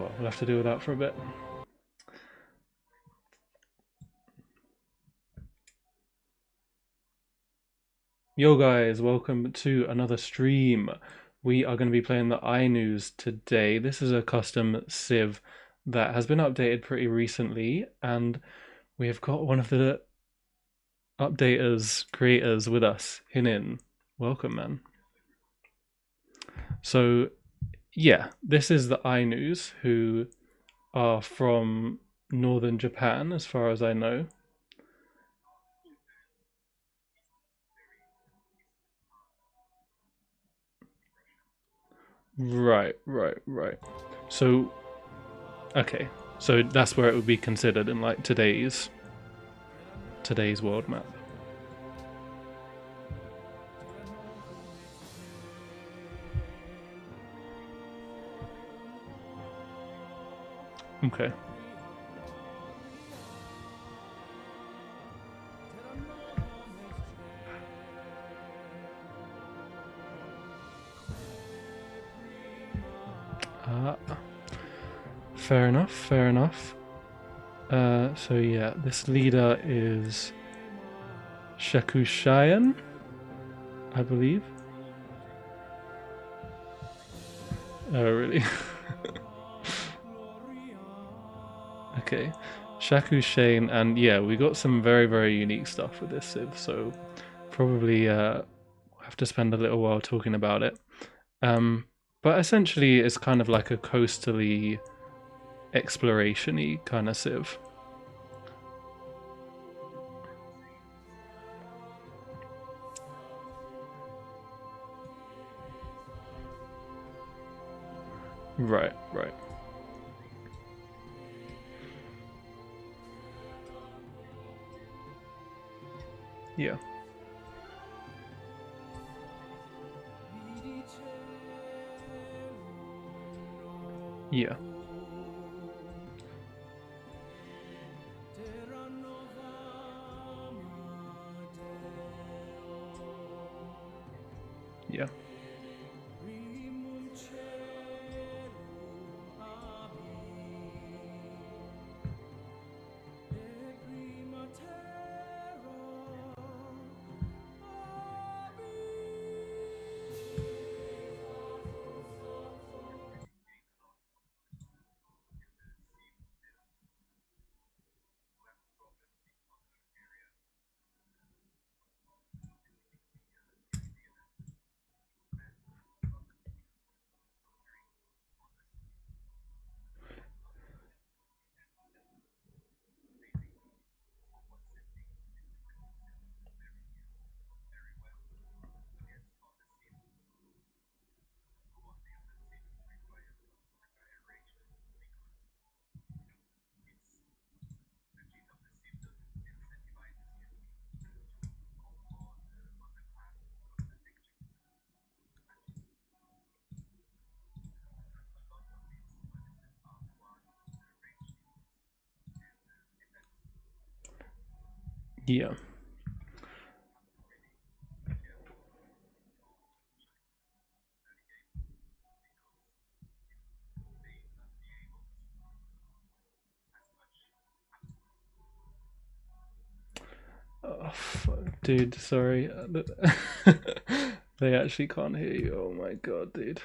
Well, we'll have to deal with that for a bit. Yo guys, welcome to another stream. We are going to be playing the Ainus today. This is a custom civ that has been updated pretty recently, and we have got one of the creators with us, Hinin. Welcome, man. So, yeah, this is the Ainus, who are from northern Japan, as far as I know. Right. So, okay, so that's where it would be considered in like today's world map. Okay. Fair enough. So yeah, this leader is Shakushayan, I believe. Oh, really? Okay. Shakushain, and yeah, we got some very unique stuff with this civ, so probably we'll have to spend a little while talking about it. But essentially, it's kind of like a coastally exploration-y kind of civ. Right. Yeah. Yeah. Yeah. Yeah. Oh, fuck. Dude, sorry. They actually can't hear you. Oh my god, dude.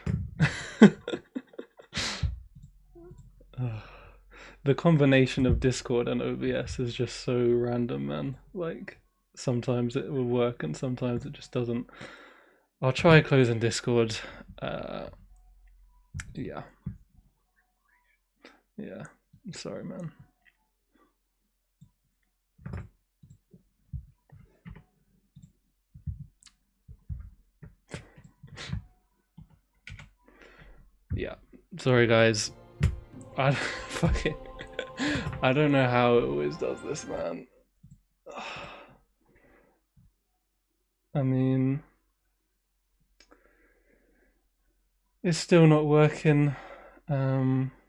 The combination of Discord and OBS is just so random, man. Like, sometimes it will work and sometimes it just doesn't. I'll try closing Discord. Yeah. Sorry, man. Yeah. Sorry, guys. I fucking. I don't know how it always does this, man. I mean, it's still not working. Like,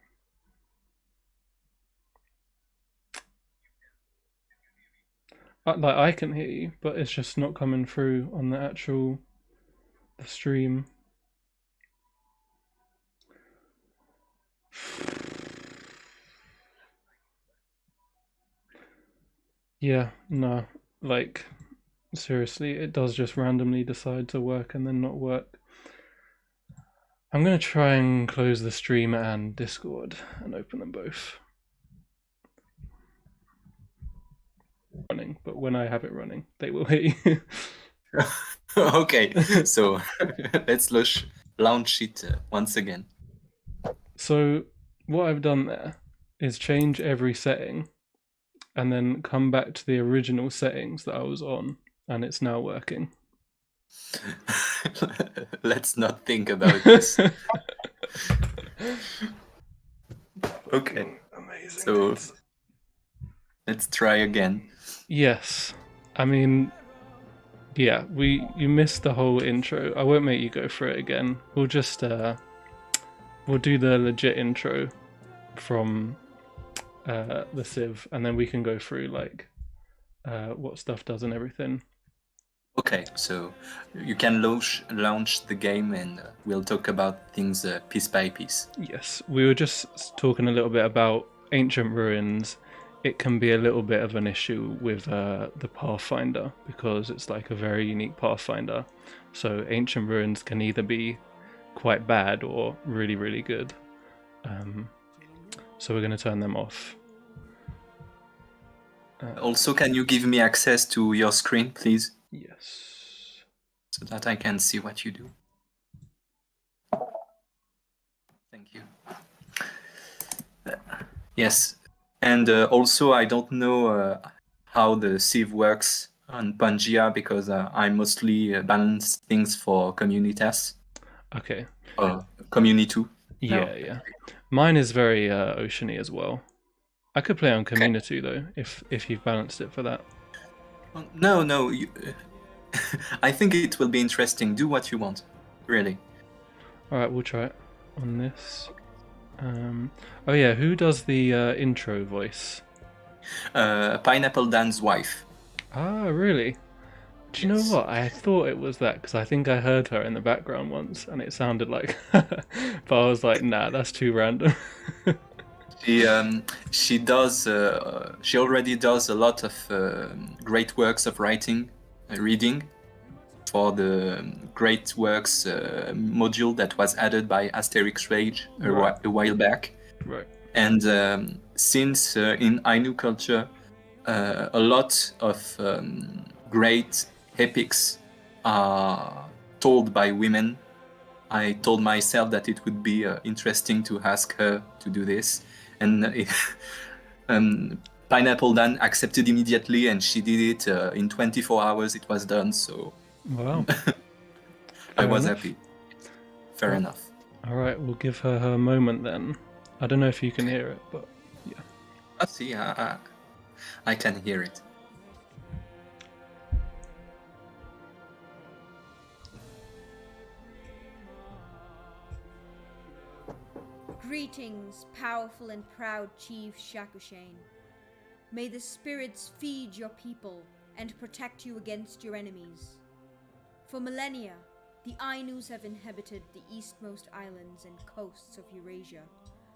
I can hear you, but it's just not coming through on the stream. Yeah, no, like seriously, it does just randomly decide to work and then not work. I'm gonna try and close the stream and Discord and open them both. Running, but when I have it running, they will hit you. Okay, so let's launch it once again. So what I've done there is change every setting and then come back to the original settings that I was on, and it's now working. Let's not think about this. Okay, Amazing. so let's try again. Yes, I mean, yeah, you missed the whole intro. I won't make you go through it again. We'll just we'll do the legit intro from the Civ, and then we can go through like what stuff does and everything. Okay, so you can launch the game and we'll talk about things piece by piece. Yes, we were just talking a little bit about ancient ruins. It can be a little bit of an issue with the Pathfinder because it's like a very unique Pathfinder. So ancient ruins can either be quite bad or really, really good. So we're going to turn them off. Also, can you give me access to your screen, please? Yes. So that I can see what you do. Thank you. Yes, and also I don't know how the Civ works on Pangea because I mostly balance things for Communitas. Okay. Community 2. Yeah, yeah. Mine is very oceany as well. I could play on Community though, if you've balanced it for that. No. I think it will be interesting. Do what you want, really. All right, we'll try it on this. Oh yeah, who does the intro voice? Pineapple Dan's wife. Ah, really? Do you know what? I thought it was that because I think I heard her in the background once, and it sounded like. But I was like, nah, that's too random. She does. She already does a lot of great works of writing, reading, for the great works module that was added by Asterix Rage a while back. Right. And since in Ainu culture, a lot of great epics are told by women, I told myself that it would be interesting to ask her to do this. And Pineapple Dan accepted immediately, and she did it in 24 hours. It was done, so Wow. I was happy. Fair enough. All right, we'll give her her moment then. I don't know if you can hear it, but yeah. I see. I can hear it. Greetings, powerful and proud Chief Shakushane. May the spirits feed your people and protect you against your enemies. For millennia, the Ainus have inhabited the eastmost islands and coasts of Eurasia,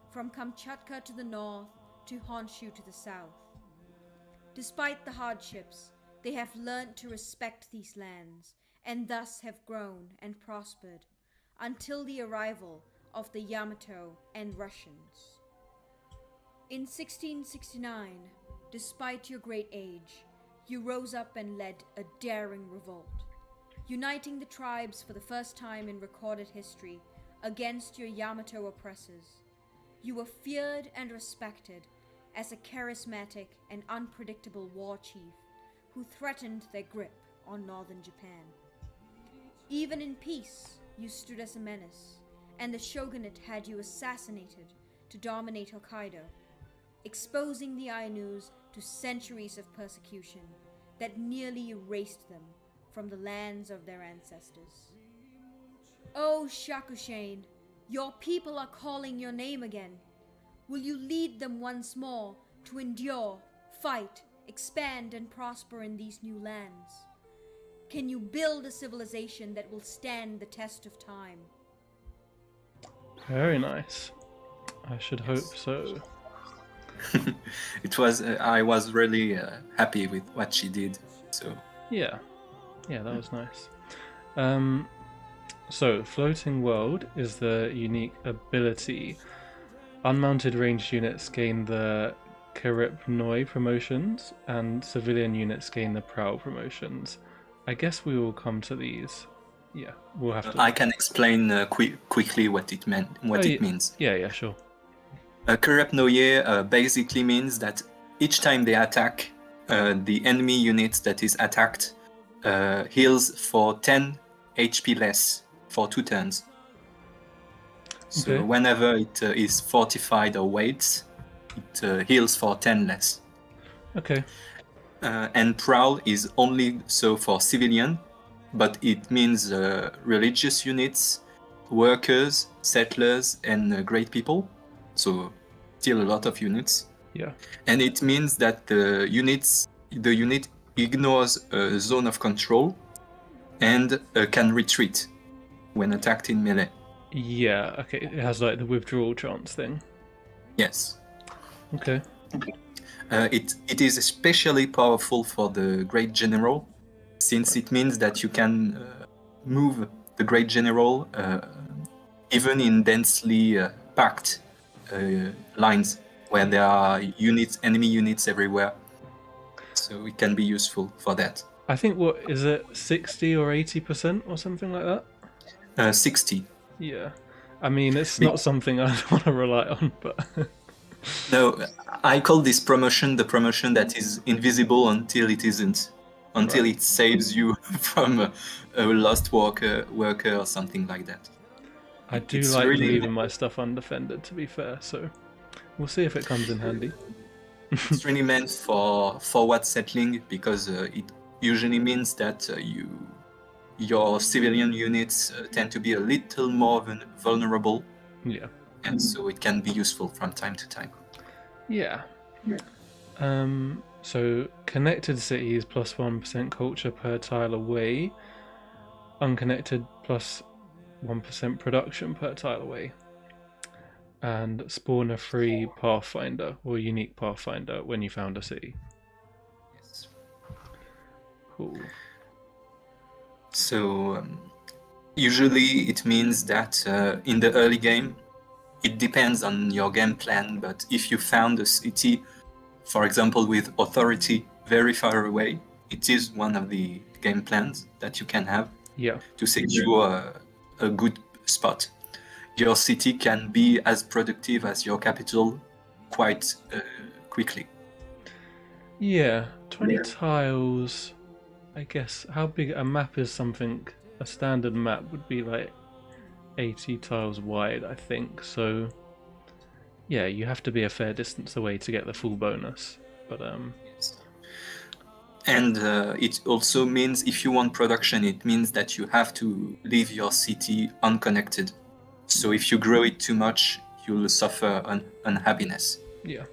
from Kamchatka to the north to Honshu to the south. Despite the hardships, they have learned to respect these lands and thus have grown and prospered until the arrival of the Yamato and Russians. In 1669, despite your great age, you rose up and led a daring revolt, uniting the tribes for the first time in recorded history against your Yamato oppressors. You were feared and respected as a charismatic and unpredictable war chief who threatened their grip on northern Japan. Even in peace, you stood as a menace, and the shogunate had you assassinated to dominate Hokkaido, exposing the Ainus to centuries of persecution that nearly erased them from the lands of their ancestors. Oh, Shakushane, your people are calling your name again. Will you lead them once more to endure, fight, expand, and prosper in these new lands? Can you build a civilization that will stand the test of time? Very nice. I should hope so. It was I was really happy with what she did. So Yeah, yeah, that was nice. So Floating World is the unique ability. Unmounted ranged units gain the Kirip Noi promotions, and civilian units gain the Prowl promotions. I guess we will come to these. Yeah, we'll have to. I can explain quickly what it meant, what it means. Yeah, sure. Corrupt Noye basically means that each time they attack, the enemy unit that is attacked heals for 10 HP less for 2 turns. So Okay. whenever it is fortified or waits, it heals for 10 less. Okay. And Prowl is only so for civilian, but it means religious units, workers, settlers, and great people. So still a lot of units. Yeah. And it means that the unit ignores a zone of control and can retreat when attacked in melee. Yeah, okay. It has like the withdrawal chance thing. Yes. Okay. It is especially powerful for the Great General, since it means that you can move the Great General even in densely packed lines where there are enemy units everywhere. So it can be useful for that. I think, what is it, 60 or 80% or something like that? 60. Yeah. I mean, it's not something I want to rely on, but... No, I call this promotion the promotion that is invisible until it isn't. Until it saves you from a lost worker or something like that. I do It's like really- leaving my stuff undefended, to be fair, so we'll see if it comes in handy. It's really meant for forward settling because it usually means that your civilian units tend to be a little more vulnerable, Yeah. and so it can be useful from time to time. Yeah. So connected cities plus 1% culture per tile away. Unconnected plus 1% production per tile away. And spawn a free pathfinder or unique pathfinder when you found a city. Yes. Cool. So usually it means that in the early game, it depends on your game plan, but if you found a city, for example, with authority very far away, it is one of the game plans that you can have to secure a good spot. Your city can be as productive as your capital quite quickly. Yeah, 20 tiles. I guess how big a map is something. A standard map would be like 80 tiles wide, I think. So yeah, you have to be a fair distance away to get the full bonus. But Yes. And it also means if you want production, it means that you have to leave your city unconnected. So if you grow it too much, you'll suffer unhappiness. yeah,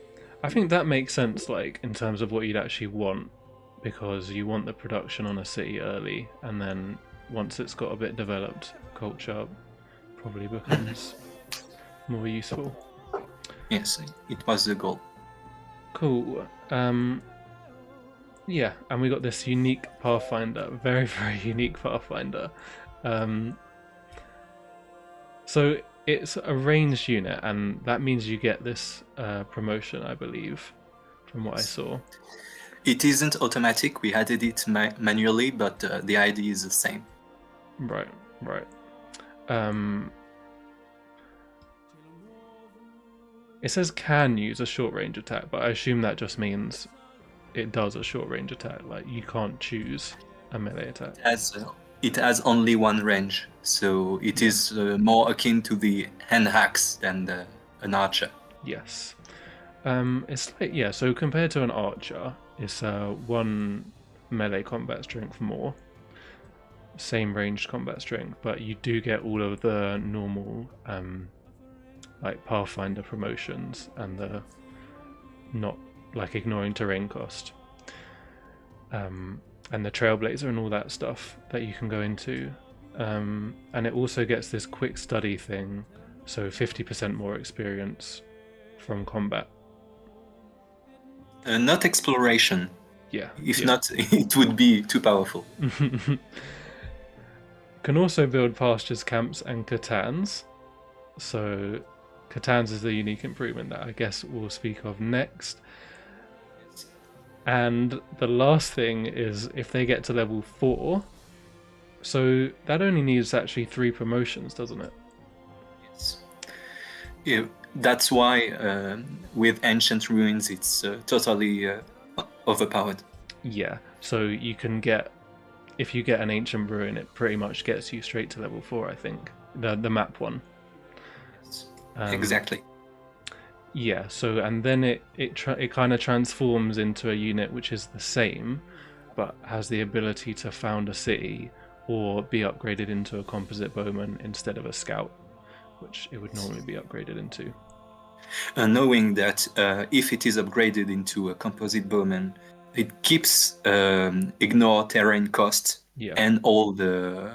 I think that makes sense, like in terms of what you'd actually want, because you want the production on a city early, and then once it's got a bit developed, culture probably becomes more useful. Yes, it was the goal. Cool. Yeah, and we got this unique Pathfinder, very, very unique Pathfinder. So it's a ranged unit, and that means you get this promotion, I believe, from what I saw. It isn't automatic, we added it manually, but the idea is the same. Right. It says can use a short range attack, but I assume that just means it does a short range attack. Like you can't choose a melee attack. It has only one range, so it is more akin to the hand axe than an archer. Yes. It's like, yeah, so compared to an archer, it's one melee combat strength more. Same ranged combat strength, but you do get all of the normal like Pathfinder promotions and the not like ignoring terrain cost. And the Trailblazer and all that stuff that you can go into. And it also gets this quick study thing, so 50% more experience from combat. Not exploration. Yeah. If yeah. not, it would be too powerful. Can also build pastures, camps, and Katans. So, Katans is the unique improvement that I guess we'll speak of next. And the last thing is if they get to level 4. So that only needs actually 3 promotions, doesn't it? Yes. Yeah, that's why with Ancient Ruins it's totally overpowered. Yeah. So you can get, if you get an Ancient Ruin, it pretty much gets you straight to level 4, I think. The map one. Yes. Exactly. Yeah, so and then it kind of transforms into a unit which is the same, but has the ability to found a city or be upgraded into a composite bowman instead of a scout, which it would normally be upgraded into. Knowing that if it is upgraded into a composite bowman, it keeps ignore terrain cost Yeah. and all the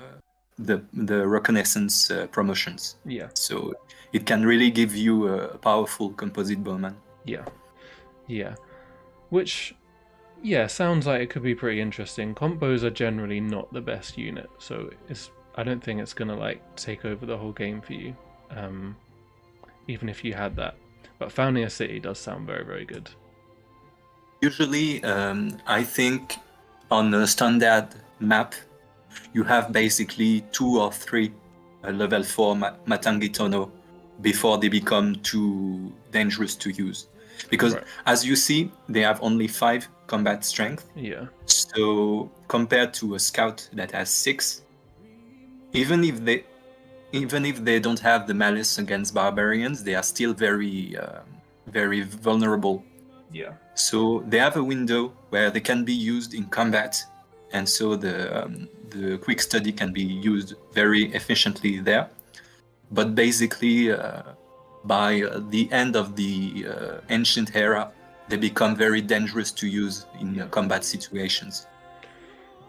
reconnaissance promotions. Yeah. So it can really give you a powerful composite bowman. Yeah. Yeah. Which, yeah, sounds like it could be pretty interesting. Combos are generally not the best unit, so I don't think it's gonna like take over the whole game for you, even if you had that. But founding a city does sound very, very good. Usually, I think on a standard map, you have basically 2 or 3 level 4 Matangitono before they become too dangerous to use. Because Right. as you see, they have only 5 combat strength. Yeah. So compared to a scout that has 6, even if they don't have the malice against barbarians, they are still very vulnerable. Yeah. So they have a window where they can be used in combat, and so the quick study can be used very efficiently there. But basically, by the end of the ancient era, they become very dangerous to use in combat situations.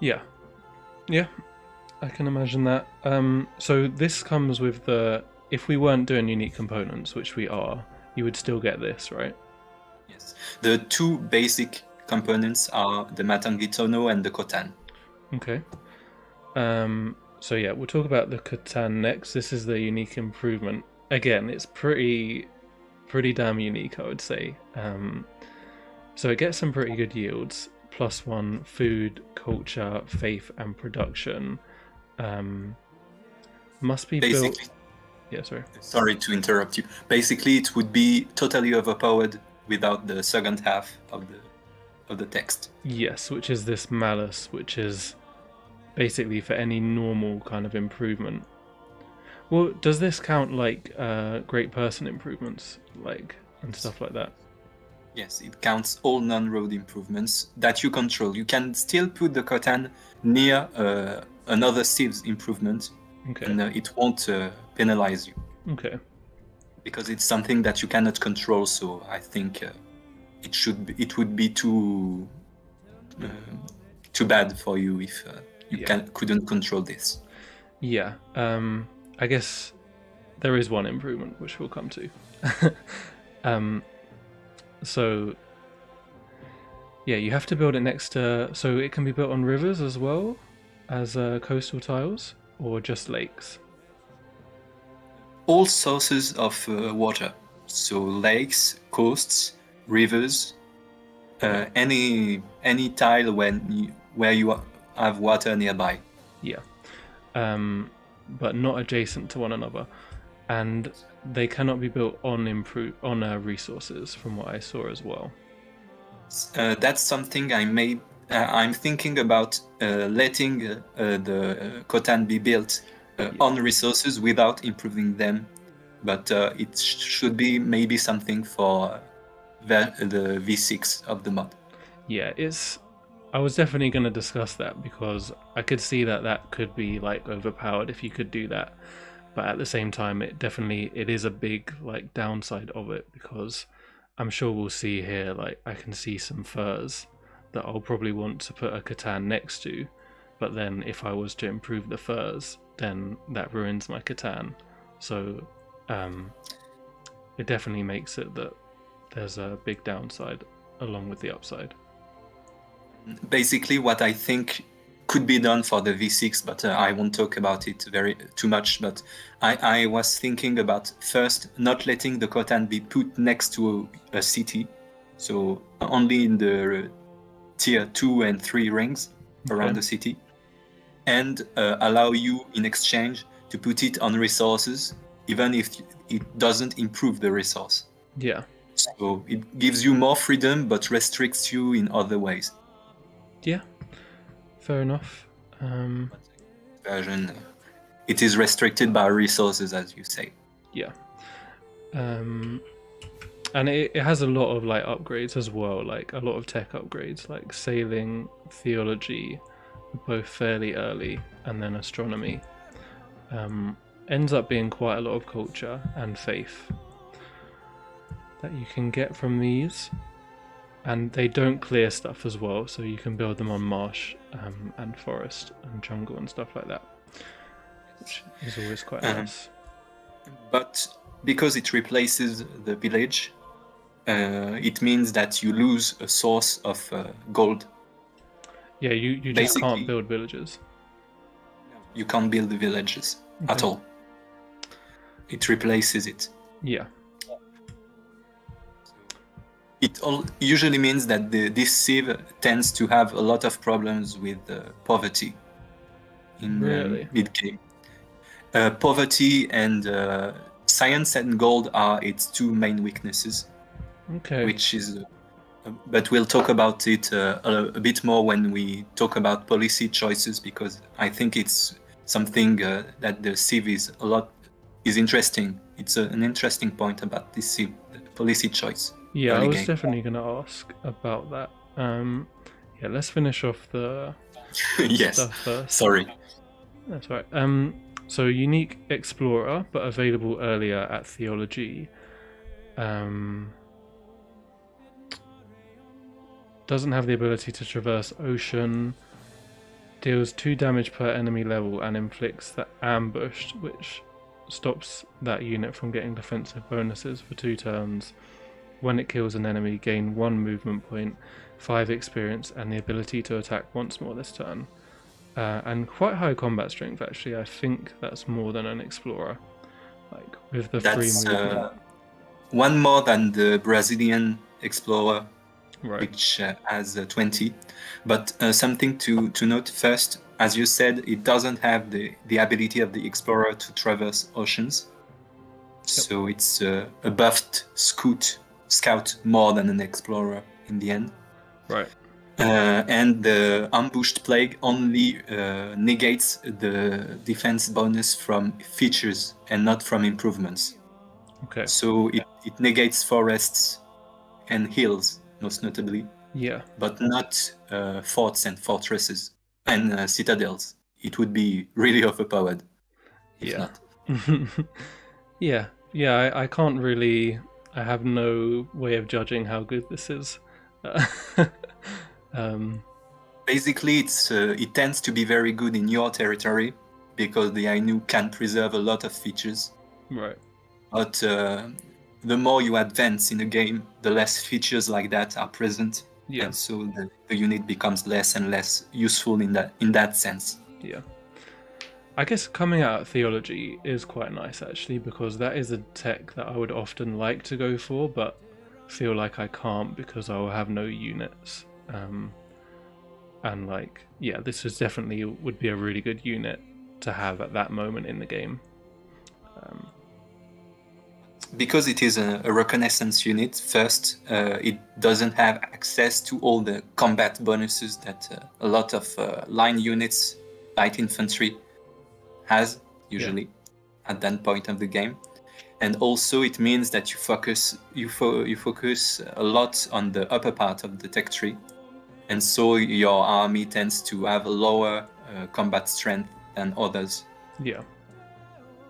Yeah. Yeah. I can imagine that. So this comes with if we weren't doing unique components, which we are, you would still get this, right? Yes. The 2 basic components are the Matangitono and the Katan. Okay. So yeah, we'll talk about the Katan next. This is the unique improvement. Again, it's pretty damn unique, I would say. So it gets some pretty good yields. +1 food, culture, faith, and production. Must be built. Yeah, sorry. Sorry to interrupt you. Basically, it would be totally overpowered without the second half of the text. Yes, which is this malice, which is basically for any normal kind of improvement. Well, does this count like great person improvements, like and stuff like that? Yes, it counts all non-road improvements that you control. You can still put the Katan near another Civ's improvement, Okay. and it won't penalize you. Okay. Because it's something that you cannot control, so I think it would be too bad for you if you couldn't control this. Yeah. I guess there is one improvement which we'll come to. So yeah, you have to build it next to. So it can be built on rivers as well as coastal tiles, or just lakes. All sources of water, so lakes, coasts, rivers, any tile where you have water nearby. Yeah, but not adjacent to one another, and they cannot be built on resources, from what I saw as well. That's something I'm thinking about letting the Katan be built on resources without improving them, but it should be maybe something for the V6 of the mod. Yeah, I was definitely going to discuss that because I could see that could be like overpowered if you could do that, but at the same time it is a big like downside of it, because I'm sure we'll see here, like I can see some furs that I'll probably want to put a Katan next to, but then if I was to improve the furs, then that ruins my Katan. So it definitely makes it that there's a big downside along with the upside. Basically, what I think could be done for the V6, but I won't talk about it too much. But I was thinking about first not letting the Katan be put next to a city, so only in the tier 2 and 3 rings around the city, and allow you in exchange to put it on resources, even if it doesn't improve the resource. Yeah. So it gives you more freedom, but restricts you in other ways. Yeah. Fair enough. Version, it is restricted by resources, as you say. Yeah. And it has a lot of like upgrades as well, like a lot of tech upgrades, like sailing, theology, both fairly early, and then astronomy. Ends up being quite a lot of culture and faith that you can get from these, and they don't clear stuff as well, so you can build them on marsh and forest and jungle and stuff like that, which is always quite nice. But because it replaces the village, it means that you lose a source of gold. Yeah, you just can't build villages. You can't build the villages at all. It replaces it. Yeah. It usually means that this civ tends to have a lot of problems with poverty in mid-game. Poverty and science and gold are its two main weaknesses. Okay. Which is, but we'll talk about it a bit more when we talk about policy choices, because I think it's something that the civ is interesting. It's an interesting point about this civ, the policy choice. Yeah, I was definitely going to ask about that. Yeah, let's finish off the yes. stuff first. Sorry. That's right. So unique explorer, but available earlier at theology. Doesn't have the ability to traverse ocean. Deals 2 damage per enemy level and inflicts the ambushed, which stops that unit from getting defensive bonuses for 2 turns. When it kills an enemy, gain 1 movement point, 5 experience, and the ability to attack once more this turn. And quite high combat strength, actually. I think that's more than an explorer. Like, with the free movement. One more than the Brazilian explorer, right, which has 20. But something to note first, as you said, it doesn't have the ability of the explorer to traverse oceans. Yep. So it's a buffed scout more than an explorer in the end. Right. And the ambushed plague only negates the defense bonus from features and not from improvements. Okay. So it negates forests and hills, most notably. Yeah. But not forts and fortresses and citadels. It would be really overpowered if not. Yeah. Yeah, I can't really... I have no way of judging how good this is. Basically, it tends to be very good in your territory because the Ainu can preserve a lot of features. Right. But the more you advance in the game, the less features like that are present. Yeah. And so the unit becomes less and less useful in that sense. Yeah. I guess coming out of theology is quite nice, actually, because that is a tech that I would often like to go for, but feel like I can't because I will have no units. And like, yeah, this is definitely would be a really good unit to have at that moment in the game. Because it is a reconnaissance unit, first, it doesn't have access to all the combat bonuses that a lot of line units, light infantry, has usually at that point of the game. And also it means that you focus a lot on the upper part of the tech tree, and so your army tends to have a lower combat strength than others. Yeah.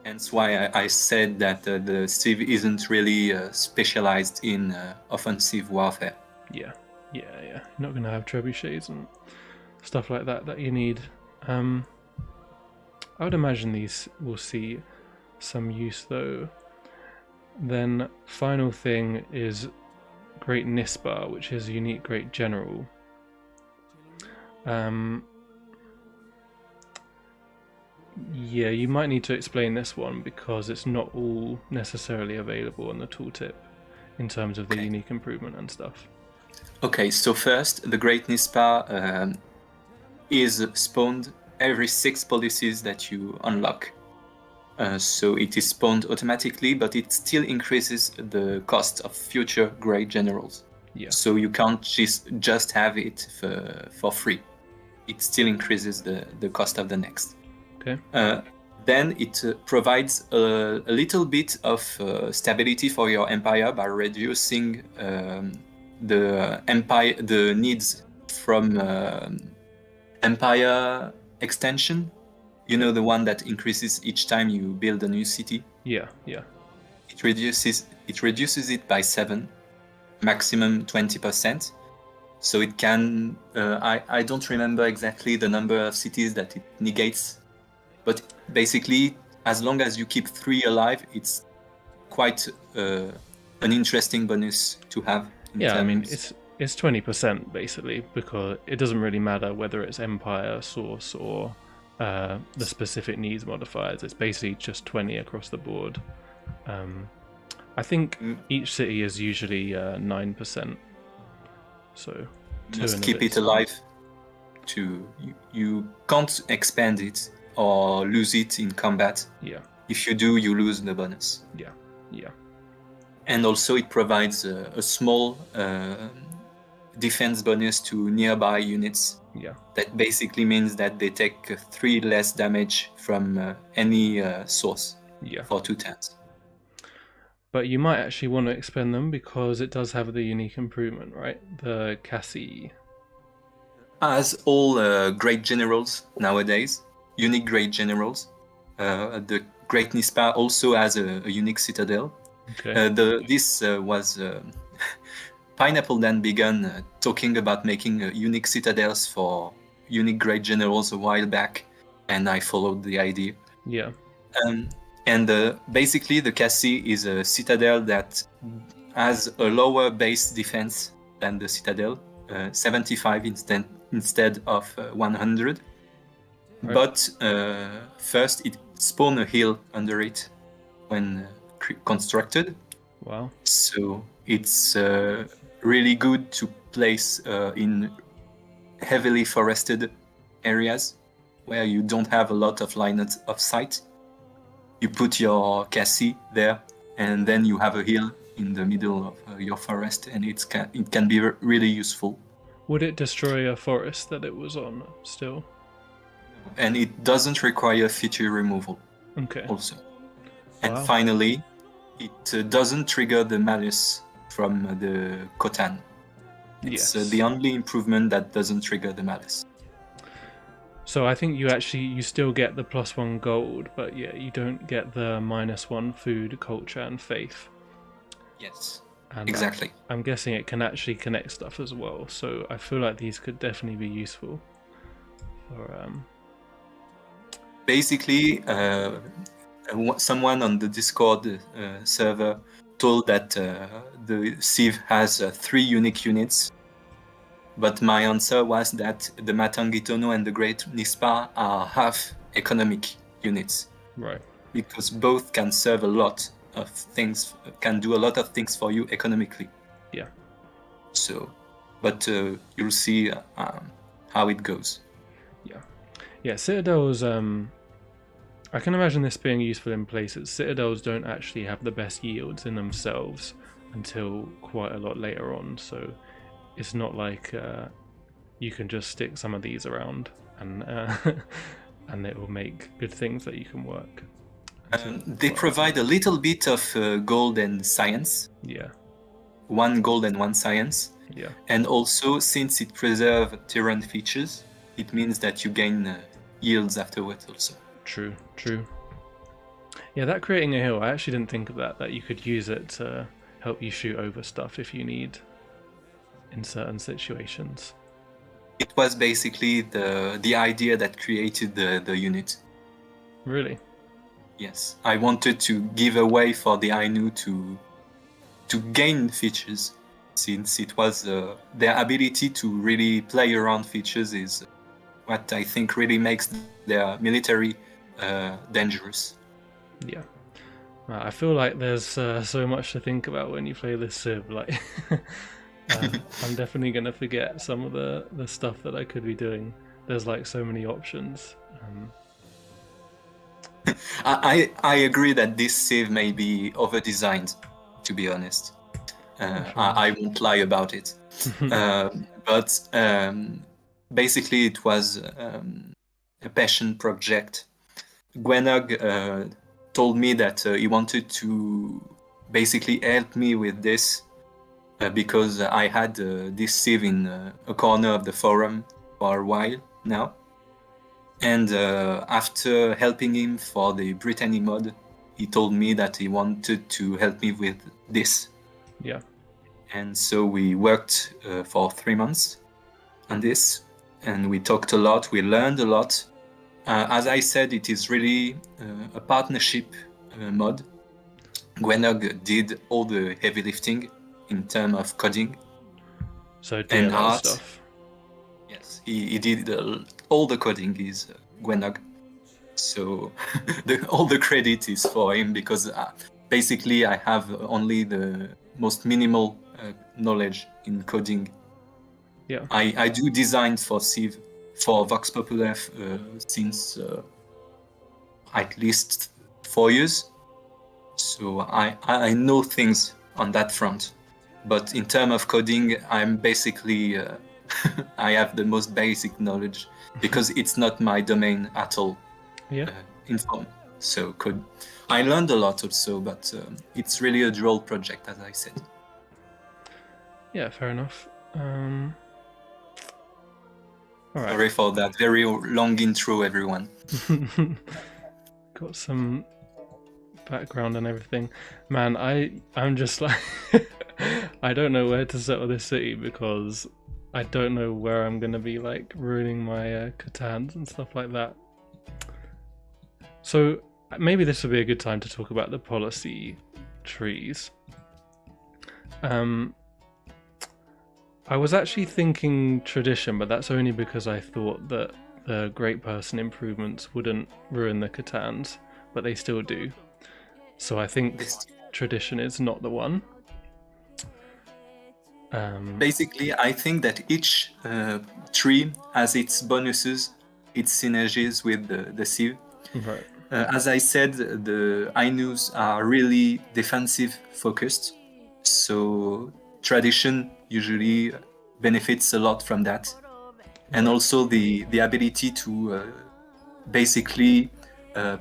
Hence why I said that the Civ isn't really specialized in offensive warfare. Yeah. You're not going to have trebuchets and stuff like that you need. I would imagine these will see some use though. Then final thing is Great Nispa, which is a unique Great General. Yeah, you might need to explain this one because it's not all necessarily available on the tooltip in terms of the Okay. unique improvement and stuff. Okay, so first, the Great Nispa is spawned every 6 policies that you unlock. So it is spawned automatically, but it still increases the cost of future Great Generals. Yeah. So you can't just have it for free. It still increases the cost of the next. Okay. Then it provides a little bit of stability for your empire by reducing the needs from empire extension. You know, the one that increases each time you build a new city. Yeah, yeah. It reduces it by 7, maximum 20%. So it can. I don't remember exactly the number of cities that it negates, but basically, as long as you keep 3 alive, it's quite an interesting bonus to have. Yeah, I mean it's 20% basically because it doesn't really matter whether it's empire, source, or the specific needs modifiers. It's basically just 20 across the board. I think each city is usually 9%. So just keep it alive. You can't expand it or lose it in combat. Yeah. If you do, you lose the bonus. Yeah. Yeah. And also it provides a small defense bonus to nearby units. Yeah. That basically means that they take 3 less damage from any source. Yeah. For 2 turns. But you might actually want to expend them because it does have the unique improvement, right? The Cassie. As all great generals nowadays, unique great generals, the Great Nispa also has a unique citadel. Okay. This was Pineapple then began talking about making unique citadels for unique great generals a while back, and I followed the idea. Yeah. And basically, the Cassie is a citadel that has a lower base defense than the citadel, 75 instead of 100. Right. But first, it spawns a hill under it when constructed. Wow. So it's really good to place in heavily forested areas where you don't have a lot of line of sight. You put your Cassie there, and then you have a hill in the middle of your forest, and it can be really useful. Would it destroy a forest that it was on still? And it doesn't require feature removal. Okay. Also. Wow. And finally, it doesn't trigger the malus from the Katan. It's the only improvement that doesn't trigger the malus. So I think you still get the +1 gold, but yeah, you don't get the -1 food, culture, and faith. Yes, And exactly. I'm guessing it can actually connect stuff as well. So I feel like these could definitely be useful for Basically, someone on the Discord server told that the Civ has 3 unique units, but my answer was that the Matangitono and the Great Nispa are half economic units. Right. Because both can serve a lot of things, can do a lot of things for you economically. Yeah. So, but you'll see how it goes. Yeah. Yeah, Citadels, I can imagine this being useful in places. Citadels don't actually have the best yields in themselves until quite a lot later on, so it's not like you can just stick some of these around and and it will make good things that you can work. They provide a little bit of gold and science. Yeah. 1 gold and 1 science. Yeah. And also, since it preserves terrain features, it means that you gain yields afterwards also. True. Yeah, that creating a hill, I actually didn't think of that you could use it to help you shoot over stuff if you need in certain situations. It was basically the idea that created the unit. Really? Yes, I wanted to give a way for the Ainu to gain features since it was their ability to really play around features is what I think really makes their military dangerous. Yeah. I feel like there's so much to think about when you play this Civ. Like, I'm definitely gonna forget some of the stuff that I could be doing. There's like so many options. I agree that this Civ may be over-designed, to be honest. I won't lie about it. But basically it was a passion project. Gwenog told me that he wanted to basically help me with this because I had this Civ in a corner of the forum for a while now. And after helping him for the Brittany mod, he told me that he wanted to help me with this. Yeah. And so we worked for 3 months on this, and we talked a lot, we learned a lot. As I said, it is really a partnership mod. Gwenog did all the heavy lifting in terms of coding. So and DLL art. stuff. Yes, he did all the coding is Gwenog. So all the credit is for him because basically I have only the most minimal knowledge in coding. Yeah. I do design for Civ, for Vox Populi since at least 4 years. So I know things on that front. But in terms of coding, I'm basically, I have the most basic knowledge because it's not my domain at all. Yeah. Inform. So I learned a lot also, but it's really a dual project, as I said. Yeah, fair enough. All right. Sorry for that very long intro, everyone. Got some background and everything. Man, I'm just like I don't know where to settle this city because I don't know where I'm gonna be like ruining my Katans and stuff like that. So maybe this would be a good time to talk about the policy trees. I was actually thinking tradition, but that's only because I thought that the great person improvements wouldn't ruin the Katans, but they still do. So I think tradition is not the one. Basically, I think that each tree has its bonuses, its synergies with the Civ. Right. As I said, the Ainus are really defensive focused, so tradition usually benefits a lot from that. And also the ability to basically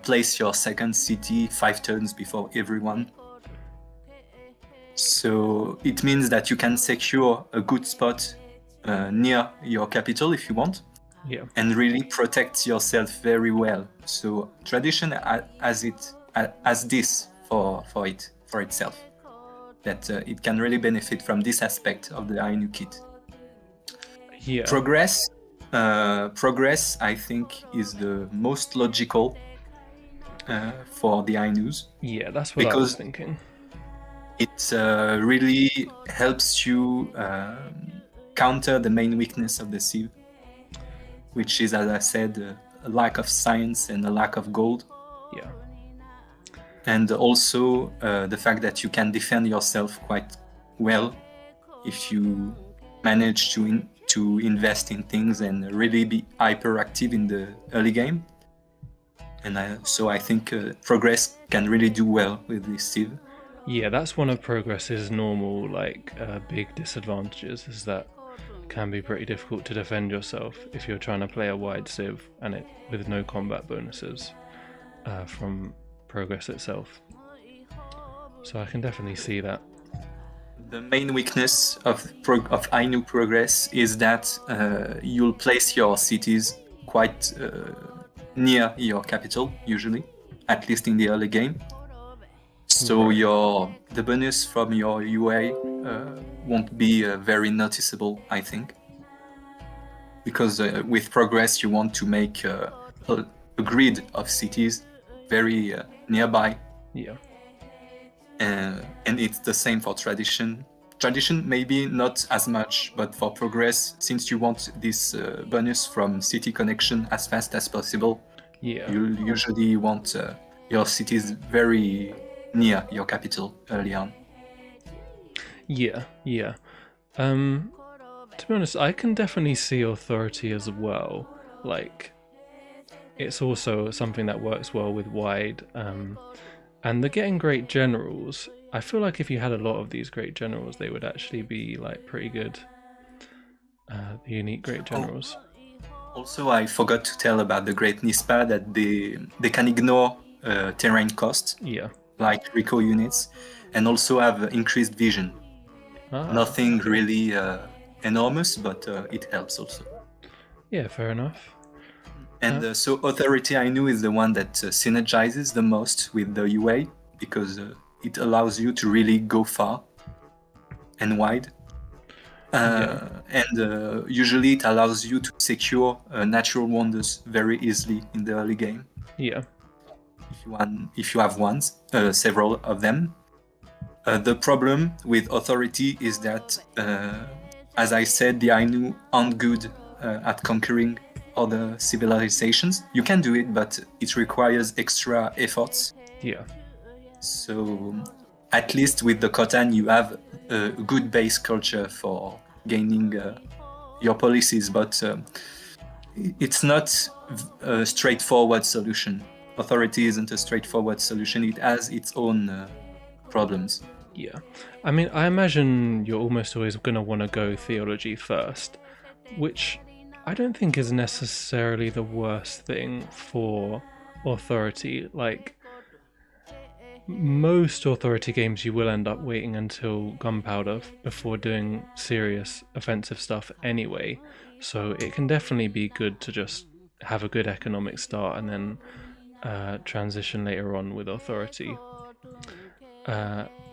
place your second city 5 turns before everyone. So it means that you can secure a good spot near your capital if you want. Yeah. And really protect yourself very well. So tradition has this for itself, that it can really benefit from this aspect of the Ainu kit. Yeah. Progress, I think, is the most logical for the Ainus. Yeah, that's what I was thinking. It really helps you counter the main weakness of the Civ, which is, as I said, a lack of science and a lack of gold. Yeah. And also the fact that you can defend yourself quite well if you manage to invest in things and really be hyperactive in the early game. And so I think Progress can really do well with this Civ. Yeah, that's one of Progress's normal, like, big disadvantages, is that it can be pretty difficult to defend yourself if you're trying to play a wide Civ and it with no combat bonuses from Progress itself. So I can definitely see that. The main weakness of Ainu Progress is that you'll place your cities quite near your capital, usually, at least in the early game. So the bonus from your UA won't be very noticeable, I think. Because with Progress you want to make a grid of cities very nearby. Yeah. And it's the same for Tradition. tradition, maybe not as much, but for progress, since you want this bonus from city connection as fast as possible, Yeah. you usually want your cities very near your capital early on. Yeah, yeah. To be honest, I can definitely see authority as well. Like, it's also something that works well with wide. And the getting great generals. I feel like if you had a lot of these great generals, they would actually be like pretty good. The unique great generals. Also, I forgot to tell about the Great Nispa that they can ignore terrain cost, Yeah. like Rico units, and also have increased vision. Ah. Nothing really enormous, but it helps also. Yeah, fair enough. And so Authority Ainu is the one that synergizes the most with the UA because it allows you to really go far and wide. And usually it allows you to secure natural wonders very easily in the early game. Yeah. If you have ones, several of them. The problem with Authority is that, as I said, the Ainu aren't good at conquering other civilizations. You can do it, but it requires extra efforts. Yeah. So, at least with the Katan, you have a good base culture for gaining your policies, but it's not a straightforward solution. Authority isn't a straightforward solution. It has its own problems. Yeah. I mean, I imagine you're almost always going to want to go theology first, which I don't think is necessarily the worst thing for authority. Like, most authority games, you will end up waiting until gunpowder before doing serious offensive stuff anyway. So it can definitely be good to just have a good economic start and then transition later on with authority.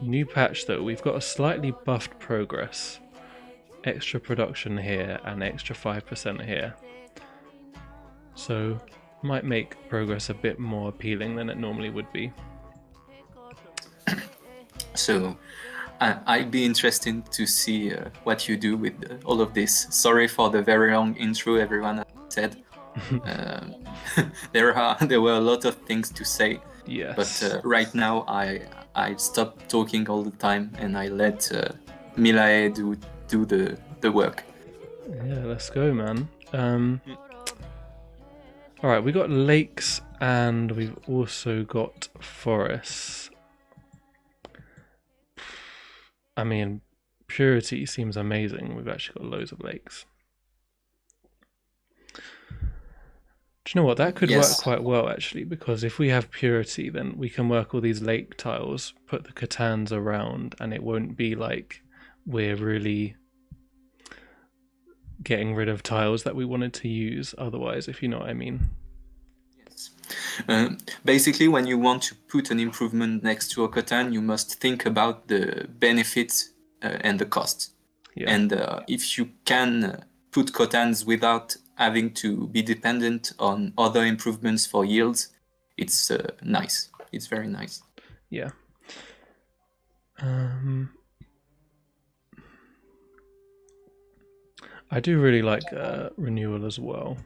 New patch though, we've got a slightly buffed progress, extra production here and extra 5% here, so might make progress a bit more appealing than it normally would be. So I'd be interested to see what you do with all of this. Sorry for the very long intro, everyone has said. There were a lot of things to say. Yes. But right now I stopped talking all the time and I let Milae do the work. Yeah, let's go, man. Alright, we got lakes and we've also got forests. I mean, purity seems amazing. We've actually got loads of lakes. Do you know what? That could work quite well, actually, because if we have purity, then we can work all these lake tiles, put the Catans around, and it won't be like we're really getting rid of tiles that we wanted to use otherwise, if you know what I mean. Yes. Basically, when you want to put an improvement next to a Katan, you must think about the benefits and the cost. Yeah. And if you can put Kotans without having to be dependent on other improvements for yields, it's nice. It's very nice. Yeah. I do really like renewal as well.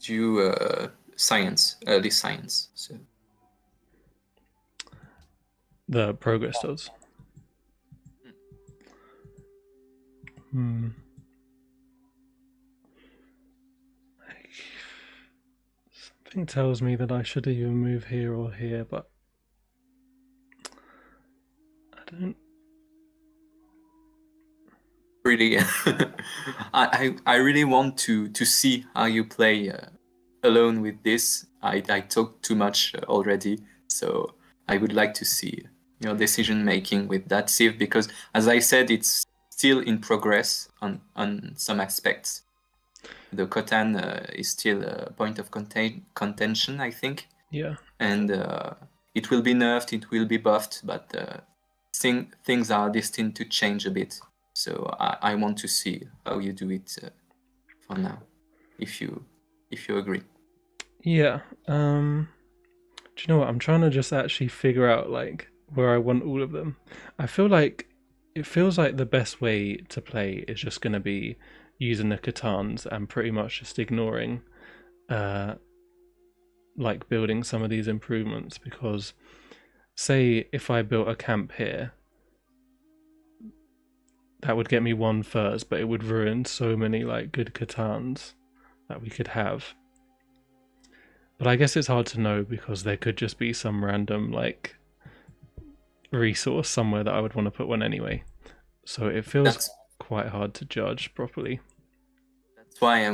Do science, early science. So. The progress does. Something tells me that I should either move here or here, but I don't really. I really want to see how you play alone with this. I talked too much already, so I would like to see your decision making with that civ, because as I said, it's still in progress on some aspects. The Katan is still a point of contention, I think. Yeah. And it will be nerfed, it will be buffed, but things are destined to change a bit. So I want to see how you do it for now, if you agree. Yeah. Do you know what? I'm trying to just actually figure out like where I want all of them. I feel like it feels like the best way to play is just going to be using the Katans and pretty much just ignoring uh like building some of these improvements, because say if I built a camp here, that would get me one furs, but it would ruin so many like good Katans that we could have. But I guess it's hard to know because there could just be some random like resource somewhere that I would want to put one anyway. So it feels That's quite hard to judge properly. that's why I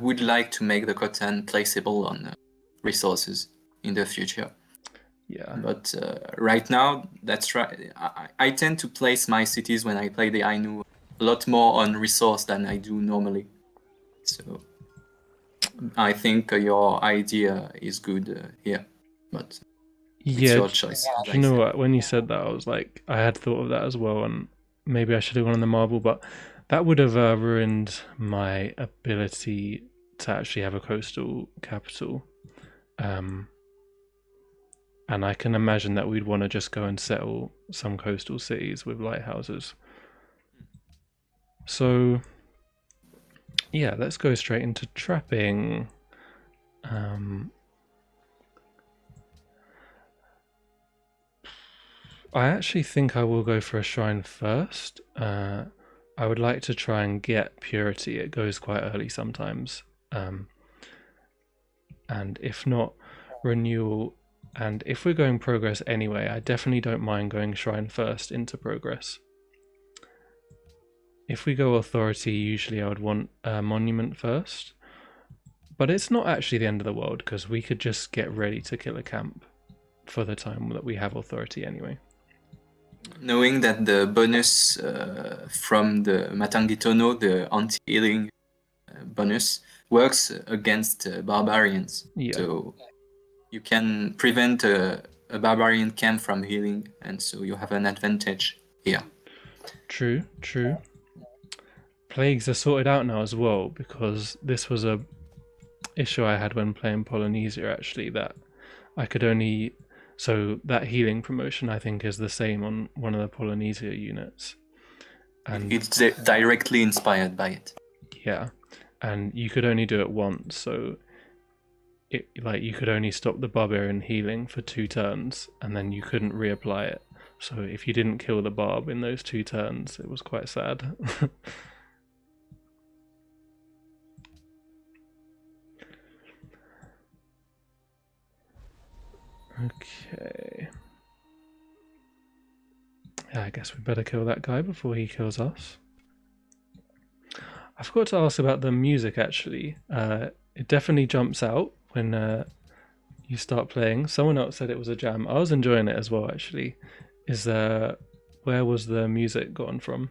would like to make the Katan placeable on resources in the future. Yeah. But right now, that's right. I tend to place my cities when I play the Ainu a lot more on resource than I do normally. So I think your idea is good here, but it's Yeah, your choice. do you know what? When you said that, I was like, I had thought of that as well, and maybe I should have gone on the marble, but that would have ruined my ability to actually have a coastal capital. And I can imagine that we'd want to just go and settle some coastal cities with lighthouses. So, yeah, let's go straight into trapping. I actually think I will go for a shrine first. I would like to try and get purity. It goes quite early sometimes. And if not, renewal. And if we're going progress anyway, I definitely don't mind going shrine first into progress. If we go authority, usually I would want a monument first. But it's not actually the end of the world, because we could just get ready to kill a camp for the time that we have authority anyway. Knowing that the bonus from the Matangitono, the anti-healing bonus, works against barbarians. Yeah. So you can prevent a barbarian camp from healing, and so you have an advantage here. True, true. Plagues are sorted out now as well, because this was a issue I had when playing Polynesia, actually, that I could only... So that healing promotion, I think, is the same on one of the Polynesia units. And it's directly inspired by it. Yeah, and you could only do it once, so you could only stop the barbarian healing for 2 turns, and then you couldn't reapply it. So if you didn't kill the barb in those 2 turns, it was quite sad. Okay. Yeah, I guess we better kill that guy before he kills us. I forgot to ask about the music, actually. It definitely jumps out when you start playing. Someone else said it was a jam. I was enjoying it as well, actually. Where was the music gotten from?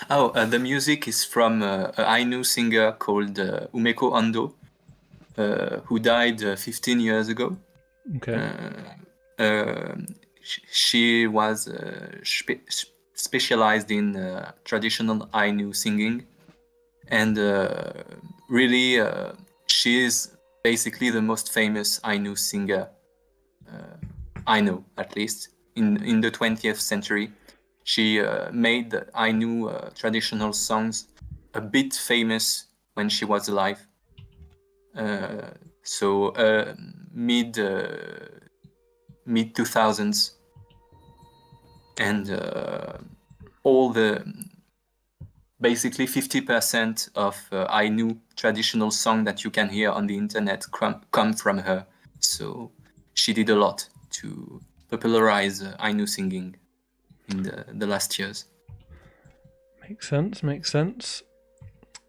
Oh, the music is from an Ainu singer called Umeko Ando, who died 15 years ago. Okay. She was specialized in traditional Ainu singing, and really she is basically the most famous Ainu singer I know, at least in the 20th century. She made Ainu traditional songs a bit famous when she was alive. So mid 2000s, and all the basically 50% of Ainu traditional song that you can hear on the internet come from her. So she did a lot to popularize Ainu singing in the last years. Makes sense, makes sense.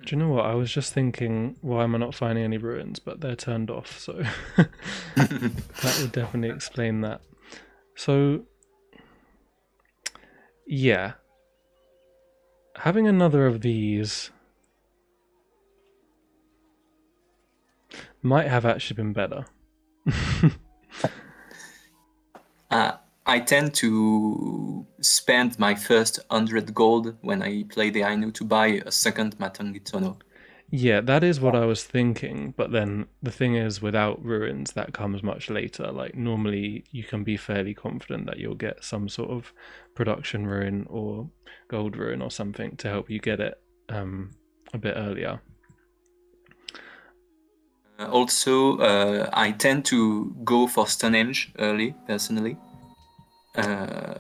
Do you know what? I was just thinking, why am I not finding any ruins? But they're turned off, so that would definitely explain that. So, yeah. Having another of these might have actually been better. I tend to spend my first 100 gold when I play the Ainu to buy a second Matangitono. Yeah, that is what I was thinking, but then the thing is, without ruins, that comes much later. Like, normally you can be fairly confident that you'll get some sort of production ruin or gold ruin or something to help you get it a bit earlier. Also, I tend to go for Stonehenge early, personally,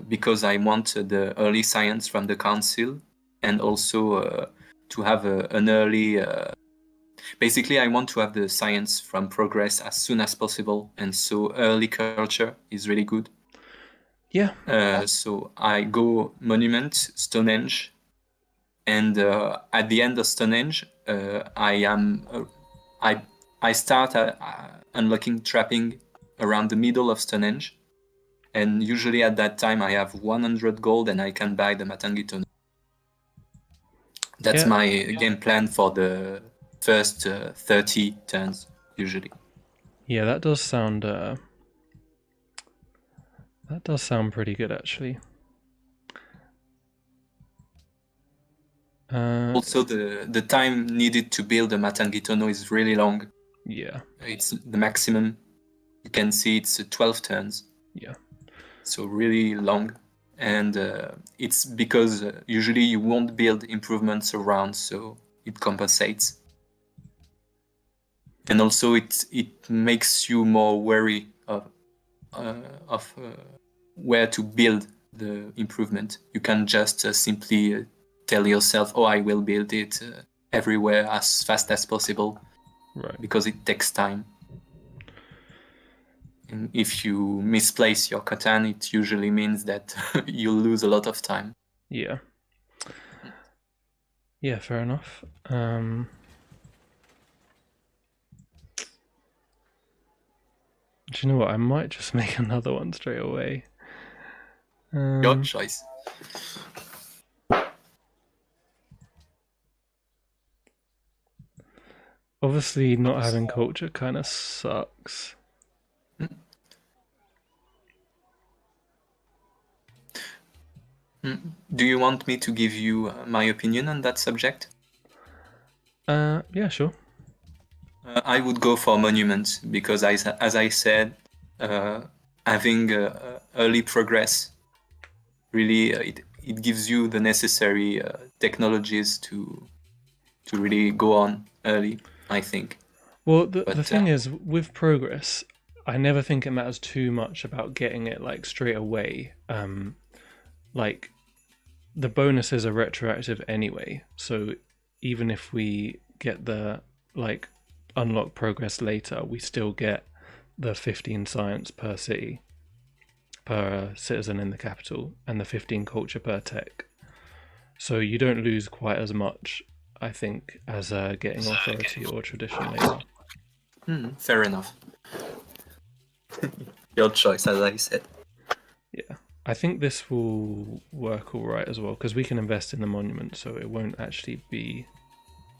because I want the early science from the council, and also to have an early. Basically, I want to have the science from progress as soon as possible, and so early culture is really good. Yeah, So I go Monument, Stonehenge, and at the end of Stonehenge, I I start unlocking trapping around the middle of Stonehenge, and usually at that time I have 100 gold and I can buy the Matangito. That's yeah, my game plan for the first 30 turns, usually. yeah. That does sound pretty good actually. Also, the time needed to build a Matangitono is really long. Yeah, It's the maximum. You can see it's 12 turns. yeah, So really long. And it's because usually you won't build improvements around, so it compensates. And also it makes you more wary of where to build the improvement. You can just simply tell yourself, "Oh, I will build it everywhere as fast as possible," right. because it takes time. And if you misplace your Katan, it usually means that you lose a lot of time. Yeah, yeah. Fair enough. Do you know what? I might just make another one straight away. Your choice. Obviously, not having culture kind of sucks. Do you want me to give you my opinion on that subject? Yeah, sure. I would go for Monument because, as I said, having early progress really it gives you the necessary technologies to really go on early, I think. Well, the But thing is, with progress, I never think it matters too much about getting it like straight away. Like the bonuses are retroactive anyway, so even if we get the like unlock progress later, we still get the 15 science per city per citizen in the capital and the 15 culture per tech. So you don't lose quite as much, I think, as getting authority or tradition later. fair enough. Your choice, as I said. Yeah, I think this will work all right as well because we can invest in the monument, so it won't actually be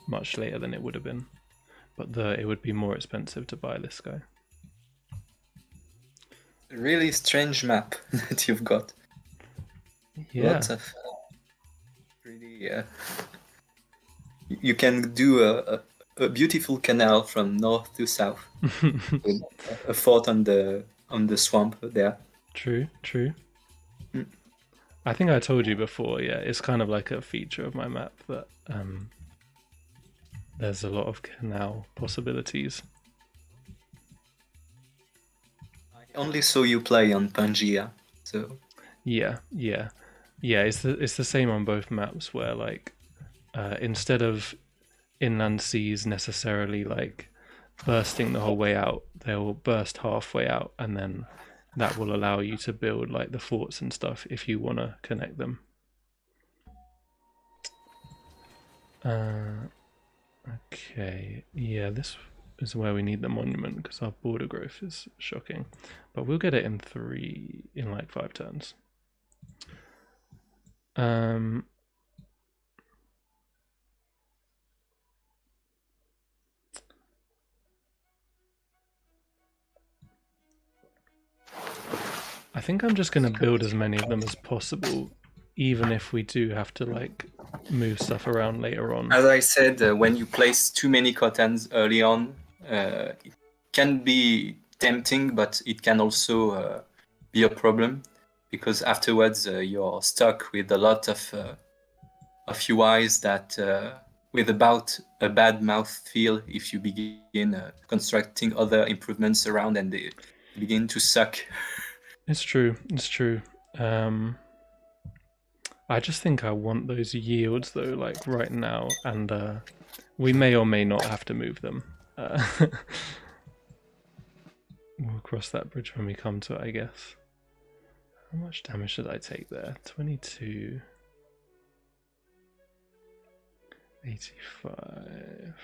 much later than it would have been. But it would be more expensive to buy this guy. Really strange map that you've got. Yeah, Lots of really. You can do a beautiful canal from north to south with a fort on the swamp there. true, true. Mm. I think I told you before. Yeah, it's kind of like a feature of my map that there's a lot of canal possibilities. I only saw you play on Pangaea, so Yeah, yeah, yeah. It's the same on both maps where like instead of inland seas necessarily like bursting the whole way out, they'll burst halfway out, and then that will allow you to build like the forts and stuff if you want to connect them. Okay, yeah, this is where we need the monument because our border growth is shocking, but we'll get it in like 5 turns. I think I'm just going to build as many of them as possible, even if we do have to like move stuff around later on. As I said, when you place too many Katans early on, it can be tempting, but it can also be a problem, because afterwards you're stuck with a lot of UIs that with about a bad mouth feel if you begin constructing other improvements around, and they begin to suck. It's true. It's true. I just think I want those yields though, like right now, and we may or may not have to move them. We'll cross that bridge when we come to it, I guess. How much damage did I take there? 22. 85.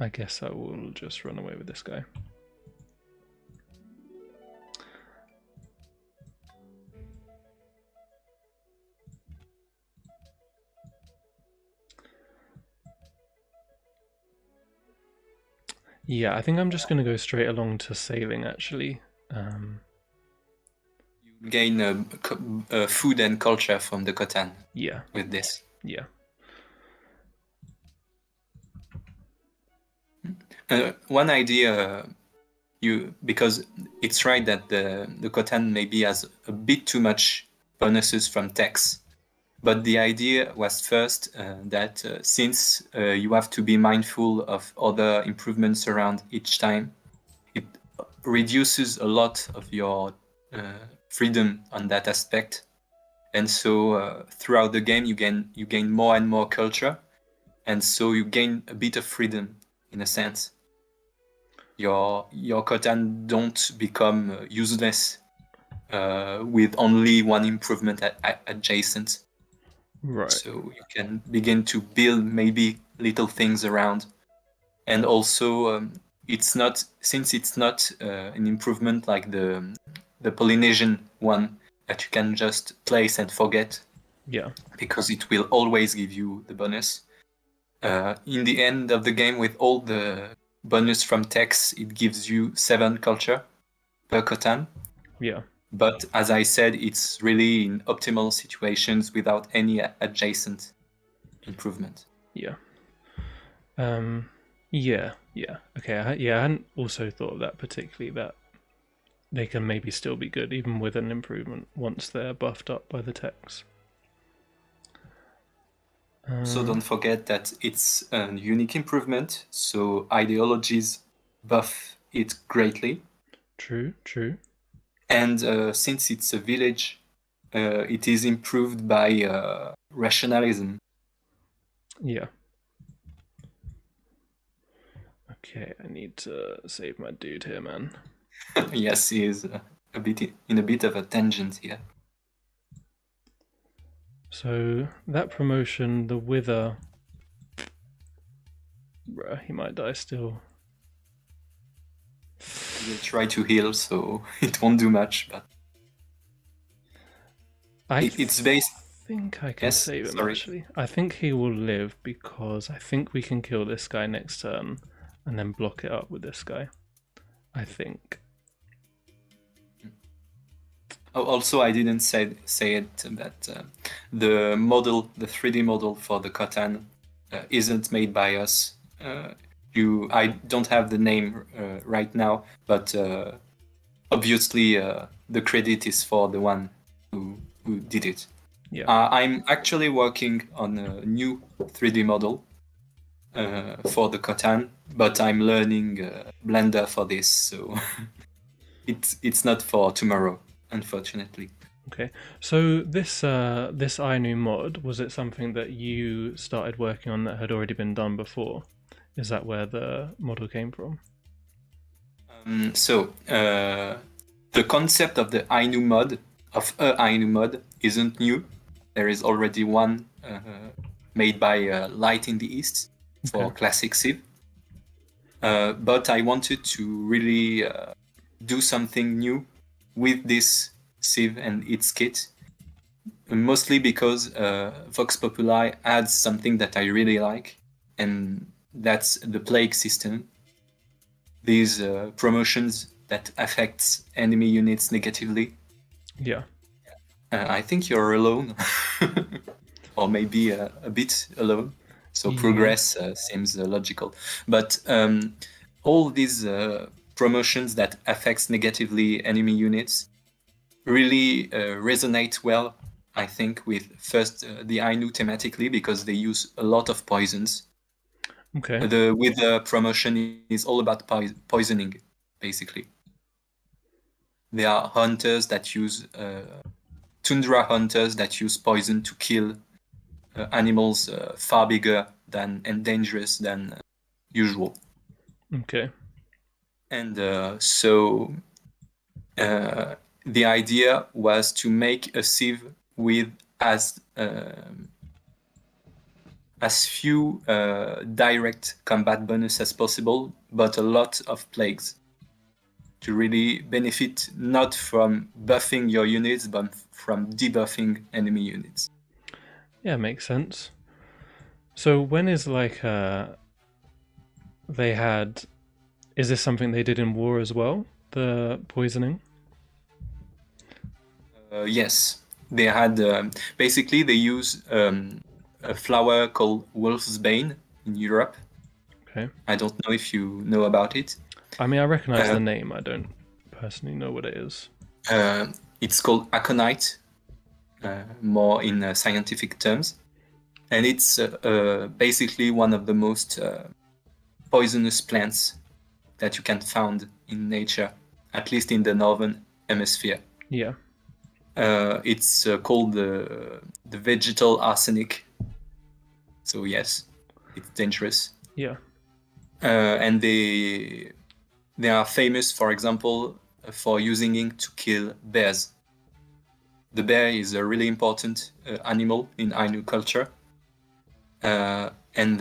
I guess I will just run away with this guy. Yeah, I think I'm just going to go straight along to sailing, actually. You gain food and culture from the Katan. Yeah. With this. Yeah. One idea, because it's right that the Katan maybe has a bit too much bonuses from techs. But the idea was first that since you have to be mindful of other improvements around each time, it reduces a lot of your freedom on that aspect. And so throughout the game, you gain more and more culture, and so you gain a bit of freedom in a sense. Your Katan don't become useless with only one improvement adjacent. Right. So you can begin to build maybe little things around, and also it's not an improvement like the Polynesian one that you can just place and forget. Yeah. Because it will always give you the bonus. In the end of the game, with all the bonus from techs, it gives you 7 culture per Katan. Yeah. But as I said, it's really in optimal situations without any adjacent improvement. Yeah. Yeah. Okay. I hadn't also thought of that particularly, that they can maybe still be good even with an improvement once they're buffed up by the techs. So don't forget that it's a unique improvement, so ideologies buff it greatly. True. And since it's a village, it is improved by rationalism. Yeah. Okay, I need to save my dude here, man. Yes, he is a bit of a tangent here. So that promotion, the Wither, bruh, he might die still. We'll try to heal, so it won't do much, but it's based. I think I can save him, actually. I think he will live because I think we can kill this guy next turn and then block it up with this guy. I think. Oh, also, I didn't say it, but the 3D model for the Katan isn't made by us. I don't have the name right now, but obviously the credit is for the one who did it. Yeah. I'm actually working on a new 3D model for the Katan, but I'm learning Blender for this, so it's not for tomorrow, unfortunately. Okay, so this Ainu mod, was it something that you started working on that had already been done before? Is that where the model came from? So the concept of the Ainu mod, isn't new. There is already one made by Light in the East for Classic Civ. But I wanted to really do something new with this Civ and its kit, mostly because Vox Populi adds something that I really like, and that's the plague system. These promotions that affects enemy units negatively. Yeah. I think you're alone, or maybe a bit alone. So Yeah. progress seems logical. But all these promotions that affects negatively enemy units really resonate well, I think, with first the Ainu thematically, because they use a lot of poisons. Okay. With the promotion is all about poisoning, basically. They are hunters that use tundra hunters that use poison to kill animals far bigger than and dangerous than usual. Okay. And so the idea was to make a sieve with as few direct combat bonus as possible, but a lot of plagues to really benefit not from buffing your units, but from debuffing enemy units. Yeah, makes sense. So when is like they had is this something they did in war as well? The poisoning? Yes, they had basically they use a flower called wolf's bane in Europe. Okay. I don't know if you know about it. I mean, I recognize Uh, the name. I don't personally know what it is. it's called aconite, more in scientific terms, and it's basically one of the most poisonous plants that you can find in nature, at least in the northern hemisphere. Yeah. It's called the vegetal arsenic. So yes, it's dangerous. Yeah. And they are famous, for example, for using it to kill bears. The bear is a really important animal in Ainu culture, and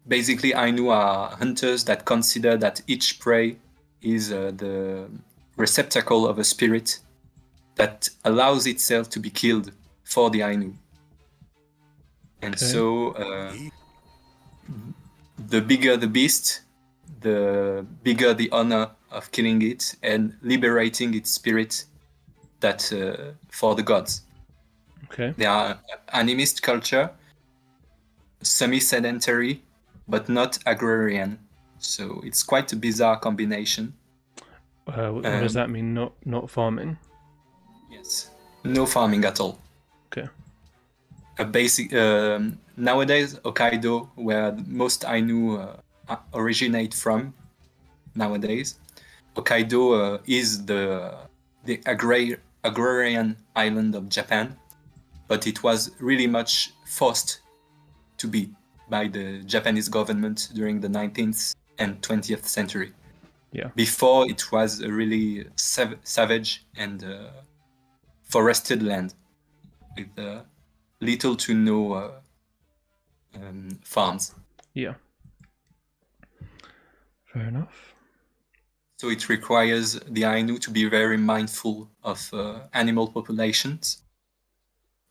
basically Ainu are hunters that consider that each prey is the receptacle of a spirit that allows itself to be killed for the Ainu. And Okay. so the bigger the beast, the bigger the honor of killing it and liberating its spirit that for the gods. Okay. They are animist culture, semi-sedentary, but not agrarian. So it's quite a bizarre combination. What does that mean? Not farming. Yes, no farming at all. Okay. A basic nowadays Hokkaido, where most Ainu originate from nowadays. Hokkaido is the agrarian island of Japan, but it was really much forced to be by the Japanese government during the 19th and 20th century. Yeah. Before, it was a really savage and forested land with little to no farms. Yeah. Fair enough. So it requires the Ainu to be very mindful of animal populations,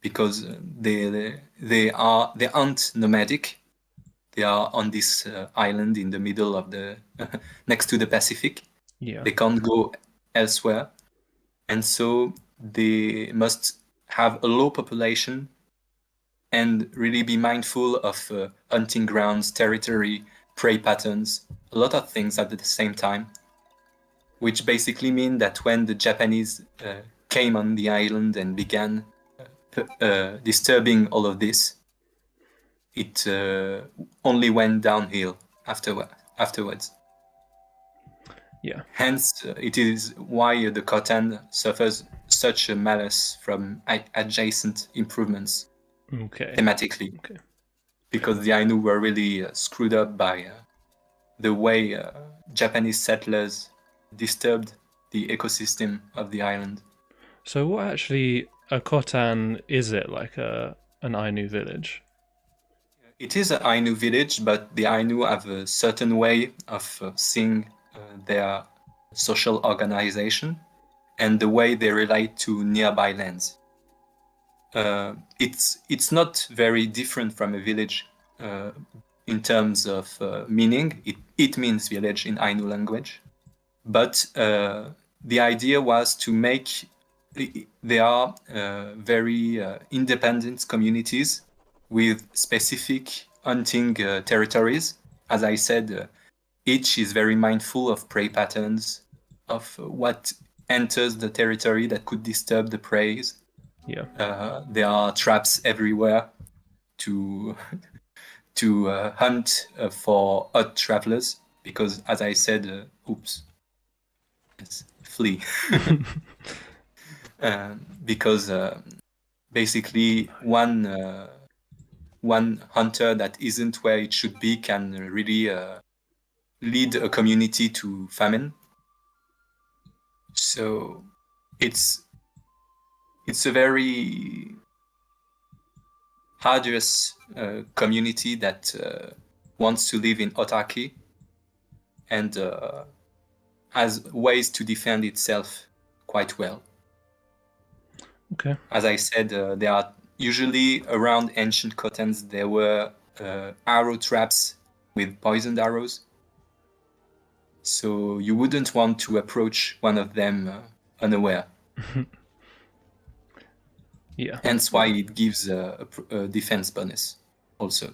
because they aren't nomadic. They are on this island in the middle of the next to the Pacific. Yeah. They can't go elsewhere, and so they must have a low population and really be mindful of hunting grounds, territory, prey patterns, a lot of things at the same time, which basically mean that when the Japanese came on the island and began disturbing all of this, it only went downhill afterwards. Yeah. Hence, it is why the Katan suffers such a malice from adjacent improvements Okay. thematically, Okay. because the Ainu were really screwed up by the way Japanese settlers disturbed the ecosystem of the island. So what actually a Kotan is it like an Ainu village? It is an Ainu village, but the Ainu have a certain way of seeing their social organization and the way they relate to nearby lands. It's not very different from a village in terms of meaning. It means village in Ainu language, but the idea was to make they are very independent communities with specific hunting territories. As I said, each is very mindful of prey patterns, of what enters the territory that could disturb the prey. Yeah. There are traps everywhere to hunt for odd travelers because, as I said, flee. Because basically one hunter that isn't where it should be can really lead a community to famine. So it's a very arduous community that wants to live in autarky and has ways to defend itself quite well. Okay. As I said, there are usually around ancient Kotans, there were arrow traps with poisoned arrows. So you wouldn't want to approach one of them unaware. Yeah. Hence why it gives a defense bonus also.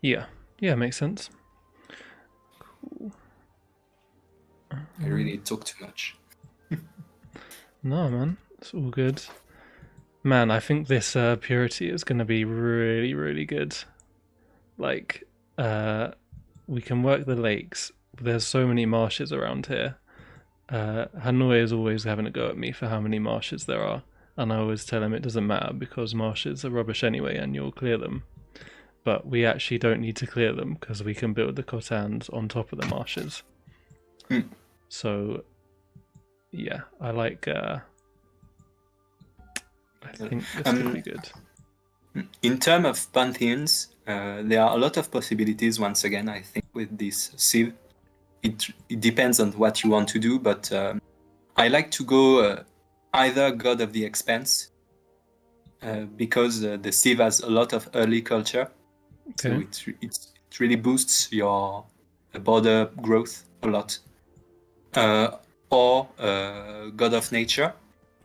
Yeah. Yeah, makes sense. Cool. I really talk too much. No, man. It's all good. Man, I think this purity is going to be really, really good. Like, we can work the lakes. There's so many marshes around here. Hanoi is always having a go at me for how many marshes there are. And I always tell him it doesn't matter because marshes are rubbish anyway and you'll clear them. But we actually don't need to clear them because we can build the Kotans on top of the marshes. So, yeah, I like... I think this could be good. In terms of pantheons, there are a lot of possibilities once again, I think, with this sieve. It depends on what you want to do, but I like to go either God of the Expanse, because the sieve has a lot of early culture. Okay. So it really boosts your border growth a lot. Or God of Nature,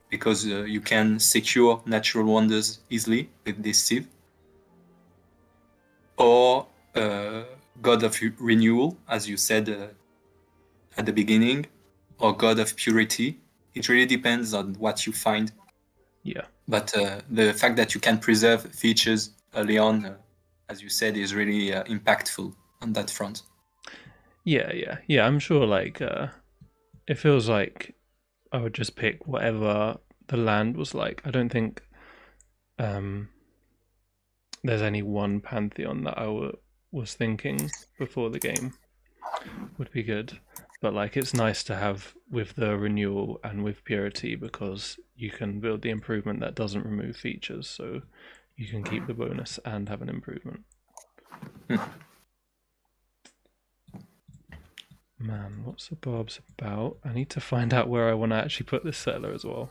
because you can secure natural wonders easily with this sieve. Or God of Renewal, as you said at the beginning, or God of Purity. It really depends on what you find. Yeah. But the fact that you can preserve features early on, as you said, is really impactful on that front. Yeah. I'm sure, like, it feels like I would just pick whatever the land was like. I don't think there's any one pantheon that I was thinking before the game would be good. But like, it's nice to have with the renewal and with purity because you can build the improvement that doesn't remove features, so you can keep the bonus and have an improvement. Man, what's the barbs about? I need to find out where I want to actually put this settler as well.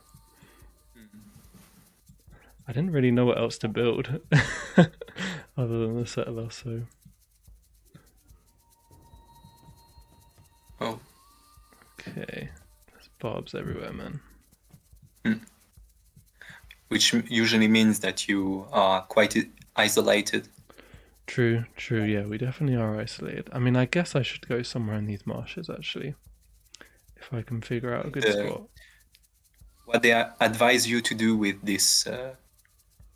I didn't really know what else to build other than the settler, so... Oh. Okay. There's barbs everywhere, man. Which usually means that you are quite isolated. True, yeah, we definitely are isolated. I mean, I guess I should go somewhere in these marshes, actually. If I can figure out a good spot. What they advise you to do with this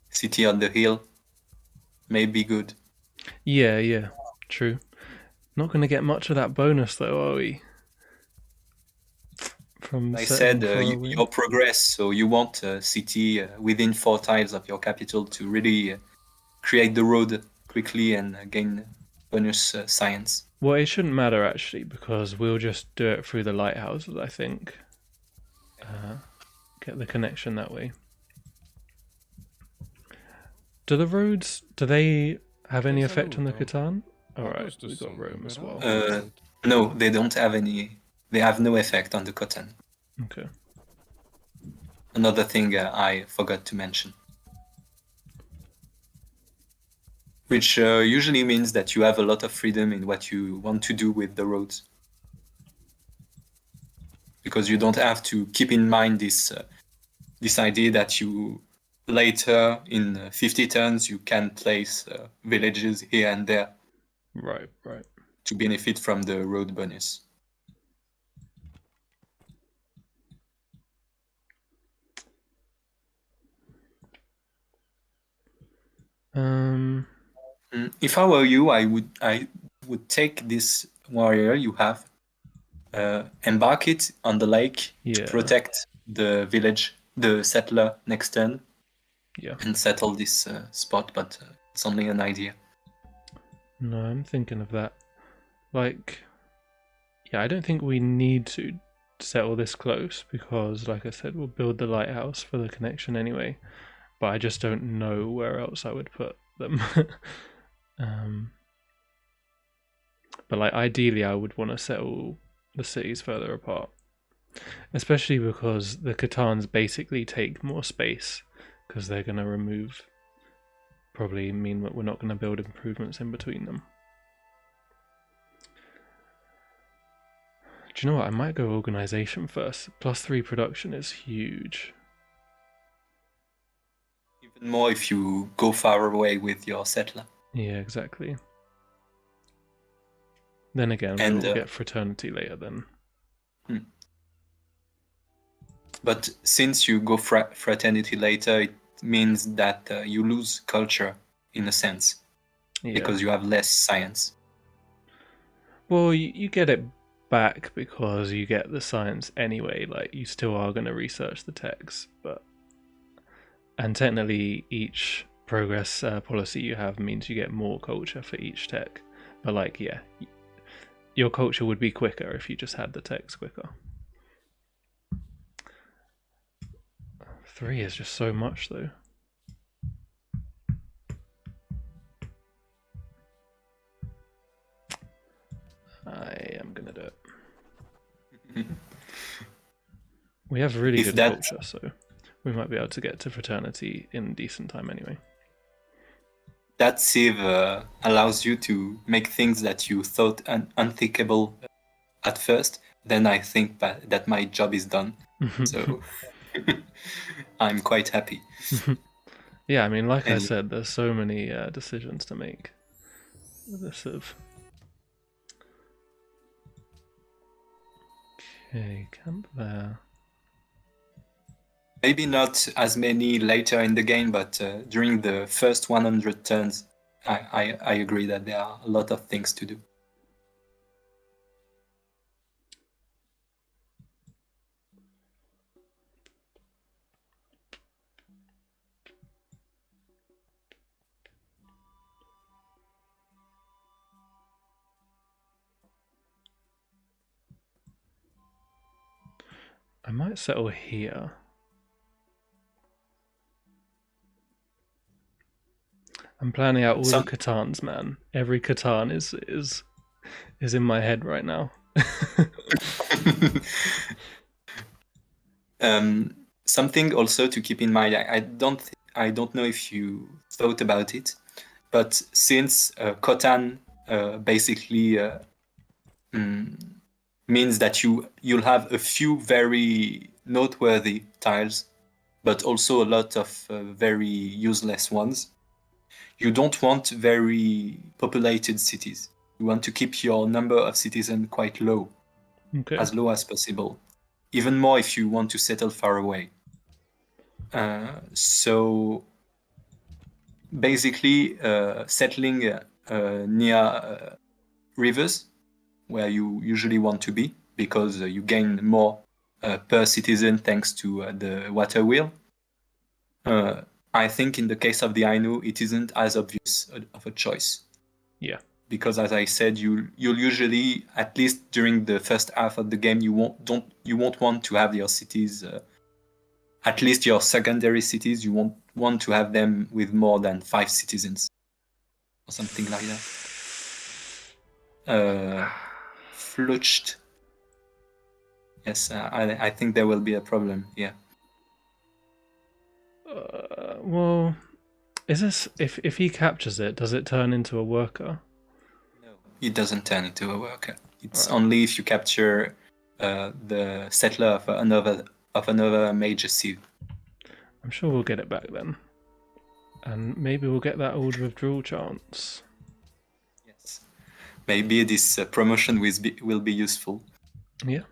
city on the hill may be good. Yeah, true. Not going to get much of that bonus, though, are we? From I said your progress, so you want a city within 4 tiles of your capital to really create the road quickly and gain bonus science. Well, it shouldn't matter, actually, because we'll just do it through the lighthouses, I think. Get the connection that way. Do the roads, do they have any effect on the Katan? Alright, we got Rome as well. No, they don't have any. They have no effect on the Katan. Okay. Another thing I forgot to mention. Which usually means that you have a lot of freedom in what you want to do with the roads. because you don't have to keep in mind this idea that you later in 50 turns you can place villages here and there. Right. To benefit from the road bonus. If I were you, I would take this warrior you have, embark it on the lake to protect the village, the settler next turn, and settle this spot. But it's only an idea. No, I'm thinking of that. Like, yeah, I don't think we need to settle this close because, like I said, we'll build the lighthouse for the connection anyway. But I just don't know where else I would put them. But like ideally, I would want to settle the cities further apart, especially because the Katans basically take more space because they're going to remove, probably mean that we're not going to build improvements in between them. Do you know what? I might go organization first. +3 production is huge. Even more if you go far away with your settler. Yeah, exactly. Then again, we'll get fraternity later then. But since you go fraternity later, it means that you lose culture in a sense. Because you have less science. Well, you get it back because you get the science anyway. Like, you still are going to research the texts, and technically each progress policy you have means you get more culture for each tech. But like, yeah, your culture would be quicker if you just had the techs quicker. 3 is just so much though. I am gonna do it. We have really good culture, so we might be able to get to fraternity in decent time anyway. That sieve allows you to make things that you thought unthinkable at first. Then I think that my job is done. So I'm quite happy. Yeah, I mean, like I said, there's so many decisions to make with this sieve. Okay, camp there. Maybe not as many later in the game, but during the first 100 turns, I agree that there are a lot of things to do. I might settle here. I'm planning out all the Katans, man. Every Katan is in my head right now. Something also to keep in mind. I don't know if you thought about it, but since Katan basically means that you'll have a few very noteworthy tiles, but also a lot of very useless ones. You don't want very populated cities. You want to keep your number of citizens quite low, as low as possible. Even more if you want to settle far away. So basically, settling near rivers, where you usually want to be, because you gain more per citizen thanks to the water wheel. I think in the case of the Ainu, it isn't as obvious of a choice. Yeah. Because as I said, you'll usually, at least during the first half of the game, you won't want to have your cities, at least your secondary cities, you won't want to have them with more than 5 citizens, or something like that. Fluched. Yes, I think there will be a problem. Yeah. Well, is this if he captures it, does it turn into a worker? No, it doesn't turn into a worker. It's only if you capture the settler of another major civ. I'm sure we'll get it back then. And maybe we'll get that old withdrawal chance. Yes. Maybe this promotion will be useful. Yeah.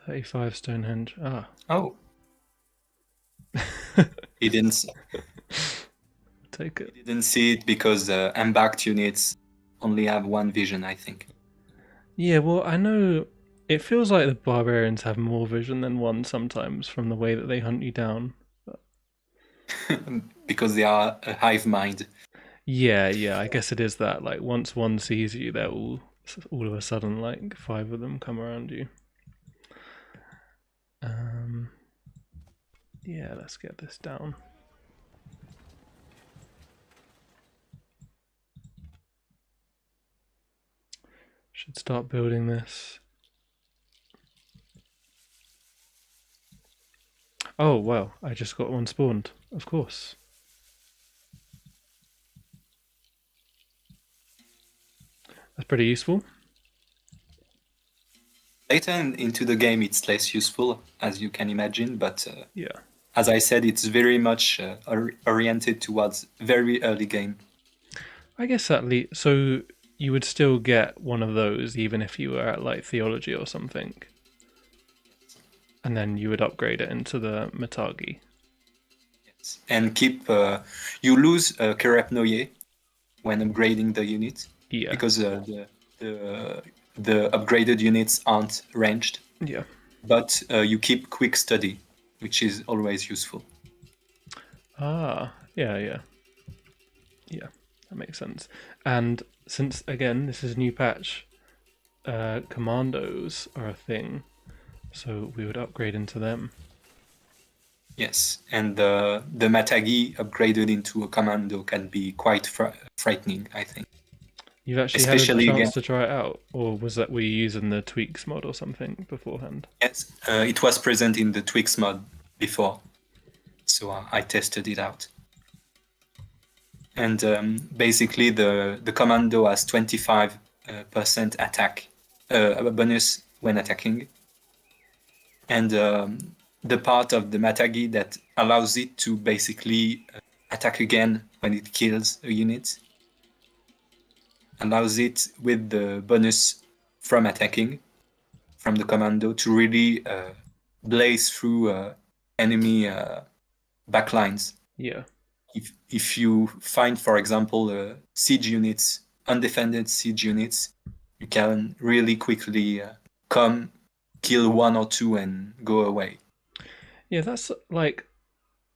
35 Stonehenge. Ah. Oh. He didn't Take it. He didn't see it because embarked units only have one vision, I think. Yeah, well, I know it feels like the barbarians have more vision than one sometimes from the way that they hunt you down. Because they are a hive mind. Yeah, I guess it is that. Like, once one sees you, they're all of a sudden, like, 5 of them come around you. Yeah, let's get this down. Should start building this. Oh, wow, I just got one spawned, of course. That's pretty useful. Later into the game, it's less useful, as you can imagine, but yeah, as I said, it's very much oriented towards very early game. I guess at least, so you would still get one of those even if you were at like theology or something. And then you would upgrade it into the Matagi. Yes. And keep you lose Kerepnoye when upgrading the unit. Yeah. Because the upgraded units aren't ranged. Yeah. But you keep quick study, which is always useful. Ah, yeah. Yeah, that makes sense. And since, again, this is a new patch, commandos are a thing, so we would upgrade into them. Yes, and the Matagi upgraded into a commando can be quite frightening, I think. You've actually Especially had a chance to try it out, or were you using the tweaks mod or something beforehand? Yes, it was present in the tweaks mod before, so I tested it out. And basically, the commando has 25% attack bonus when attacking, and the part of the Matagi that allows it to basically attack again when it kills a unit allows it with the bonus from attacking from the commando to really blaze through enemy backlines. Yeah. If you find, for example, siege units, undefended siege units, you can really quickly come, kill 1 or 2 and go away. Yeah, that's like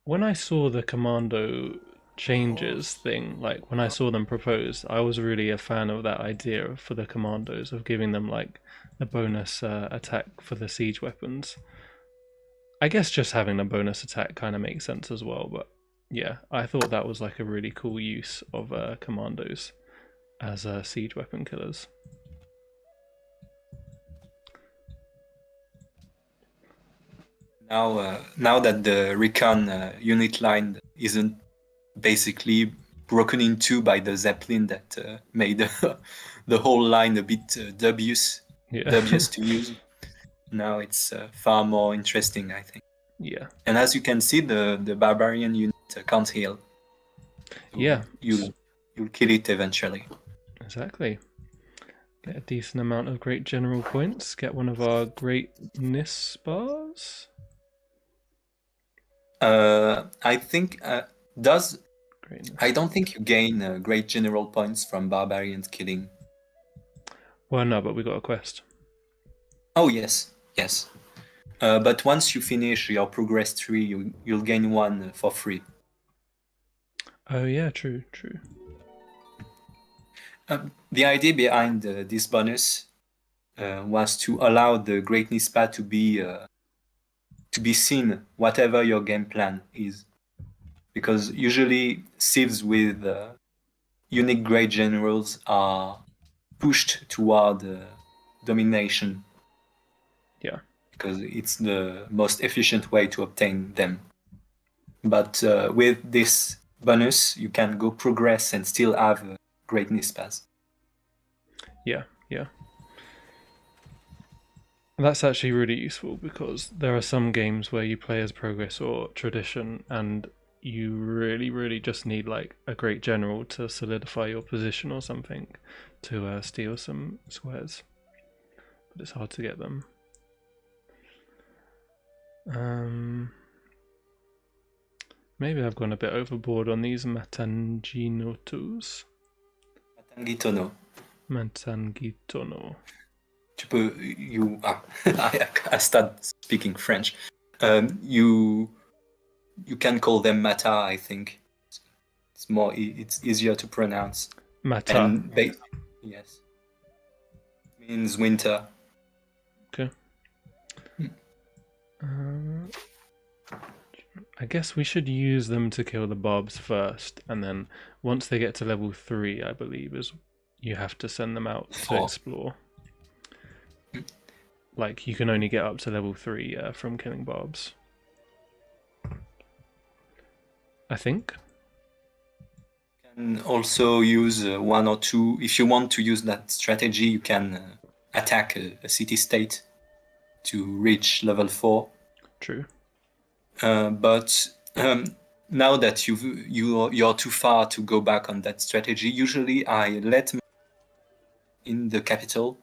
when I saw the commando changes thing, like when I saw them proposed, I was really a fan of that idea for the commandos of giving them like the bonus attack for the siege weapons. I guess just having a bonus attack kind of makes sense as well, but yeah, I thought that was like a really cool use of commandos as siege weapon killers. Now that the recon unit line isn't basically broken in two by the Zeppelin that made the whole line a bit dubious to use. Now it's far more interesting, I think. Yeah. And as you can see, the barbarian unit can't heal. So yeah. You'll kill it eventually. Exactly. Get a decent amount of great general points. Get one of our greatness bars. I think Greatness. I don't think you gain great general points from barbarians killing. Well, no, but we got a quest. Oh yes. But once you finish your progress tree, you'll gain one for free. Oh yeah, true. The idea behind this bonus was to allow the greatness path to be seen, whatever your game plan is, because usually civs with unique great generals are pushed toward domination. Yeah. Because it's the most efficient way to obtain them. But with this bonus, you can go progress and still have a greatness pass. Yeah, yeah. That's actually really useful because there are some games where you play as progress or tradition and you really, really just need like a great general to solidify your position or something to steal some squares. But it's hard to get them. Maybe I've gone a bit overboard on these Matanginotus. Matangitono. Matangitono. Tu peux, I start speaking French. You can call them Mata, I think. It's easier to pronounce. Mata. And yes, means winter. Okay. I guess we should use them to kill the bobs first, and then once they get to level 3, I believe, is you have to send them out to explore. Like, you can only get up to level 3 from killing bobs. I think. You can also use 1 or 2. If you want to use that strategy, you can attack a city-state to reach level 4. True. But now that you're too far to go back on that strategy, usually I let in the capital,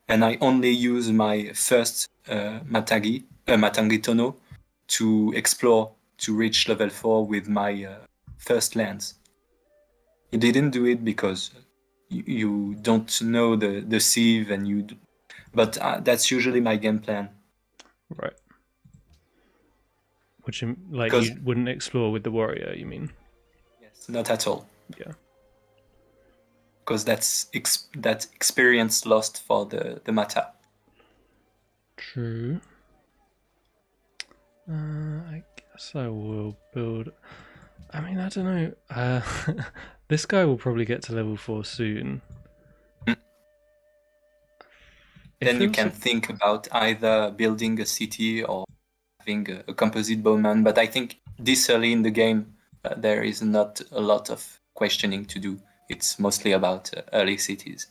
and I only use my first Matangitono to explore to reach level 4 with my first lands. You didn't do it because you don't know the sieve, but that's usually my game plan. Right. Which, like, you wouldn't explore with the warrior, you mean? Yes, not at all. Yeah. Because that's experience lost for the Mata. True. I guess I will build... I mean, I don't know. This guy will probably get to level 4 soon. Then you can think about either building a city or having a composite bowman. But I think this early in the game, there is not a lot of questioning to do. It's mostly about early cities.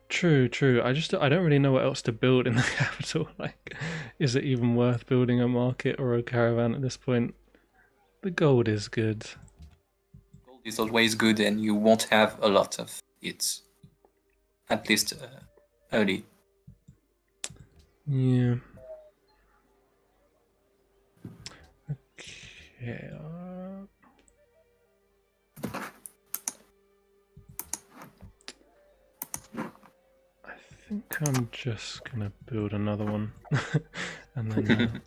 True. I don't really know what else to build in the capital. Like, is it even worth building a market or a caravan at this point? The gold is good. Gold is always good, and you won't have a lot of it. At least early. Yeah. Okay. I think I'm just gonna build another one, and then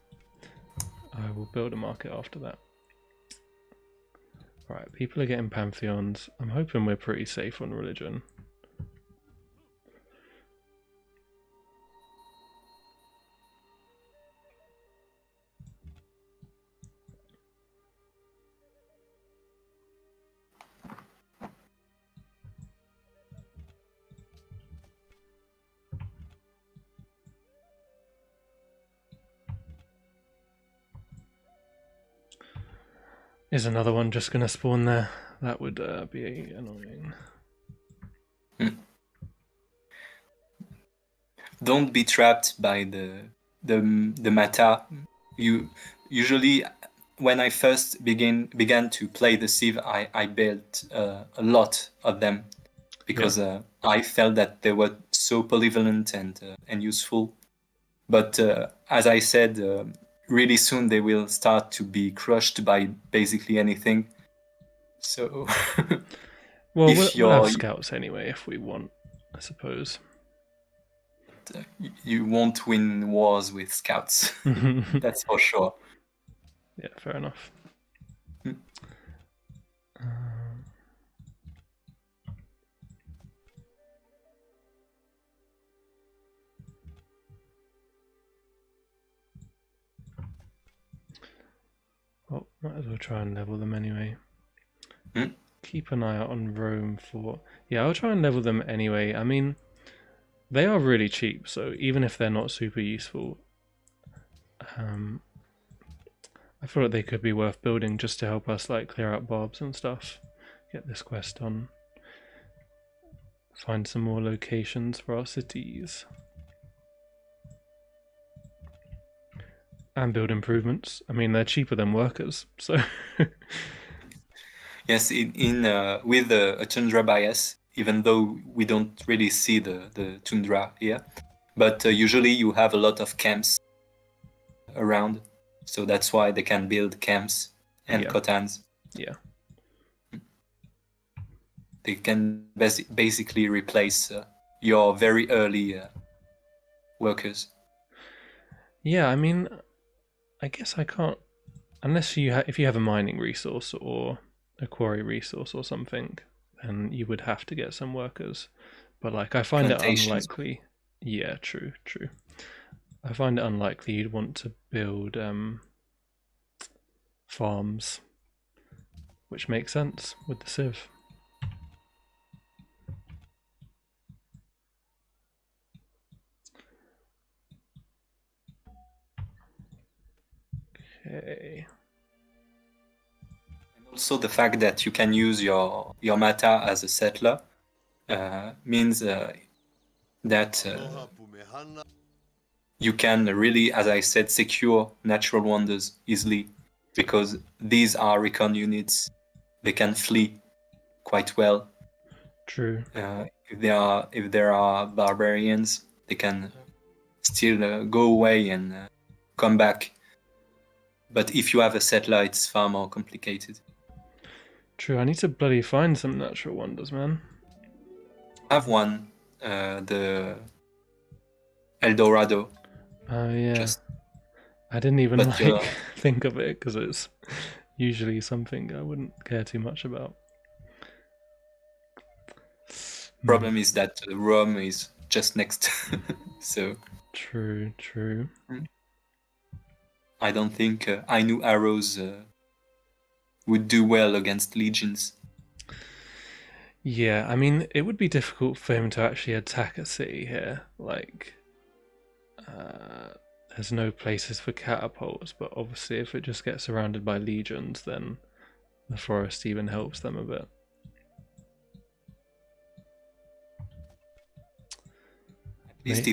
I will build a market after that. Right, people are getting pantheons. I'm hoping we're pretty safe on religion. Is another one just going to spawn there? That would be annoying. Don't be trapped by the Mata. You usually, when I first began to play the Civ, I built a lot of them because I felt that they were so polyvalent and useful. But as I said, really soon they will start to be crushed by basically anything. So, well, we'll have scouts anyway if we want, I suppose. You won't win wars with scouts. That's for sure. Yeah, fair enough. Well, might as well try and level them anyway. Keep an eye out on Rome for... Yeah, I'll try and level them anyway. I mean, they are really cheap, so even if they're not super useful, I feel like they could be worth building just to help us like clear out bobs and stuff. Get this quest on. find some more locations for our cities. And build improvements. I mean, they're cheaper than workers, so... Yes, with a tundra bias, even though we don't really see the tundra here, but usually you have a lot of camps around, so that's why they can build camps and Kotans. Yeah. They can basically replace your very early workers. Yeah, I mean, I guess I can't... Unless if you have a mining resource or a quarry resource or something, then you would have to get some workers. But like, I find it unlikely. Yeah, true. I find it unlikely you'd want to build farms, which makes sense with the Civ. Okay. And also the fact that you can use your mata as a settler means that you can really, as I said, secure natural wonders easily, because these are recon units. They can flee quite well. True. If there are barbarians, they can still go away and come back. But if you have a settler, it's far more complicated. True, I need to bloody find some natural wonders, man. I have one, the El Dorado. Oh yeah. I didn't even think of it, because it's usually something I wouldn't care too much about. Problem is that Rome is just next, so... True. I don't think Ainu arrows would do well against legions. Yeah, I mean, it would be difficult for him to actually attack a city here. Like, there's no places for catapults, but obviously if it just gets surrounded by legions, then the forest even helps them a bit. At least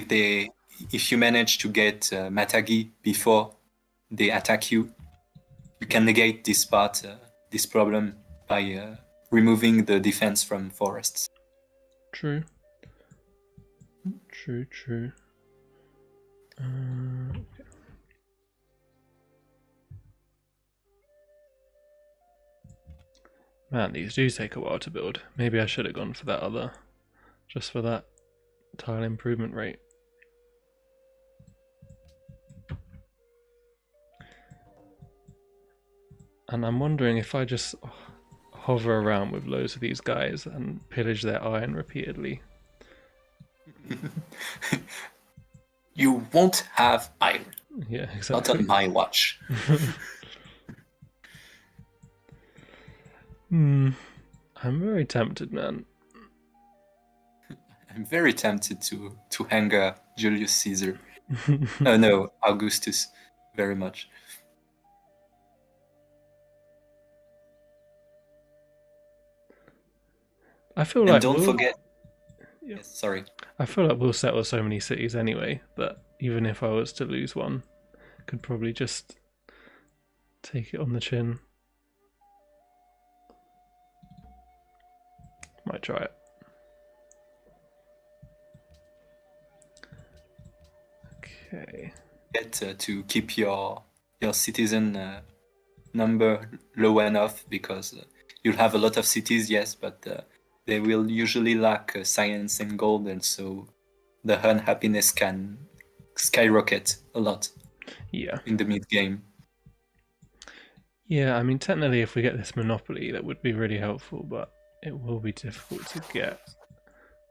if you manage to get Matagi before they attack you, you can negate this problem by removing the defense from forests. True. Okay. Man, these do take a while to build. Maybe I should have gone for that other, just for that tile improvement rate. And I'm wondering if I just hover around with loads of these guys and pillage their iron repeatedly. You won't have iron. Yeah, exactly. Not on my watch. I'm very tempted, man. I'm very tempted to anger Julius Caesar. Oh no, Augustus, very much. I feel like don't forget. Yeah. Yes, sorry. I feel like we'll settle so many cities anyway that even if I was to lose one, I could probably just take it on the chin. Might try it. Okay. Get to keep your citizen number low enough, because you'll have a lot of cities, yes, but they will usually lack science and gold, and so the unhappiness can skyrocket a lot. Yeah. In the mid game. Yeah, I mean, technically, if we get this monopoly, that would be really helpful, but it will be difficult to get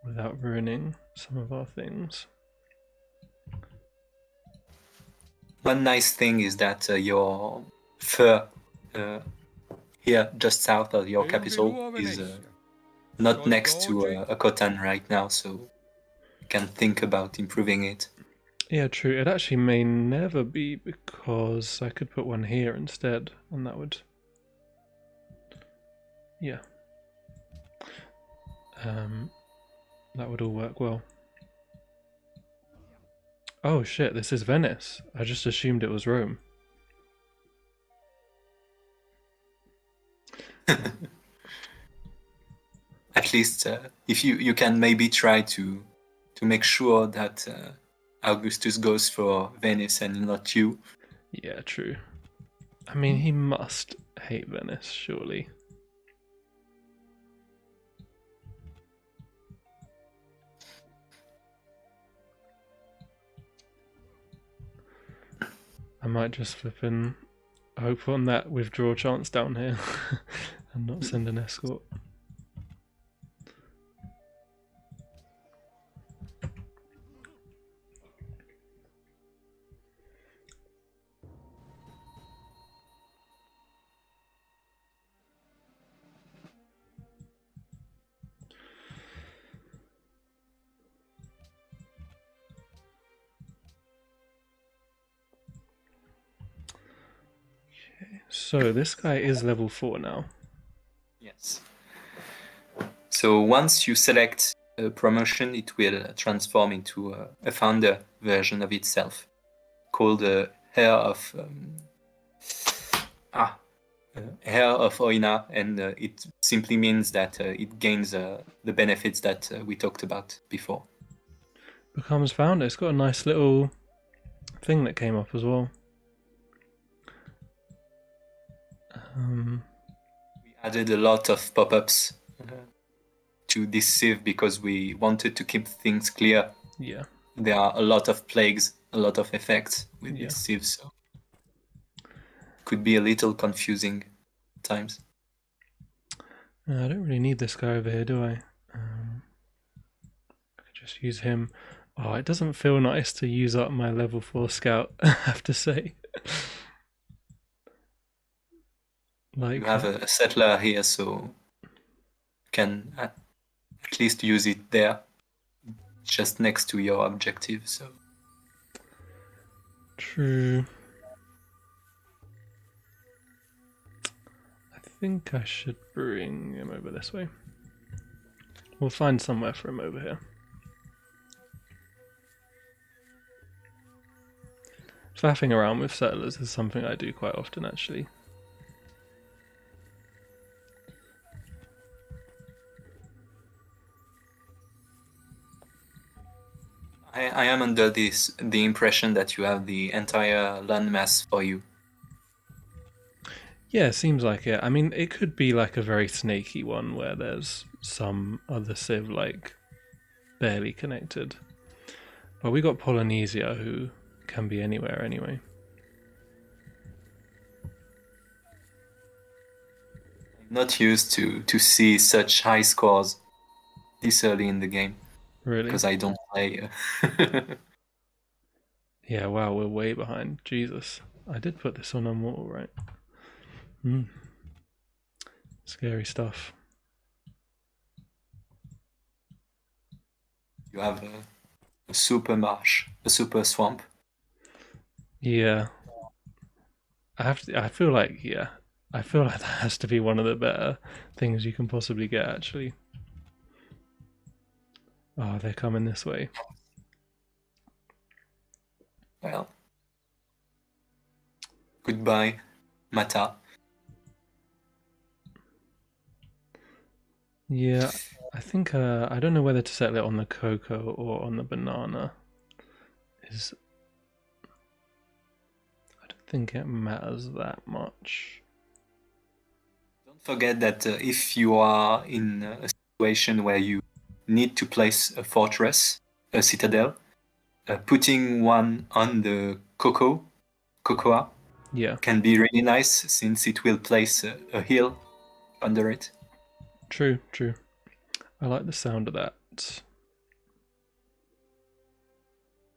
without ruining some of our things. One nice thing is that your fur here, just south of your capital, is not next to a Katan right now, so you can think about improving it. Yeah, true. It actually may never be, because I could put one here instead, and that would... Yeah. That would all work well. Oh shit, this is Venice. I just assumed it was Rome. At least if you can maybe try to make sure that Augustus goes for Venice and not you. Yeah, true. I mean, he must hate Venice, surely. I might just flip in hope on that withdraw chance down here and not send an escort. So this guy is level 4 now. Yes. So once you select a promotion, it will transform into a founder version of itself, called Heir of Heir of Oina, and it simply means that it gains the benefits that we talked about before. Becomes founder. It's got a nice little thing that came up as well. We added a lot of pop-ups to this sieve because we wanted to keep things clear. Yeah. There are a lot of plagues, a lot of effects with Yeah. this sieve, so could be a little confusing at times. I don't really need this guy over here, do I? I could just use him. Oh, it doesn't feel nice to use up my level 4 scout, I have to say. Like, You have a settler here, so you can at least use it there, just next to your objective. So true. I think I should bring him over this way. We'll find somewhere for him over here. Faffing around with settlers is something I do quite often, actually. I am under the impression that you have the entire landmass for you. Yeah, seems like it. I mean, it could be like a very snaky one where there's some other civ like barely connected. But we got Polynesia who can be anywhere anyway. I'm not used to see such high scores this early in the game. Really? Because I don't play. Yeah, wow, we're way behind. Jesus. I did put this on Immortal, right? Scary stuff. You have a super marsh, a super swamp. Yeah. I feel like that has to be one of the better things you can possibly get, actually. Oh, they're coming this way. Well, goodbye, Mata. Yeah, I think I don't know whether to settle it on the cocoa or on the banana. I don't think it matters that much. Don't forget that if you are in a situation where you need to place a fortress, a citadel, putting one on the cocoa can be really nice since it will place a hill under it. True. I like the sound of that.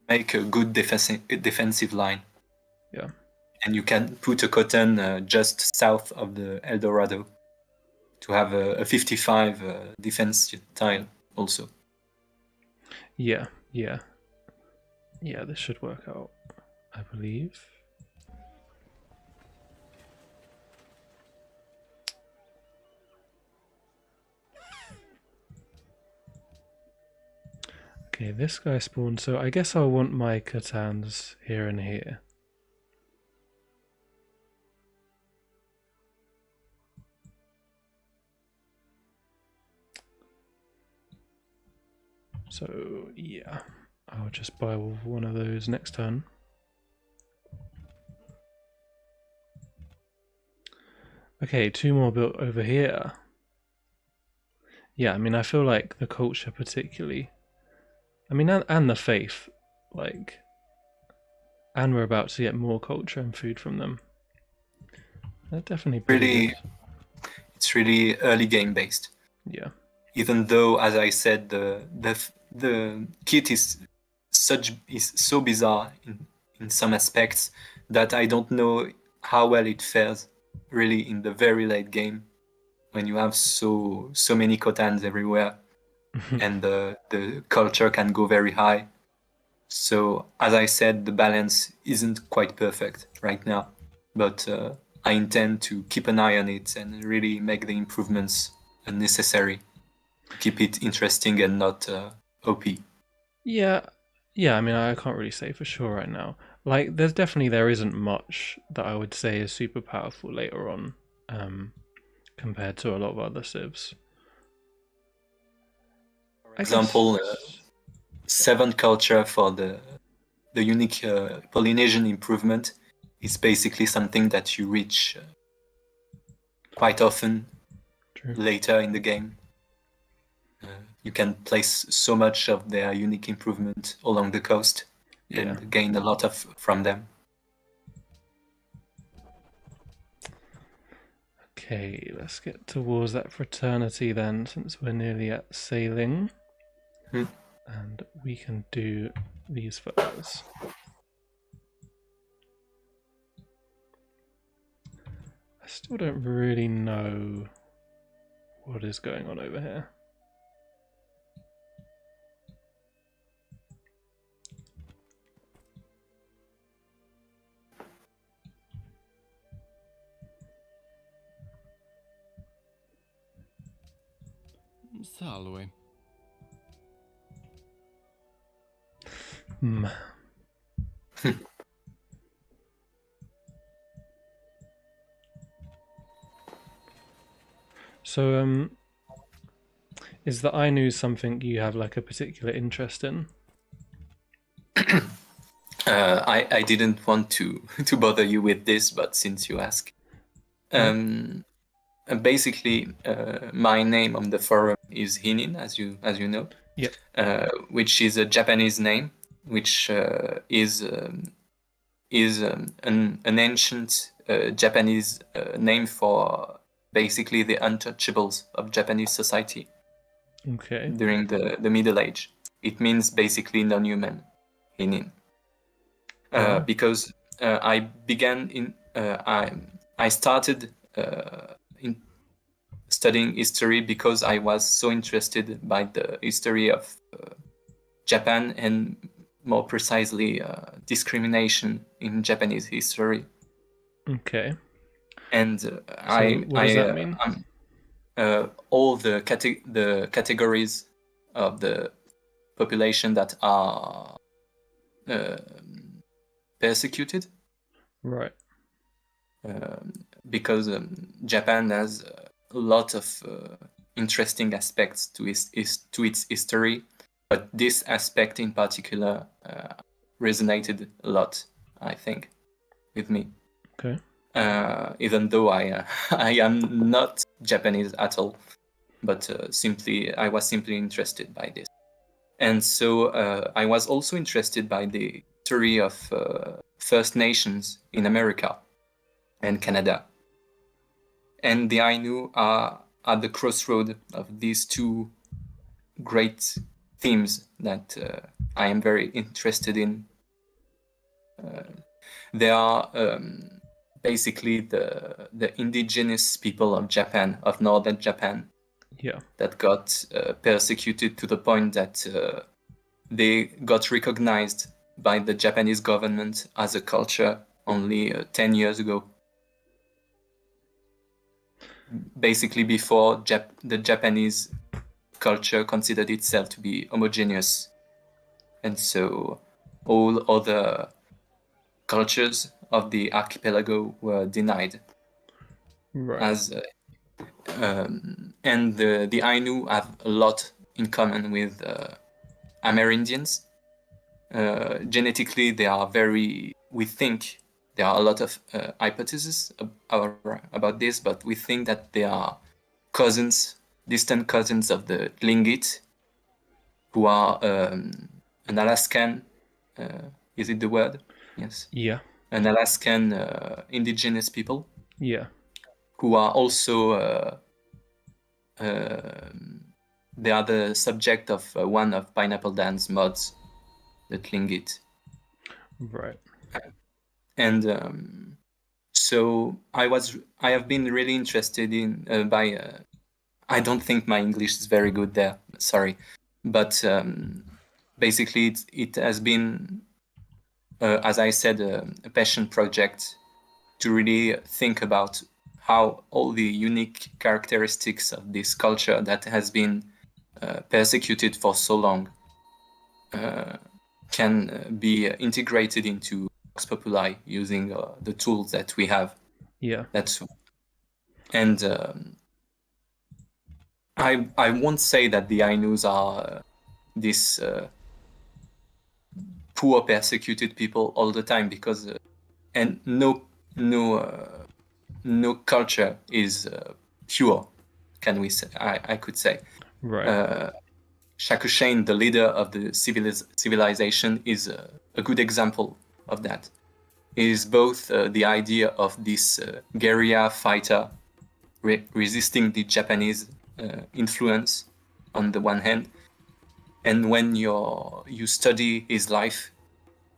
Make a good defensive line. Yeah. And you can put a Katan just south of the Eldorado to have a 55 defense tile also. Yeah, this should work out, I believe. Okay, this guy spawned, so I guess I'll want my Katans here and here. So, yeah, I'll just buy one of those next turn. Okay, 2 more built over here. Yeah, I mean, I feel like the culture particularly, I mean, and the faith, like, and we're about to get more culture and food from them. They're definitely pretty good. It's really early game based. Yeah. Even though, as I said, the kit is so bizarre in some aspects that I don't know how well it fares really in the very late game when you have so many Kotans everywhere and the culture can go very high. So as I said, the balance isn't quite perfect right now, but I intend to keep an eye on it and really make the improvements necessary. Keep it interesting and not OP. Yeah, yeah. I mean, I can't really say for sure right now. Like, there isn't much that I would say is super powerful later on, compared to a lot of other civs. For example, 7 culture for the unique Polynesian improvement is basically something that you reach quite often True. later in the game. You can place so much of their unique improvement along the coast and gain a lot from them. Okay, let's get towards that fraternity then, since we're nearly at sailing. And we can do these photos. I still don't really know what is going on over here. Salve. So, is the Ainu something you have like a particular interest in? I didn't want to bother you with this, but since you ask, basically, my name on the forum is Hinin, as you know. Yep. Which is a Japanese name, which is an ancient Japanese name for basically the untouchables of Japanese society. Okay. During the Middle Age, it means basically non-human, Hinin. Because I began in I started in studying history because I was so interested by the history of Japan and more precisely discrimination in Japanese history. Okay. And what does that mean? All the categories of the population that are persecuted. Right. Because Japan has a lot of interesting aspects to its history, but this aspect in particular resonated a lot, I think, with me. Okay. Even though I am not Japanese at all, but I was simply interested by this. And so I was also interested by the history of First Nations in America and Canada. And the Ainu are at the crossroad of these two great themes that I am very interested in. They are basically the indigenous people of Japan, of northern Japan, that got persecuted to the point that they got recognized by the Japanese government as a culture only 10 years ago. Basically before the Japanese culture considered itself to be homogeneous and so all other cultures of the archipelago were denied. Right. And the Ainu have a lot in common with Amerindians. Genetically, they are we think there are a lot of hypotheses about this, but we think that they are distant cousins of the Tlingit, who are an Alaskan, is it the word? Yes. Yeah. An Alaskan indigenous people Yeah. who are also they are the subject of one of Pineapple Dan's mods, the Tlingit. Right. And so I have been really interested in by I don't think my English is very good there, sorry, but basically it has been as I said a passion project to really think about how all the unique characteristics of this culture that has been persecuted for so long can be integrated into Vox Populi using the tools that we have. Yeah. And I won't say that the Ainus are this poor persecuted people all the time, because and no culture is pure, can we say? I could say. Right. Shakushain, the leader of the civilization, is a good example of that. It is both the idea of this guerrilla fighter resisting the Japanese influence on the one hand, and when you study his life,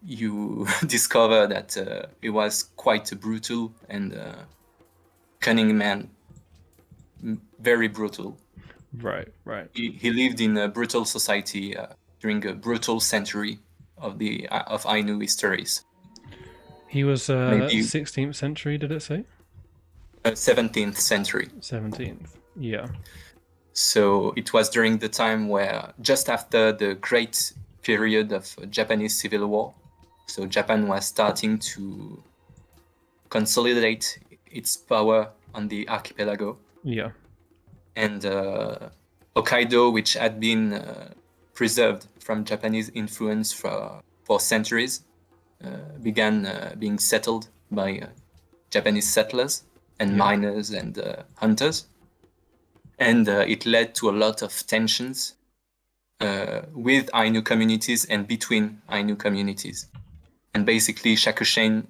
you discover that he was quite a brutal and cunning man, very brutal. Right. Right. He lived in a brutal society during a brutal century of Ainu histories. He was Maybe 16th century, did it say? 17th century. 17th. Yeah. So it was during the time where, just after the great period of Japanese Civil War, so Japan was starting to consolidate its power on the archipelago. Yeah. And Hokkaido, which had been preserved from Japanese influence for centuries, began being settled by Japanese settlers and miners and hunters. And it led to a lot of tensions with Ainu communities and between Ainu communities. And basically, Shakushain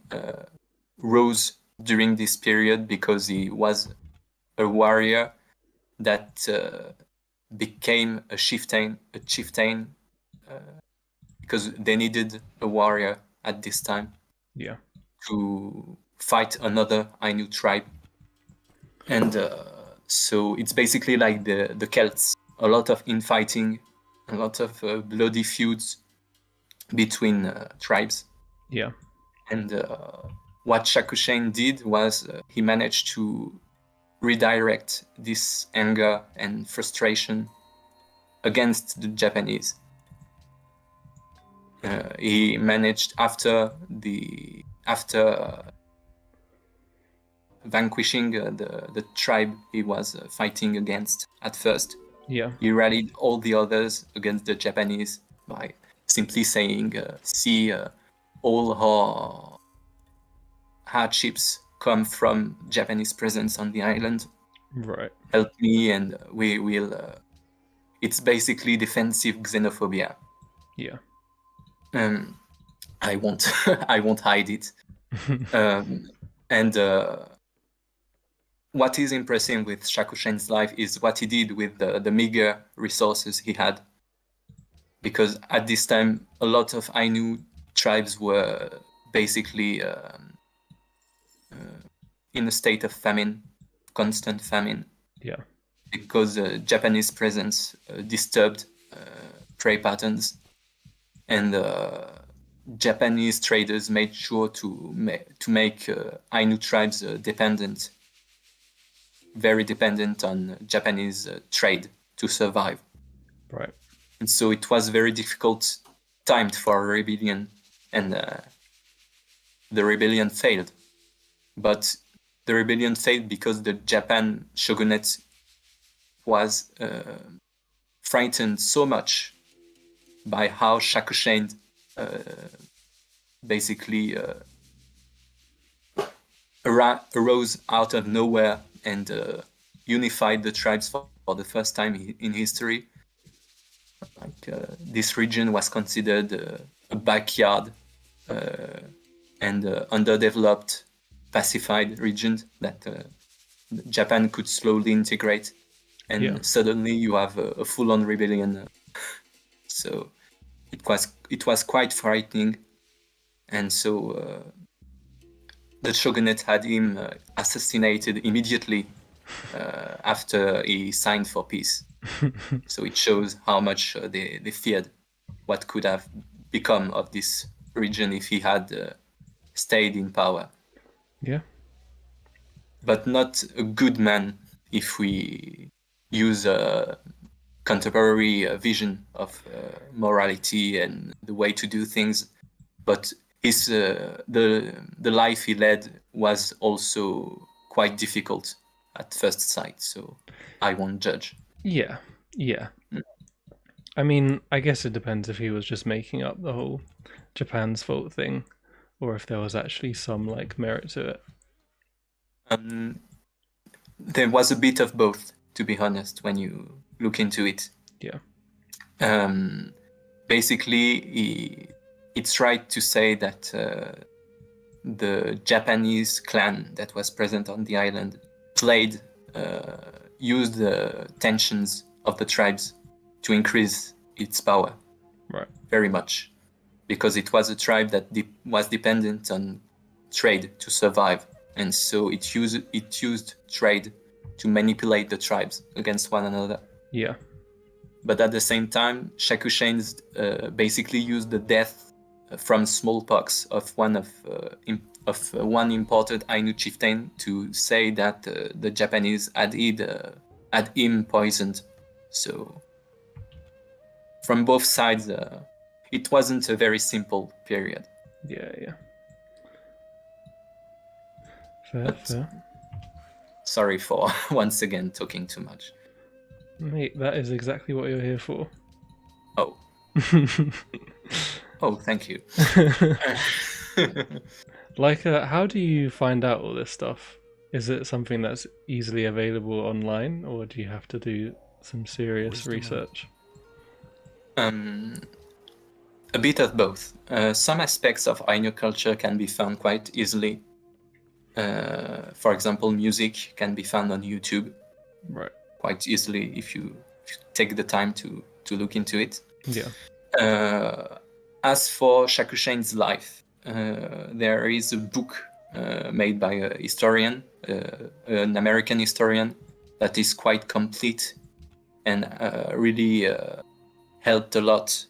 rose during this period because he was a warrior that became a chieftain because they needed a warrior at this time to fight another Ainu tribe. And so it's basically like the Celts, a lot of infighting, a lot of bloody feuds between tribes. Yeah. And what Shakushain did was he managed to redirect this anger and frustration against the Japanese. He managed, after vanquishing the tribe he was fighting against at first. Yeah. He rallied all the others against the Japanese by simply saying, see, all our hardships come from Japanese presence on the island. Right. Help me and we will... it's basically defensive xenophobia. Yeah. I won't I won't hide it. And what is impressive with Shakushain's life is what he did with the meager resources he had. Because at this time, a lot of Ainu tribes were basically in a state of famine, constant famine. Yeah. Because Japanese presence disturbed trade patterns, and Japanese traders made sure to make Ainu tribes dependent, very dependent on Japanese trade to survive. Right. And so it was very difficult timed for a rebellion, and the rebellion failed. But the rebellion failed because the Japan shogunate was frightened so much by how Shakushain basically arose out of nowhere and unified the tribes for the first time in history. This region was considered a backyard and underdeveloped, pacified region that Japan could slowly integrate, and suddenly you have a full-on rebellion. So it was quite frightening, and so the shogunate had him assassinated immediately after he signed for peace. So it shows how much they feared what could have become of this region if he had stayed in power. Yeah. But not a good man if we use a contemporary vision of morality and the way to do things. But his the life he led was also quite difficult at first sight, so I won't judge. Yeah. I mean, I guess it depends if he was just making up the whole Japan's fault thing, or if there was actually some like merit to it. There was a bit of both, to be honest, when you look into it. Yeah. Basically, it's right to say that the Japanese clan that was present on the island used the tensions of the tribes to increase its power. Right. Very much. Because it was a tribe that was dependent on trade to survive. And so it used trade to manipulate the tribes against one another. Yeah. But at the same time, Shakushains basically used the death from smallpox of one imported Ainu chieftain to say that the Japanese had him poisoned. So from both sides, it wasn't a very simple period. Yeah. Fair. Sorry for once again talking too much. Mate, that is exactly what you're here for. Oh. Oh, thank you. Like, how do you find out all this stuff? Is it something that's easily available online, or do you have to do some serious research? A bit of both. Some aspects of Ainu culture can be found quite easily. For example, music can be found on YouTube. Right. Quite easily if you take the time to look into it. Yeah. As for Shakushain's life, there is a book made by a historian, an American historian, that is quite complete and really helped a lot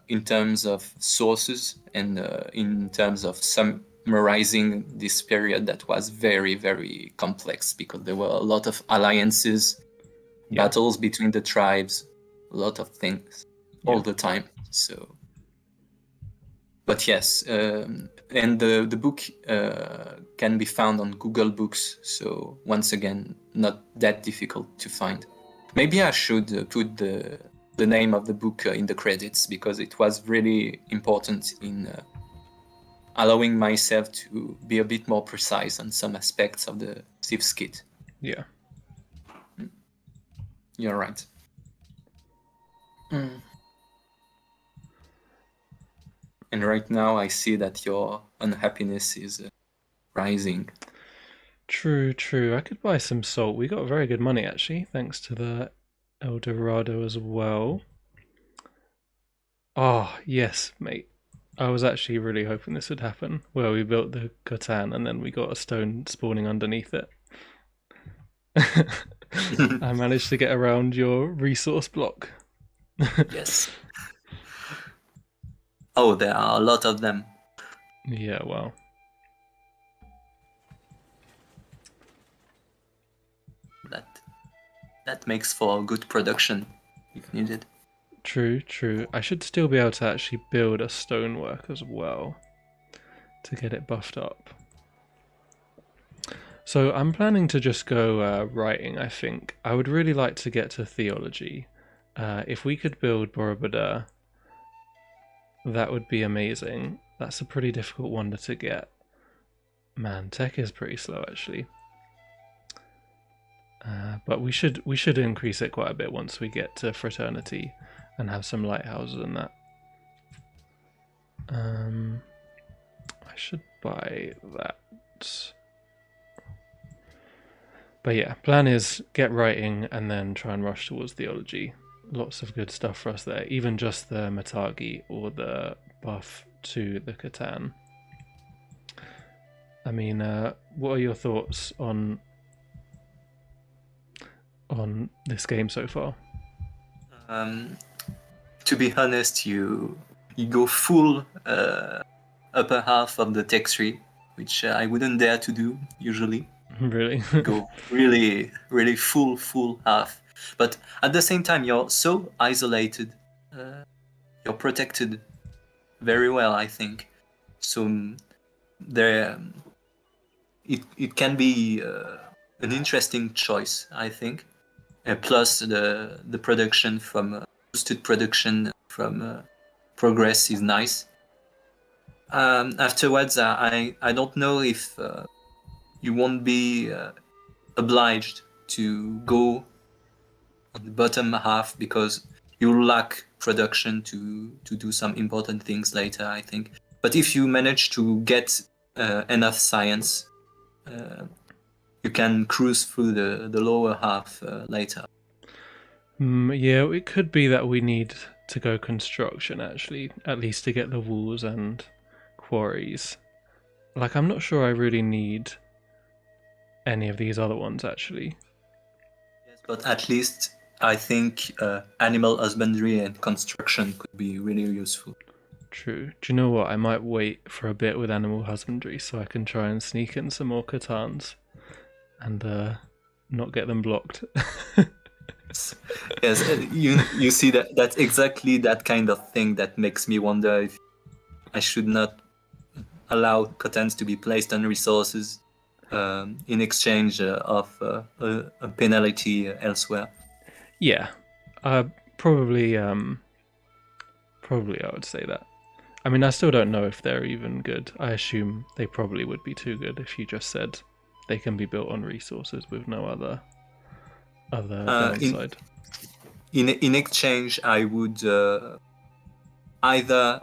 in terms of sources and in terms of summarizing this period that was very, very complex, because there were a lot of alliances, battles between the tribes, a lot of things all the time. So, but yes, and the book can be found on Google Books. So once again, not that difficult to find. Maybe I should put the name of the book in the credits, because it was really important in allowing myself to be a bit more precise on some aspects of the Thieves' Kit. Yeah. You're right. And right now I see that your unhappiness is rising. True. I could buy some salt. We got very good money, actually, thanks to the El Dorado as well. Oh, yes, mate. I was actually really hoping this would happen, where we built the Katan and then we got a stone spawning underneath it. I managed to get around your resource block. Yes. Oh, there are a lot of them. Yeah, wow. That makes for good production if needed. True. I should still be able to actually build a stonework as well to get it buffed up. So I'm planning to just go writing, I think. I would really like to get to theology. If we could build Borobudur, that would be amazing. That's a pretty difficult wonder to get. Man, tech is pretty slow actually. But we should increase it quite a bit once we get to fraternity and have some lighthouses and that. I should buy that. But yeah, plan is get writing and then try and rush towards theology. Lots of good stuff for us there, even just the Matagi or the buff to the Katan. I mean, what are your thoughts on this game so far? To be honest, you go full upper half of the tech tree, which I wouldn't dare to do usually. Really? Go really full half. But at the same time, you're so isolated. You're protected very well, I think. So there, it can be an interesting choice, I think. Plus the production from boosted production from progress is nice. Afterwards, I don't know if you won't be obliged to go on the bottom half because you lack production to do some important things later, I think. But if you manage to get enough science, you can cruise through the lower half later. Yeah, it could be that we need to go construction actually, at least to get the walls and quarries. Like, I'm not sure I really need any of these other ones actually. Yes, but at least I think animal husbandry and construction could be really useful. True. Do you know what? I might wait for a bit with animal husbandry so I can try and sneak in some more Katans and not get them blocked. Yes, you see that's exactly that kind of thing that makes me wonder if I should not allow Katans to be placed on resources in exchange of a penalty elsewhere. Yeah, probably I would say that. I mean, I still don't know if they're even good. I assume they probably would be too good if you just said they can be built on resources with no other downside. In exchange, I would either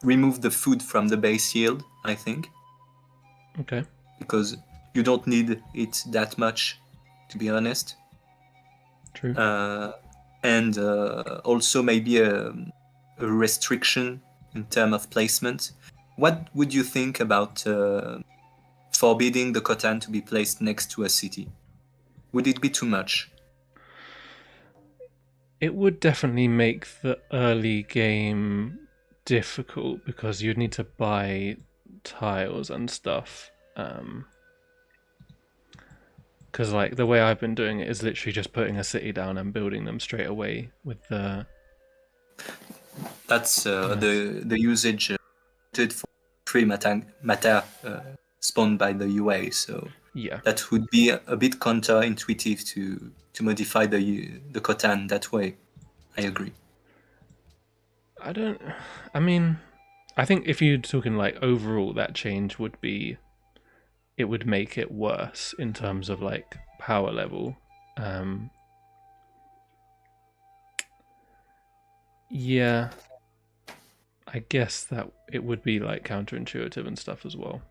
remove the food from the base yield, I think. Okay. Because you don't need it that much, to be honest. True. And also maybe a restriction in terms of placement. What would you think about forbidding the Katan to be placed next to a city? Would it be too much? It would definitely make the early game difficult because you'd need to buy tiles and stuff. Because like the way I've been doing it is literally just putting a city down and building them straight away with the. That's the usage for free matter spawned by the UA. So yeah, that would be a bit counterintuitive to modify the Katan that way. I agree. I mean, I think if you're talking like overall, that change would be. It would make it worse in terms of like power level. Yeah, I guess that it would be like counterintuitive and stuff as well.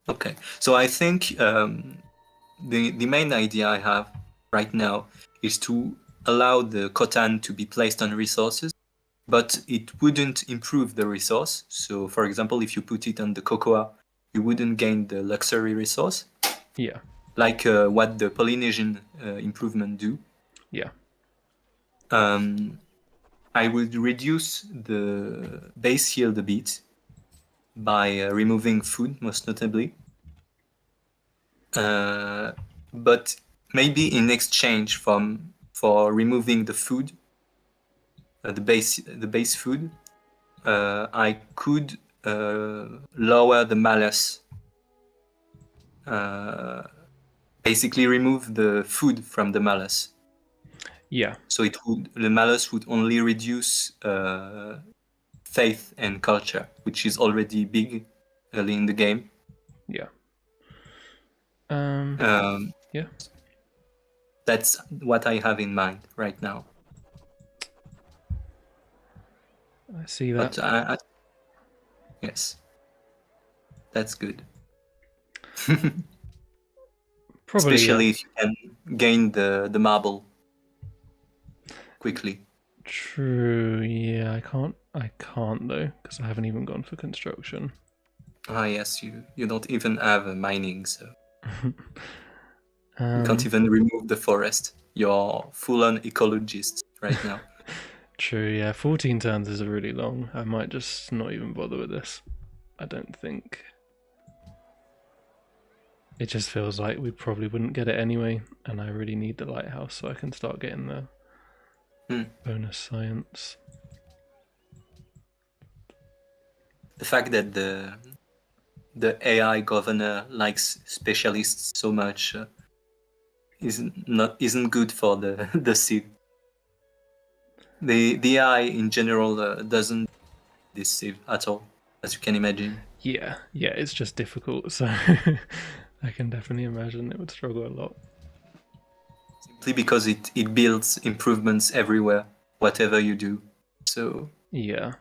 Okay, so I think the main idea I have right now is to allow the Katan to be placed on resources, but it wouldn't improve the resource. So, for example, if you put it on the cocoa, you wouldn't gain the luxury resource. Yeah. Like what the Polynesian improvement do. Yeah. I would reduce the base yield a bit by removing food, most notably. But maybe in exchange for for removing the food, the base food, I could lower the malus. Basically remove the food from the malus. Yeah. So the malus would only reduce faith and culture, which is already big early in the game. Yeah. Yeah. That's what I have in mind right now. I see that. But yes, that's good. Probably, Especially if you can gain the marble quickly. True. Yeah, I can't though, because I haven't even gone for construction. Ah, yes, you don't even have a mining, so you Um, can't even remove the forest. You're full-on ecologist right now. True. Yeah, 14 turns is really long. I might just not even bother with this. I don't think. It just feels like we probably wouldn't get it anyway, and I really need the lighthouse so I can start getting the bonus science. The fact that the AI governor likes specialists so much isn't good for the Civ. The AI in general doesn't this Civ at all, as you can imagine. Yeah, it's just difficult, so I can definitely imagine it would struggle a lot. Simply because it builds improvements everywhere, whatever you do. So yeah.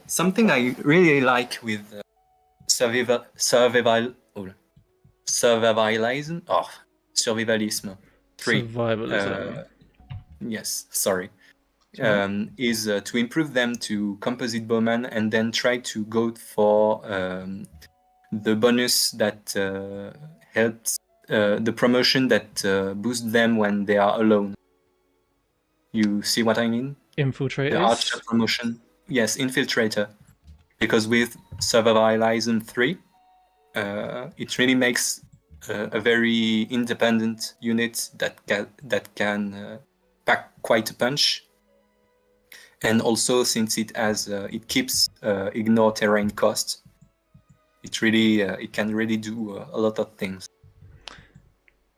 Something I really like with survivalism 3. Survivalism. Yes, sorry. Is to improve them to composite bowman and then try to go for the bonus that helps the promotion that boosts them when they are alone. You see what I mean? Infiltrators? The archer promotion. Yes, infiltrator. Because with survivalism 3, it really makes a very independent unit that can pack quite a punch. And also, since it keeps ignore terrain cost, it can really do a lot of things.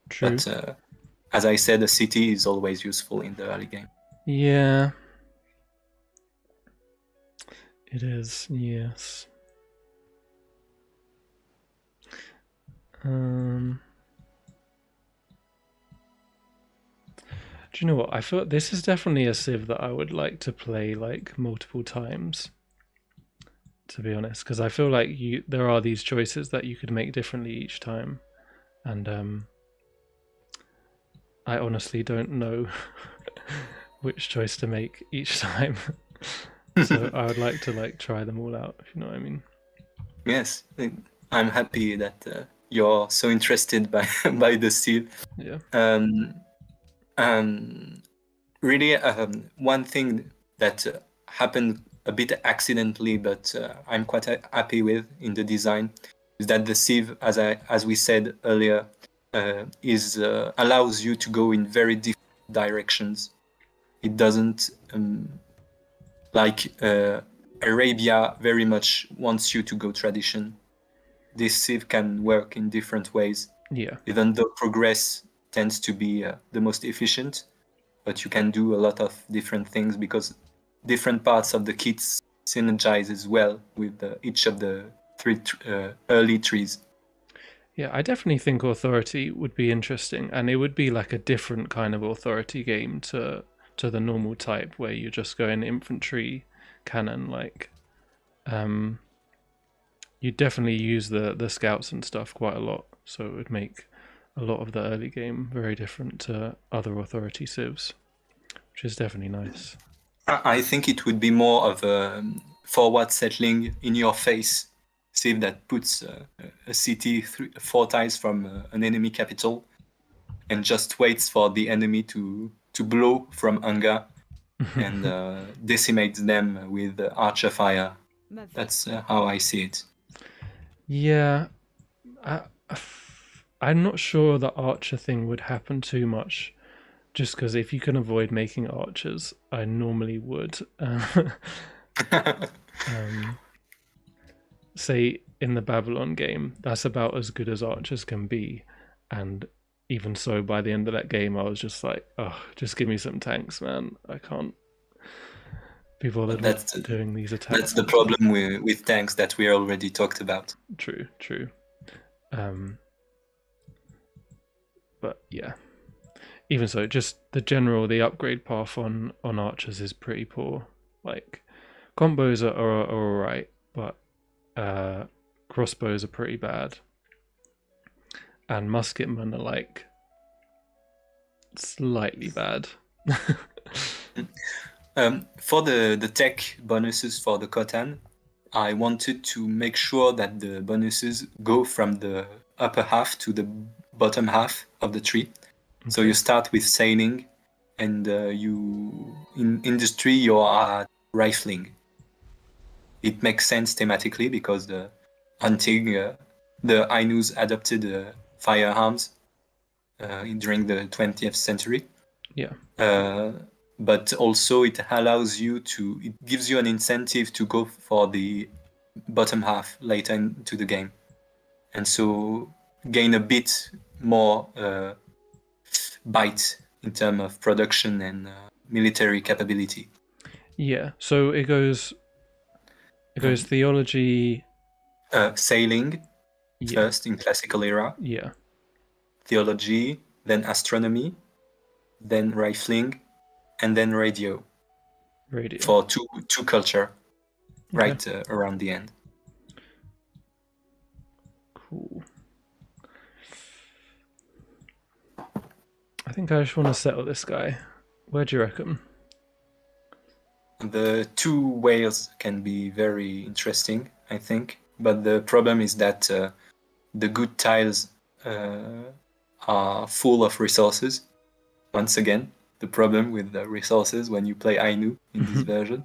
True. But as I said, a city is always useful in the early game. Yeah. It is, yes. Do you know what? I feel this is definitely a Civ that I would like to play like multiple times. To be honest, because I feel like there are these choices that you could make differently each time, and I honestly don't know which choice to make each time. So I would like to try them all out, if you know what I mean. Yes, I'm happy that you're so interested by the Civ. Yeah. Really, one thing that happened a bit accidentally, but I'm quite happy with in the design, is that the Civ, as we said earlier, allows you to go in very different directions. It doesn't like Arabia very much wants you to go tradition. This Civ can work in different ways. Yeah. Even though progress tends to be the most efficient, but you can do a lot of different things because different parts of the kits synergize as well with each of the 3 early trees. Yeah, I definitely think Authority would be interesting, and it would be like a different kind of Authority game to the normal type where you're just going infantry cannon. You definitely use the scouts and stuff quite a lot, so it would make a lot of the early game very different to other Authority civs, which is definitely nice. I think it would be more of a forward settling in your face civ that puts a city 4 tiles from an enemy capital and just waits for the enemy to blow from hunger and decimates them with archer fire. That's how I see it. Yeah, I'm not sure the archer thing would happen too much, just because if you can avoid making archers, I normally would. Say in the Babylon game, that's about as good as archers can be, and even so, by the end of that game, I was just like, oh, just give me some tanks, man. I can't be bothered with doing these attacks. That's the problem with tanks that we already talked about. True. But yeah, even so, just the upgrade path on archers is pretty poor. Like combos are alright, but crossbows are pretty bad, and musketmen are like slightly bad. For the tech bonuses for the Katan, I wanted to make sure that the bonuses go from the upper half to the bottom half of the tree. Okay. So you start with sailing, and you in industry you are rifling. It makes sense thematically because the hunting, the Ainus adopted firearms during the 20th century. Yeah. But also it gives you an incentive to go for the bottom half later into the game, and so gain a bit more bite in terms of production and military capability. Yeah, so it goes theology, sailing first in classical era. Yeah. Theology, then astronomy, then rifling, and then radio. For two culture, right around the end. Cool. I think I just want to settle this guy. Where do you reckon? The two whales can be very interesting, I think. But the problem is that the good tiles are full of resources. Once again, the problem with the resources when you play Ainu in this version.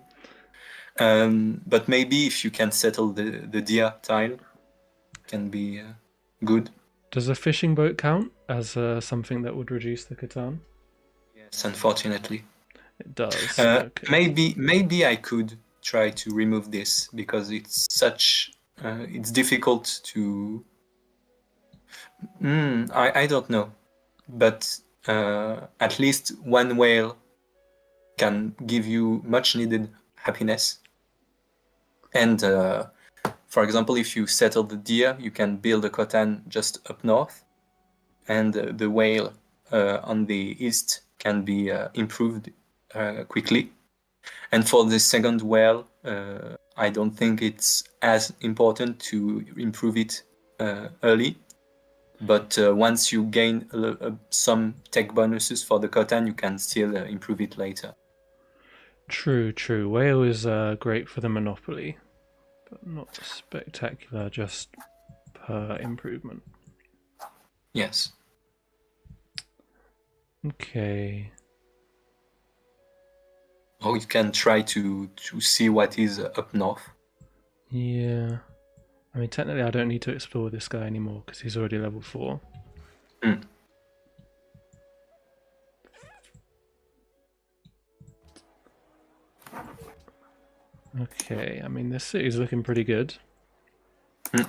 But maybe if you can settle the deer tile, can be good. Does a fishing boat count as something that would reduce the Katan? Yes, unfortunately. It does. Maybe I could try to remove this because it's it's difficult to. I don't know, but at least one whale can give you much needed happiness. And for example, if you settle the deer, you can build a Katan just up north, and the whale on the east can be improved quickly. And for the second whale, I don't think it's as important to improve it early. But once you gain some tech bonuses for the Katan, you can still improve it later. True. Whale is great for the Monopoly, but not spectacular, just per improvement. Yes. Okay. Or you can try to see what is up north. Yeah. I mean, technically, I don't need to explore this guy anymore because he's already level 4. Okay, I mean, this city's looking pretty good. Okay,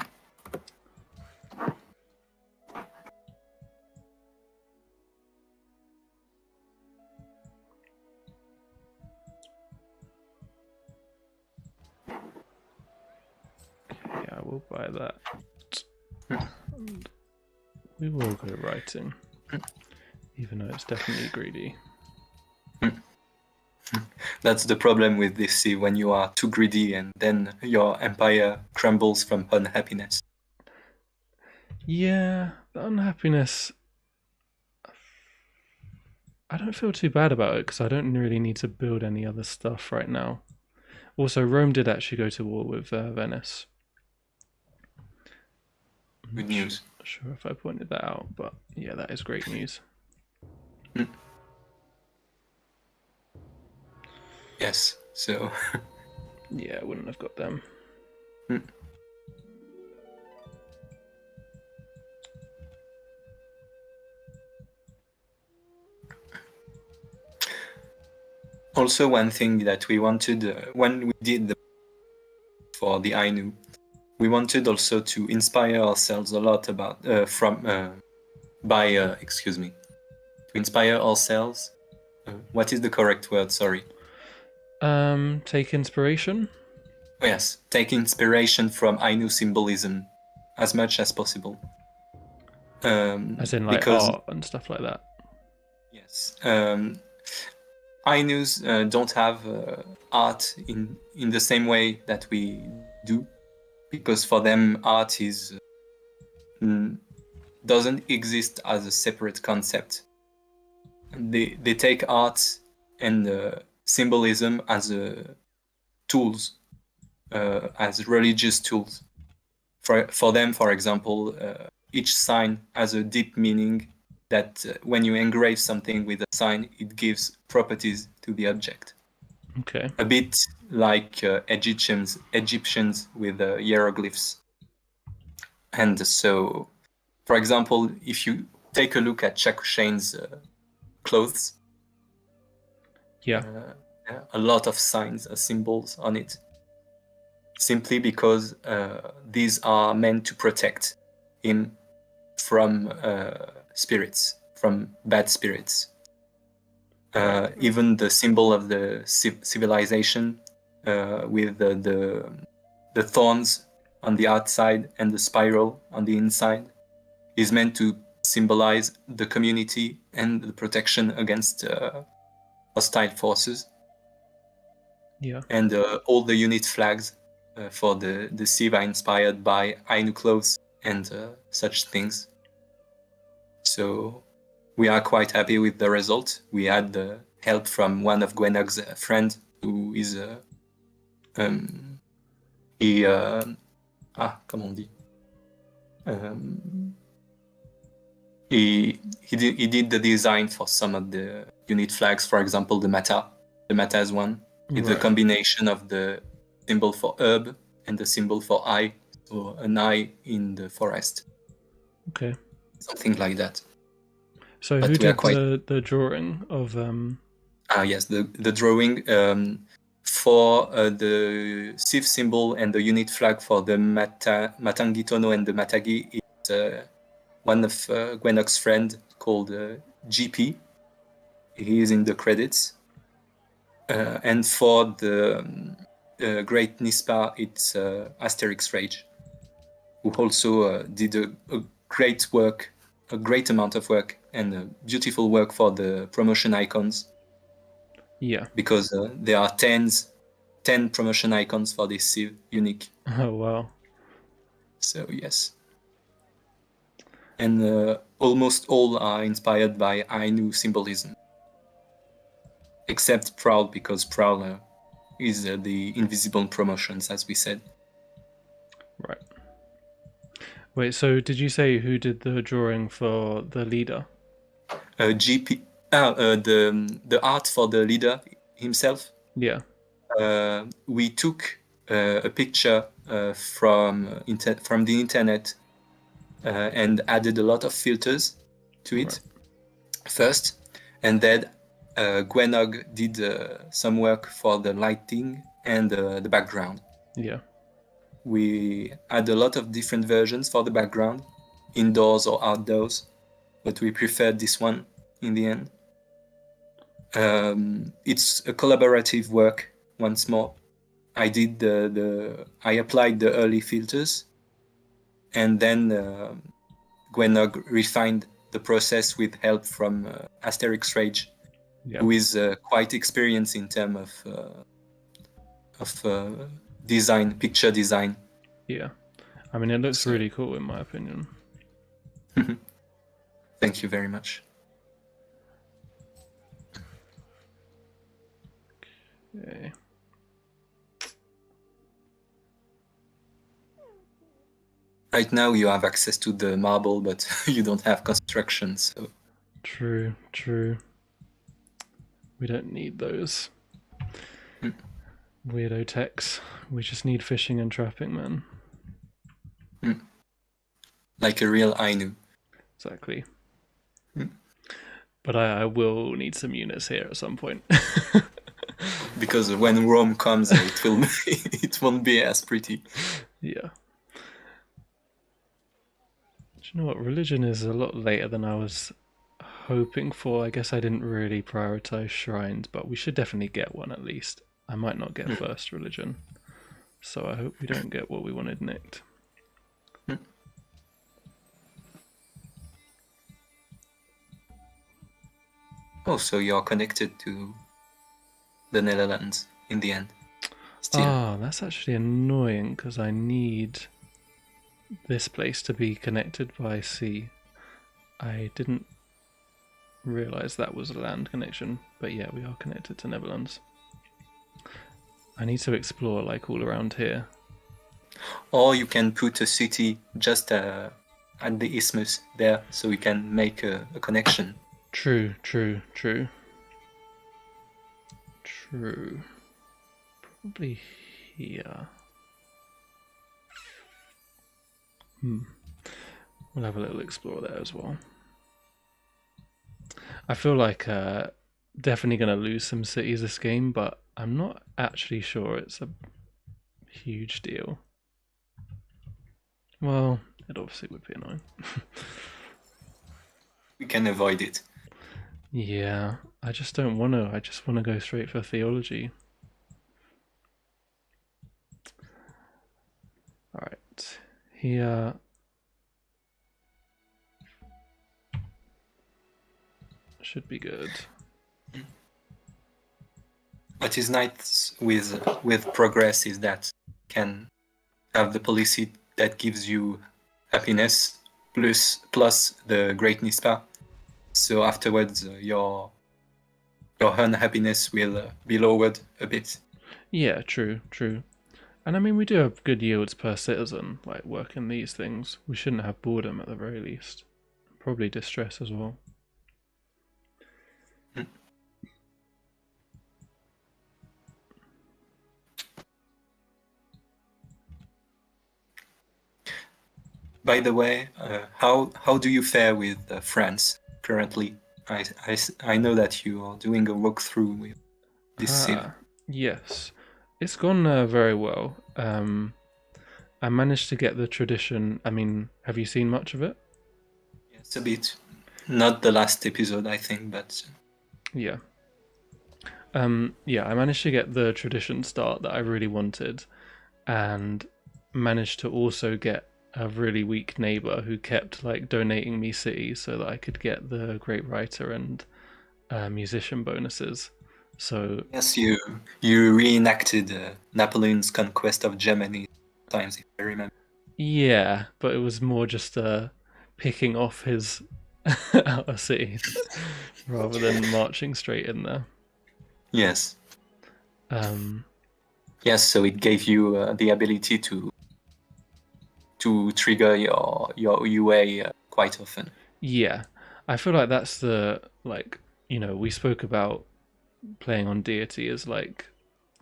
I will buy that. And we will go writing, even though it's definitely greedy. That's the problem with this sea, when you are too greedy and then your empire crumbles from unhappiness. Yeah, the unhappiness, I don't feel too bad about it because I don't really need to build any other stuff right now. Also, Rome did actually go to war with Venice. Good news. Not sure if I pointed that out, but yeah, that is great news. Yes, so... yeah, I wouldn't have got them. Also, one thing that we wanted when we did for the Ainu, we wanted also to inspire ourselves a lot about to inspire ourselves. What is the correct word? Sorry. Take inspiration. Oh, yes, take inspiration from Ainu symbolism as much as possible. As in like because art and stuff like that. yes, Ainus don't have art in the same way that we do, because for them art is doesn't exist as a separate concept. They take art and symbolism as tools, as religious tools. For them, for example, each sign has a deep meaning that when you engrave something with a sign, it gives properties to the object. Okay. A bit like Egyptians with hieroglyphs. And so, for example, if you take a look at Shakushain's clothes, Yeah. a lot of signs, symbols on it, simply because these are meant to protect him from spirits, from bad spirits. Even the symbol of the civilization with the thorns on the outside and the spiral on the inside is meant to symbolize the community and the protection against hostile forces. Yeah. And all the unit flags for the Civ are inspired by Ainu clothes and such things. So we are quite happy with the result. We had the help from one of Gwenog's friend, who is comment on dit? He did the design for some of the unit flags, for example, the Mata's one, with the combination of the symbol for herb and the symbol for eye, so an eye in the forest. Okay. Something like that. So But who we are did the drawing of yes, the drawing for the Civ symbol and the unit flag for the Matangitono and the Matagi is one of Gwenok's friend called GP. He is in the credits. And for the Great Nispa, it's Asterix Rage, who also did a great work, a great amount of work, and beautiful work for the promotion icons. Yeah. Because there are 10 promotion icons for this Civ, unique. Oh wow. So yes. And almost all are inspired by Ainu symbolism. Except Prowl, because Prowl is the invisible promotions, as we said. Right. Wait, so did you say who did the drawing for the leader? GP, the art for the leader himself. Yeah. We took a picture from the internet and added a lot of filters to it first, and then Gwenog did some work for the lighting and the background. Yeah. We had a lot of different versions for the background, indoors or outdoors, but we preferred this one in the end. It's a collaborative work once more. I did I applied the early filters, and then Gwenog refined the process with help from Asterix Rage, who is quite experienced in terms of design, picture design. Yeah, I mean, it looks really cool in my opinion. Thank you very much. Okay. Right now you have access to the marble, but you don't have construction, so... True. We don't need those weirdo techs. We just need fishing and trapping, man. Like a real Ainu. Exactly. But I will need some units here at some point. because when Rome comes, it will it won't be as pretty. Yeah. Do you know what? Religion is a lot later than I was hoping for. I guess I didn't really prioritize shrines, but we should definitely get one at least. I might not get first religion, so I hope we don't get what we wanted nicked. Oh, so you're connected to the Netherlands in the end. Still. Ah, that's actually annoying because I need this place to be connected by sea. I didn't realize that was a land connection, but yeah, we are connected to Netherlands. I need to explore like all around here. Or you can put a city just at the isthmus there, so you can make a connection. True. Probably here. We'll have a little explore there as well. I feel like definitely going to lose some cities this game, but I'm not actually sure it's a huge deal. Well, it obviously would be annoying. We can avoid it. Yeah, I just don't want to. I just want to go straight for theology. Alright, here. Should be good. What is nice with progress is that you can have the policy that gives you happiness plus the great Nispa. So afterwards, your unhappiness will be lowered a bit. Yeah, true. And I mean, we do have good yields per citizen, like working these things. We shouldn't have boredom at the very least. Probably distress as well. By the way, how do you fare with France currently? I know that you are doing a walkthrough with this civ. Yes, it's gone very well. I managed to get the tradition. I mean, have you seen much of it? Yes, a bit. Not the last episode, I think, but Yeah. Yeah, I managed to get the tradition start that I really wanted, and managed to also get a really weak neighbor who kept like donating me cities so that I could get the great writer and musician bonuses. So yes, you reenacted Napoleon's conquest of Germany times, if I remember. yeah, but it was more just picking off his outer cities rather than marching straight in there. Yes. Yes, so it gave you the ability to trigger your UA quite often. Yeah, I feel like that's the we spoke about playing on deity as like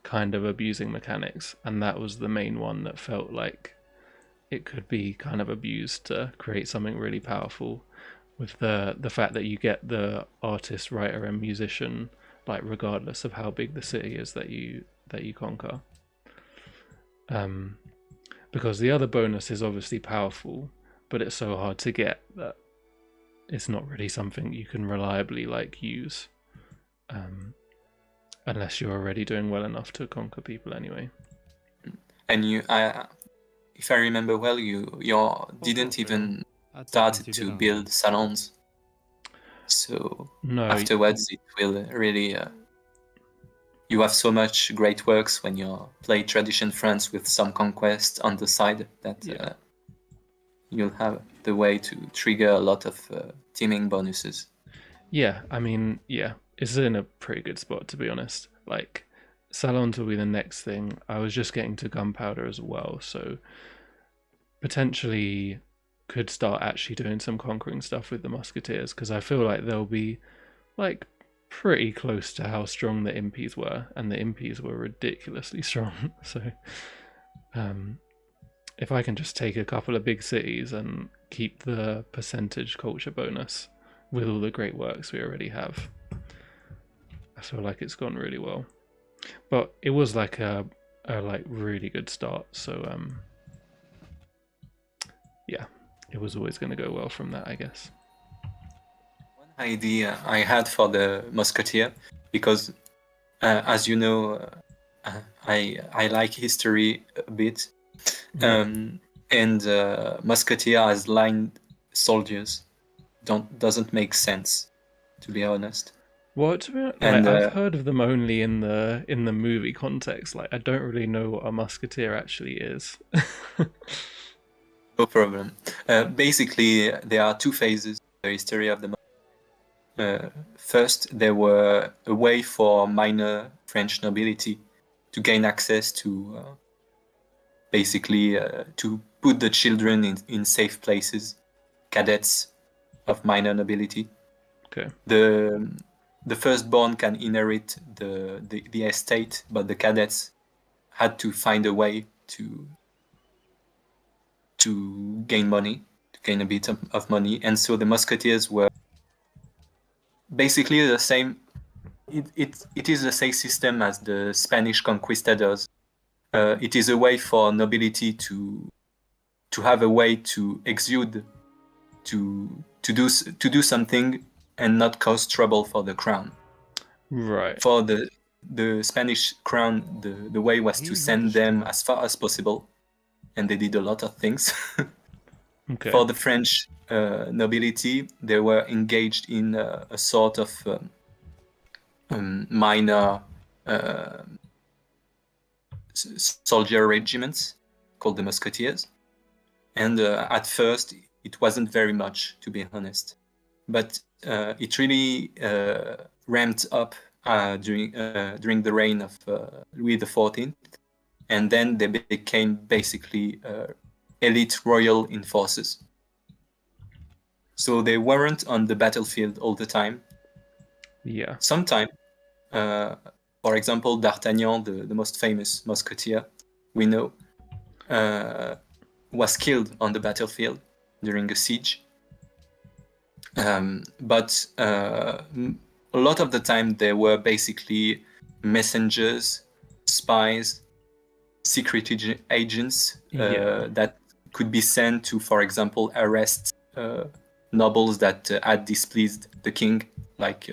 kind of abusing mechanics, and that was the main one that felt like it could be kind of abused to create something really powerful, with the fact that you get the artist, writer, and musician like regardless of how big the city is that you conquer. Because the other bonus is obviously powerful, but it's so hard to get that it's not really something you can reliably like use, unless you're already doing well enough to conquer people anyway. And you, if I remember well, you didn't even start to build salons. So No, afterwards, it will really. You have so much great works when you play Tradition France with some conquest on the side that you'll have the way to trigger a lot of teaming bonuses. Yeah, I mean, yeah, it's in a pretty good spot to be honest. Like, salons will be the next thing. I was just getting to gunpowder as well, so potentially could start actually doing some conquering stuff with the musketeers, because I feel like they'll be like pretty close to how strong the impies were, and the impies were ridiculously strong. So if I can just take a couple of big cities and keep the percentage culture bonus with all the great works we already have, I feel like it's gone really well. But it was like a like really good start. So yeah, it was always going to go well from that, I guess. One idea I had for the musketeer, because as you know, I like history a bit, and musketeer as line soldiers doesn't make sense, to be honest. Well, to be honest, like And I've heard of them only in the movie context. Like I don't really know what a musketeer actually is. no problem. Basically, there are two phases in the history of the. First, there were a way for minor French nobility to gain access to basically to put the children in safe places, cadets of minor nobility. Okay. The firstborn can inherit the estate, but the cadets had to find a way to gain money, to gain a bit of money, and so the musketeers were basically the same. It is the same system as the Spanish conquistadors. It is a way for nobility to have a way to exude, to do something and not cause trouble for the crown. Right. For the Spanish crown, the way was to send them as far as possible, and they did a lot of things. Okay. For the French nobility, they were engaged in a sort of minor soldier regiments called the Musketeers. And at first, it wasn't very much, to be honest. But it really ramped up during the reign of Louis XIV. And then they became basically elite royal enforcers. So they weren't on the battlefield all the time. Yeah. Sometimes, for example, D'Artagnan, the most famous musketeer we know, was killed on the battlefield during a siege. But a lot of the time they were basically messengers, spies, secret agents that could be sent to, for example, arrest nobles that had displeased the king. Like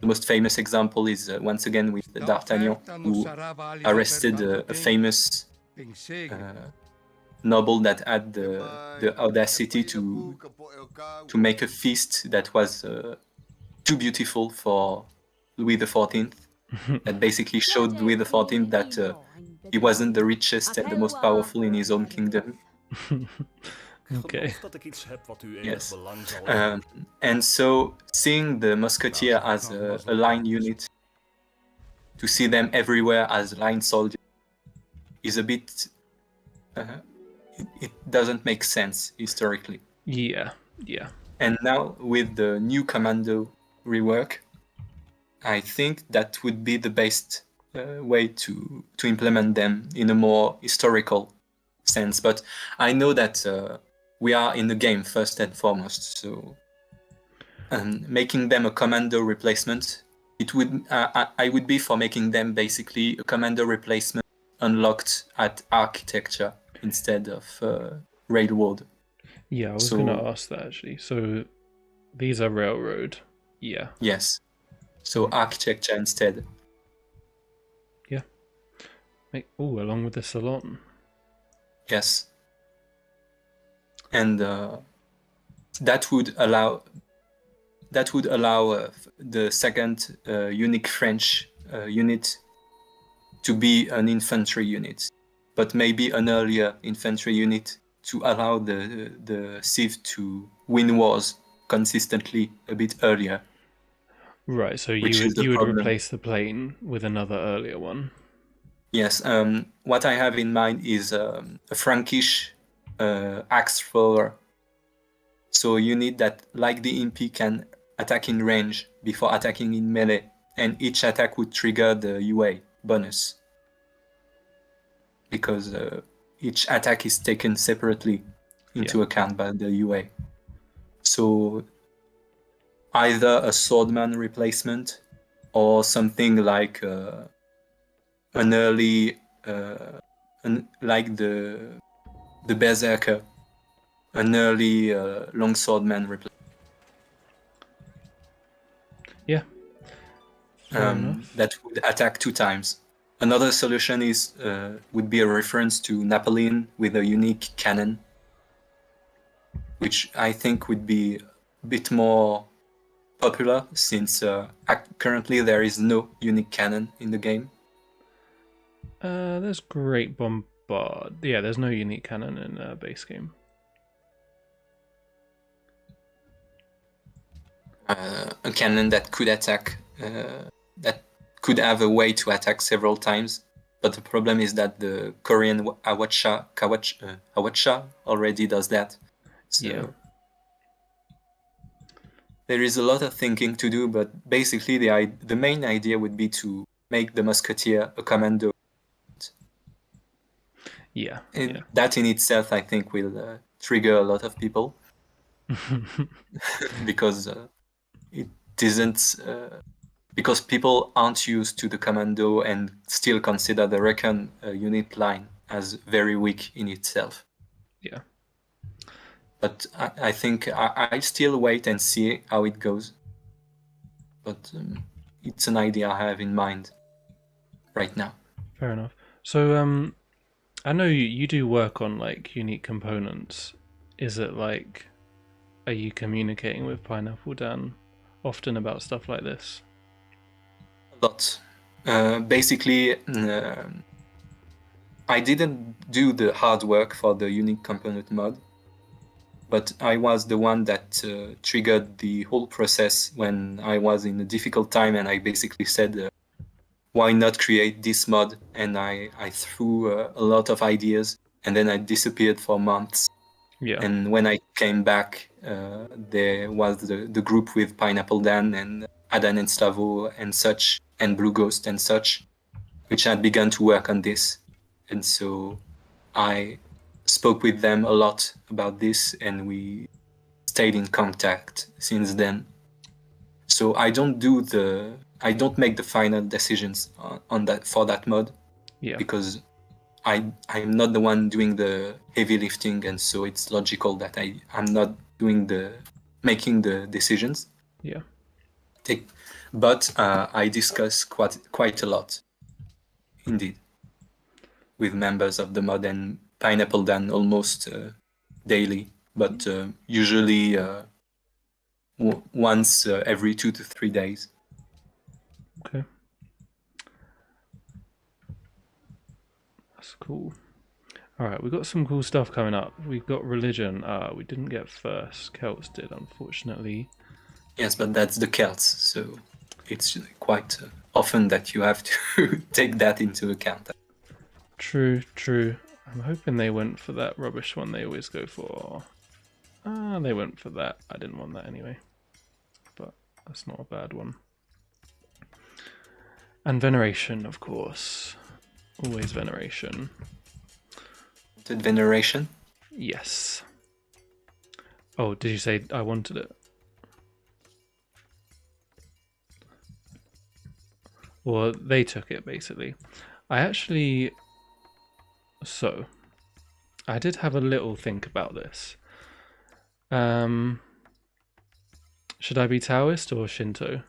the most famous example is once again with D'Artagnan, who arrested a famous noble that had the audacity to make a feast that was too beautiful for Louis XIV. That basically showed Louis XIV that he wasn't the richest and the most powerful in his own kingdom. Okay. Yes. And so seeing the musketeer as a line unit, to see them everywhere as line soldiers, is a bit it doesn't make sense historically. Yeah. And now with the new commando rework, I think that would be the best way to implement them in a more historical sense. But I know that we are in the game first and foremost, so making them a commando replacement, it would I would be for making them basically a commando replacement unlocked at architecture instead of railroad. Yeah, I was going to ask that actually. So these are railroad. Yeah. Yes. So architecture instead. Yeah. Along with the salon. Yes. And that would allow the second unique French unit to be an infantry unit, but maybe an earlier infantry unit to allow the Civ to win wars consistently a bit earlier. Right, so you would replace the plane with another earlier one. Yes. What I have in mind is a Frankish axe thrower. So a unit that, like the Impi, can attack in range before attacking in melee, and each attack would trigger the UA bonus, because each attack is taken separately into account by the UA. So either a swordman replacement or something like an early, like the berserker, an early longswordman replacement. Yeah. Fair enough. That would attack 2 times. Another solution would be a reference to Napoleon with a unique cannon, which I think would be a bit more popular since currently there is no unique cannon in the game. There's Great Bombard. Yeah, there's no unique cannon in base game. A cannon that could attack, that could have a way to attack several times. But the problem is that the Korean Hwacha already does that. So Yeah. there is a lot of thinking to do, but basically the main idea would be to make the musketeer a commando. Yeah. And that in itself, I think, will trigger a lot of people because it isn't because people aren't used to the commando and still consider the recon unit line as very weak in itself. Yeah. But I think I still wait and see how it goes. But it's an idea I have in mind right now. Fair enough. So I know you do work on like unique components. Is it like, are you communicating with Pineapple Dan often about stuff like this? A lot. Basically, I didn't do the hard work for the unique component mod, but I was the one that triggered the whole process when I was in a difficult time, and I basically said, why not create this mod? And I threw a lot of ideas, and then I disappeared for months. Yeah. And when I came back, there was the group with Pineapple Dan and Adan and Slavo and such, and Blue Ghost and such, which had begun to work on this. And so I spoke with them a lot about this, and we stayed in contact since then. So I don't make the final decisions on that for that mod, because I'm not the one doing the heavy lifting, and so it's logical that I'm not making the decisions. Yeah. But I discuss quite a lot, indeed, with members of the mod and Pineapple Dan almost daily, but usually once every 2 to 3 days. Okay. That's cool. Alright, we've got some cool stuff coming up. We've got religion. We didn't get first. Celts did, unfortunately. Yes, but that's the Celts, so it's quite often that you have to take that into account. True. I'm hoping they went for that rubbish one they always go for. They went for that. I didn't want that anyway. But that's not a bad one. And veneration, of course. Always veneration. Wanted veneration? Yes. Oh, did you say I wanted it? Well, they took it, basically. I did have a little think about this. Should I be Taoist or Shinto?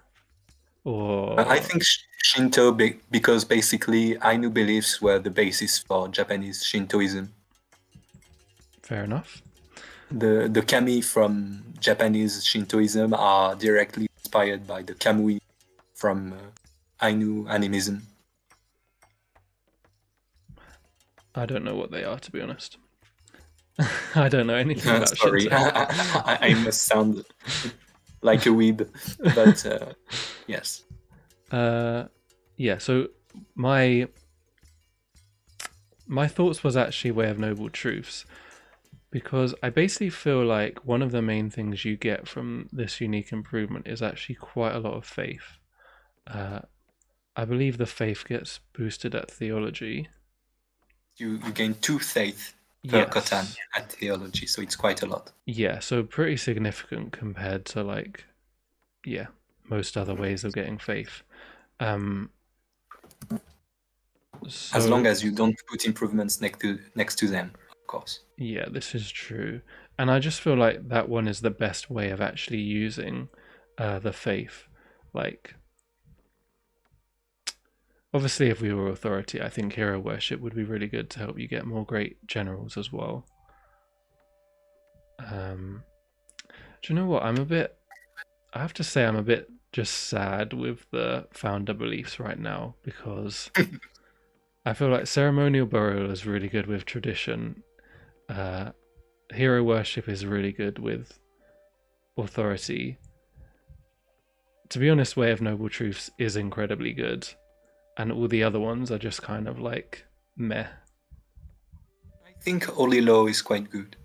Or I think Shinto, because basically Ainu beliefs were the basis for Japanese Shintoism. Fair enough. The kami from Japanese Shintoism are directly inspired by the kamui from Ainu animism. I don't know what they are, to be honest. I don't know anything about Sorry, Shinto. I must sound like a weeb, but yes. Yeah, so my thoughts was actually Way of Noble Truths, because I basically feel like one of the main things you get from this unique improvement is actually quite a lot of faith. I believe the faith gets boosted at theology. You gain 2 faith per Katan at theology, so it's quite a lot. Yeah, so pretty significant compared to like, most other ways of getting faith. as long So as you don't put improvements next to them, of course. yeah, this is true. And I just feel like that one is the best way of actually using the faith. Like, obviously, if we were authority, I think hero worship would be really good to help you get more great generals as well. Do you know what? I have to say, I'm a bit just sad with the founder beliefs right now because I feel like ceremonial burial is really good with tradition. Uh, hero worship is really good with authority. To be honest, Way of Noble Truths is incredibly good, and all the other ones are just kind of like meh. I think Holy Law is quite good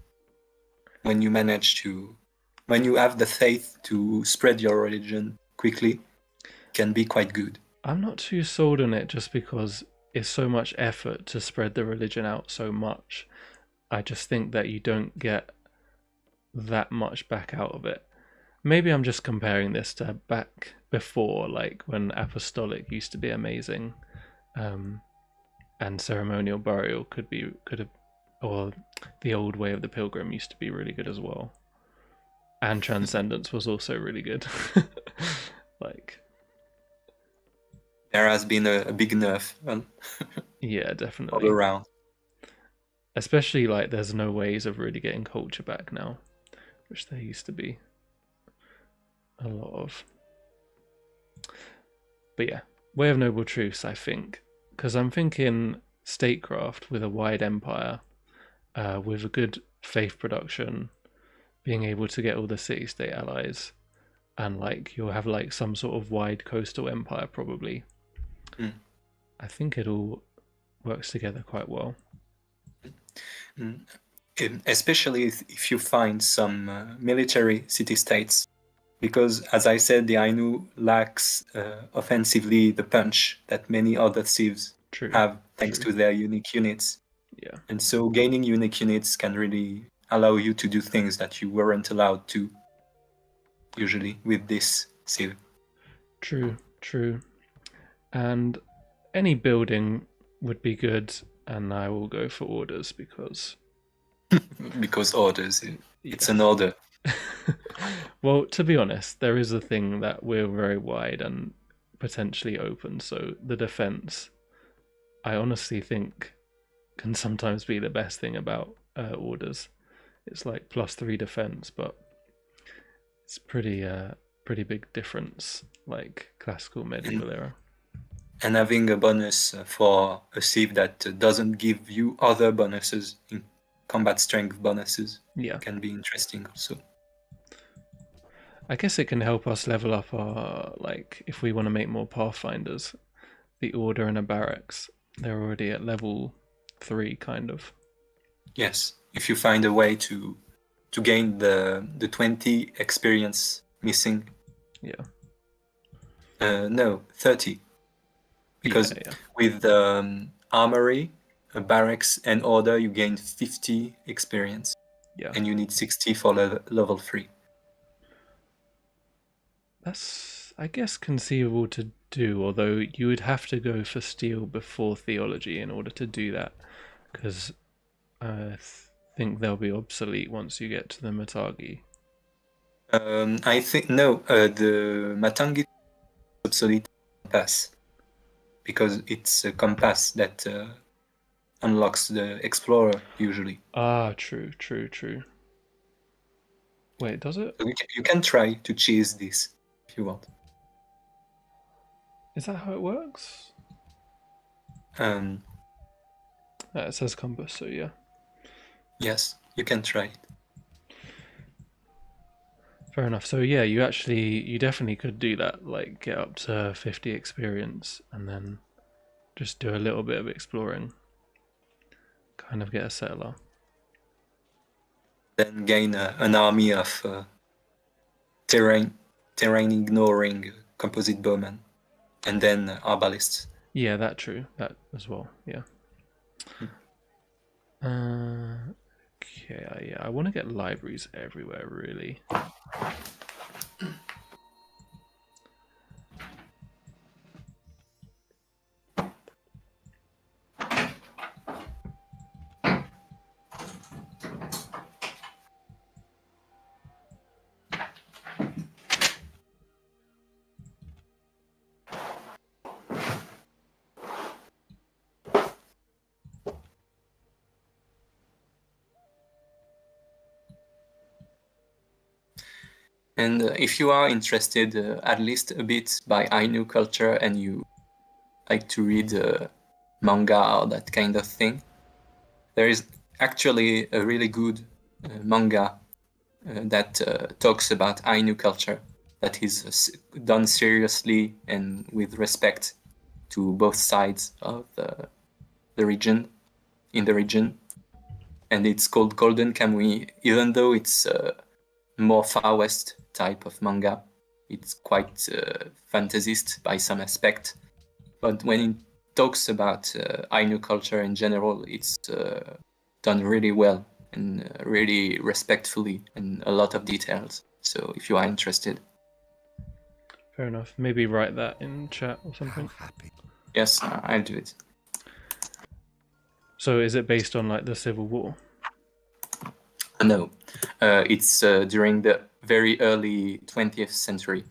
when you when you have the faith to spread your religion quickly, can be quite good. I'm not too sold on it just because it's so much effort to spread the religion out so much. I just think that you don't get that much back out of it. Maybe I'm just comparing this to back before, like when apostolic used to be amazing, and ceremonial burial could have, or the old way of the pilgrim used to be really good as well, and transcendence was also really good. Like, There has been a big nerf yeah, all definitely. around. Especially like there's no ways of really getting culture back now, which there used to be a lot of. But yeah, Way of Noble Truths, I think, because I'm thinking statecraft with a wide empire, with a good faith production, being able to get all the city-state allies, and like you'll have like some sort of wide coastal empire probably. Mm. I think it all works together quite well. Especially if you find some military city-states, because as I said, the Ainu lacks offensively the punch that many other civs True. have thanks True. to their unique units. Yeah. And so gaining unique units can really allow you to do things that you weren't allowed to usually with this civ. True. True. And any building would be good, and I will go for orders because Because orders, it's yeah. an order. Well, to be honest, there is a thing that we're very wide and potentially open, so the defense, I honestly think, can sometimes be the best thing about orders. It's like +3 defense, but it's pretty big difference, like classical medieval era. And having a bonus for a civ that doesn't give you other bonuses in combat strength bonuses Yeah, can be interesting also. I guess it can help us level up our, like, if we want to make more pathfinders, the order and a barracks, they're already at level 3 kind of. Yes, if you find a way to gain the 20 experience missing. Yeah. No, 30. Because yeah. with armory, a barracks, and order, you gain 50 experience. Yeah. And you need 60 for level 3. That's, I guess, conceivable to do, although you would have to go for steel before theology in order to do that, because I think they'll be obsolete once you get to the Matagi. I think, no, the Matangi is obsolete compass, because it's a compass that unlocks the explorer usually. Ah, true. Wait, does it? So you can try to chase this if you want. Is that how it works? It says compass, so yeah. Yes, you can try it. Fair enough. So yeah, you definitely could do that, like get up to 50 experience and then just do a little bit of exploring. Kind of get a settler. Then gain an army of terrain ignoring composite bowmen, and then arbalists. Yeah, that true. That as well. Yeah. Okay. Yeah, I want to get libraries everywhere, really. And if you are interested at least a bit by Ainu culture and you like to read manga or that kind of thing, there is actually a really good manga that talks about Ainu culture that is done seriously and with respect to both sides of the region, in the region. And it's called Golden Kamuy. Even though it's more Far West type of manga, it's quite fantasist by some aspect. But when it talks about Ainu culture in general, it's done really well and really respectfully and a lot of details. So if you are interested. Fair enough. Maybe write that in chat or something. Yes, I'll do it. So is it based on like the Civil War? No, it's during the very early 20th century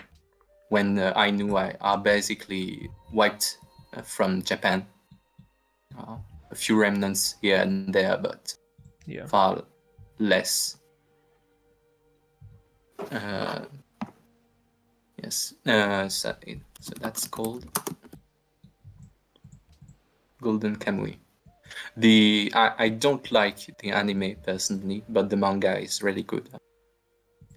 when Ainu are basically wiped from Japan. A few remnants here and there, but Yeah. far less. Yes, so that's called Golden Kamuy. I don't like the anime personally, but the manga is really good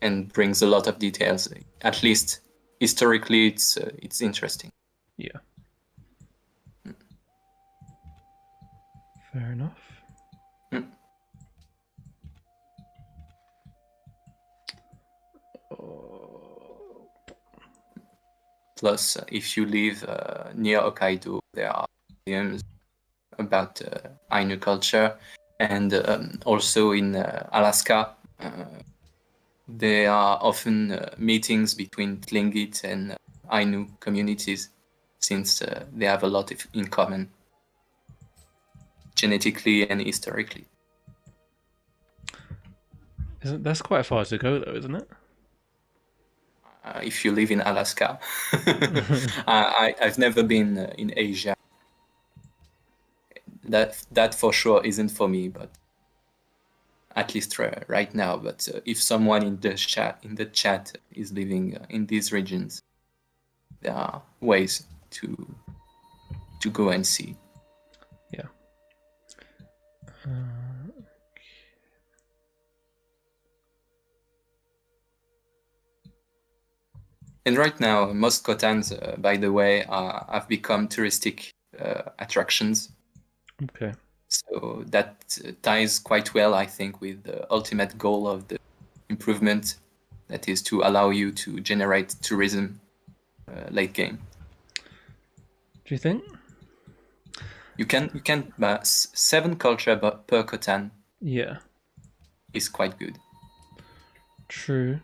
and brings a lot of details. At least historically, it's interesting. Yeah. Fair enough. Mm. Plus, if you live near Hokkaido, there are museums about Ainu culture, and also in Alaska, there are often meetings between Tlingit and Ainu communities, since they have a lot in common, genetically and historically. That's quite far to go, though, isn't it? If you live in Alaska, I've never been in Asia. That for sure isn't for me, but at least right now. But if someone in the chat is living in these regions, there are ways to go and see. Yeah. And right now, most Kotans, by the way, have become touristic attractions. Okay. So that ties quite well, I think, with the ultimate goal of the improvement, that is to allow you to generate tourism late game. Do you think? You can 7 culture per Kotan Yeah. is quite good. True.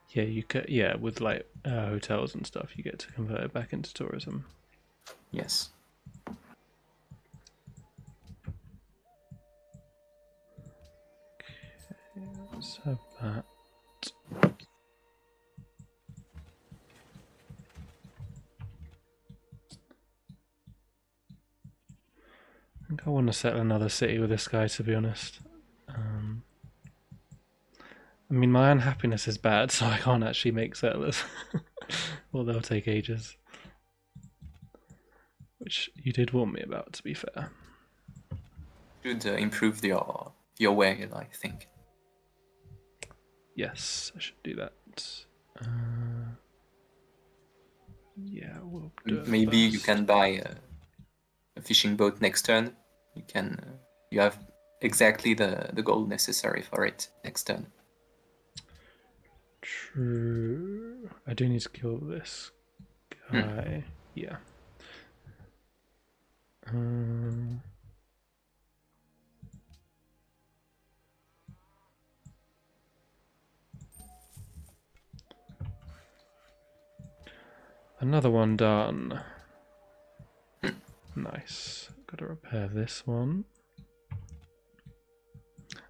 Yeah, you could. Yeah, with like hotels and stuff, you get to convert it back into tourism. Yes. Let's have that. I think I want to settle another city with this guy, to be honest. I mean, my unhappiness is bad, so I can't actually make settlers. Well, they'll take ages. Which you did warn me about, to be fair. Should improve your way, I think. Yes, I should do that. Yeah, we'll do it Maybe you first. can buy a fishing boat next turn. You have exactly the gold necessary for it next turn. True. I do need to kill this guy. Yeah. Another one done. Nice. Gotta repair this one.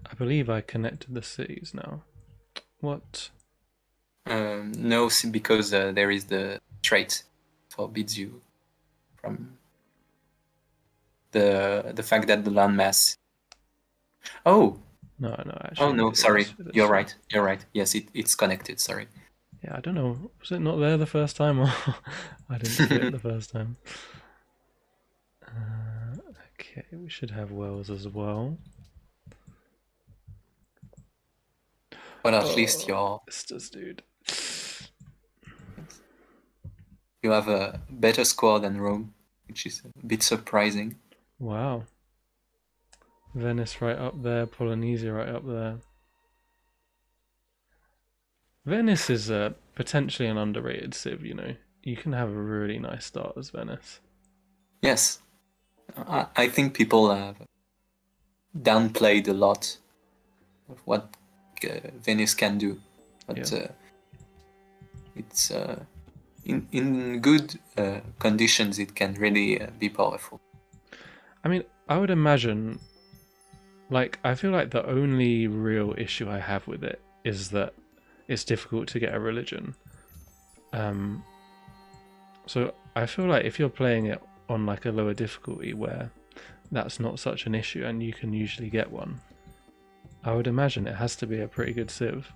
I believe I connected the cities now. What? No, because there is the trait forbids you from the fact that the landmass. Oh, No, Oh actually, we no, could sorry. always do this. You're right. You're right. Yes, it's connected. Sorry. Yeah, I don't know. Was it not there the first time, or I didn't see it the first time? Okay, we should have wells as well. But at least Sisters, dude. you have a better score than Rome, which is a bit surprising. Wow. Venice right up there, Polynesia right up there. Venice is potentially an underrated civ, you know. You can have a really nice start as Venice. Yes, I think people have downplayed a lot of what Venice can do, but it's in good conditions. It can really be powerful. I mean, I would imagine, like, I feel like the only real issue I have with it is that it's difficult to get a religion. So I feel like if you're playing it on like a lower difficulty where that's not such an issue and you can usually get one, I would imagine it has to be a pretty good civ.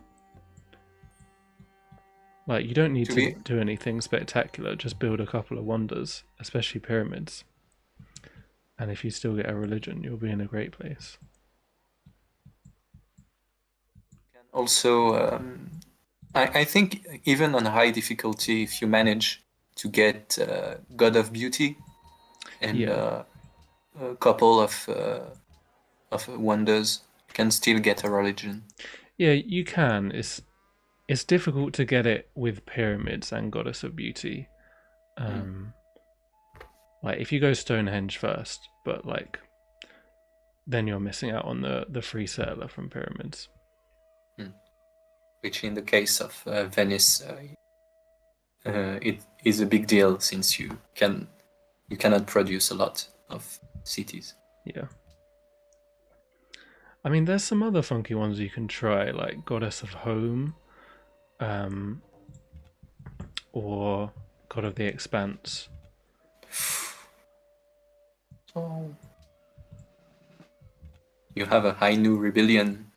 Like, you don't need to do anything spectacular, just build a couple of wonders, especially pyramids. And if you still get a religion, you'll be in a great place. Also, I think even on high difficulty, if you manage to get God of Beauty and a couple of wonders, you can still get a religion. Yeah, you can. It's difficult to get it with pyramids and Goddess of Beauty. Like, if you go Stonehenge first, but like, then you're missing out on the free settler from pyramids. Which in the case of Venice, it is a big deal since you cannot produce a lot of cities. Yeah. I mean, there's some other funky ones you can try, like Goddess of Home, or God of the Expanse. Oh. You have a Ainu rebellion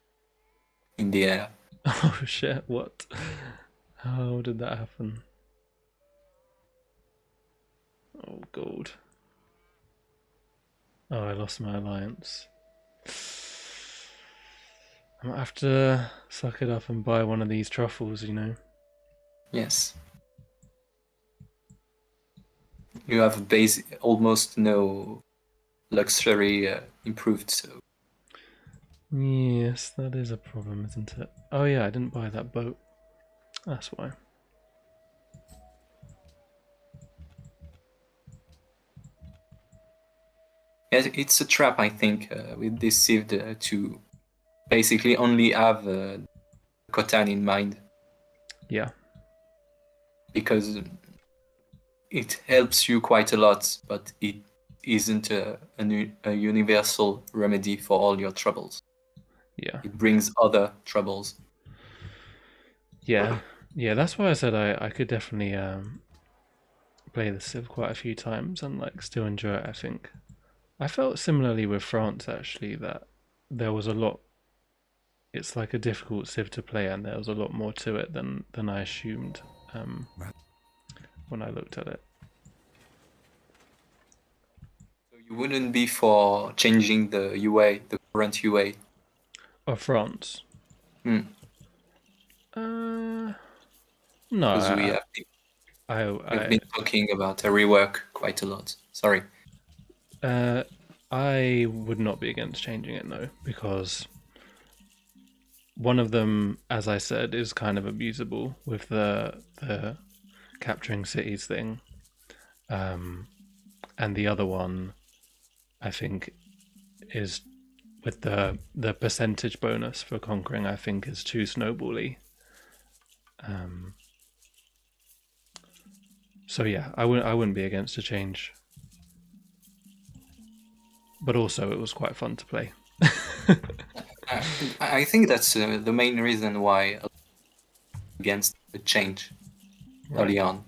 in the air. Oh shit, what? How did that happen? Oh god. Oh, I lost my alliance. I might have to suck it up and buy one of these truffles, you know? Yes. You have almost no luxury improved, so. Yes, that is a problem, isn't it? Oh yeah, I didn't buy that boat. That's why. Yes, it's a trap, I think, with this civ to basically only have Katan in mind. Yeah. Because it helps you quite a lot, but it isn't a universal remedy for all your troubles. Yeah. It brings other troubles. Yeah. Yeah, that's why I said I could definitely play the Civ quite a few times and like still enjoy it, I think. I felt similarly with France actually, that there was a lot, it's like a difficult Civ to play and there was a lot more to it than I assumed when I looked at it. So you wouldn't be for changing the UA, the current UA? Of France? No, because we have been talking about a rework quite a lot. Sorry. I would not be against changing it, no, because one of them, as I said, is kind of abusable with the capturing cities thing, and the other one, I think, is with the percentage bonus for conquering. I think is too snowbally. So yeah, I wouldn't be against a change. But also, it was quite fun to play. I think that's the main reason why against the change early on,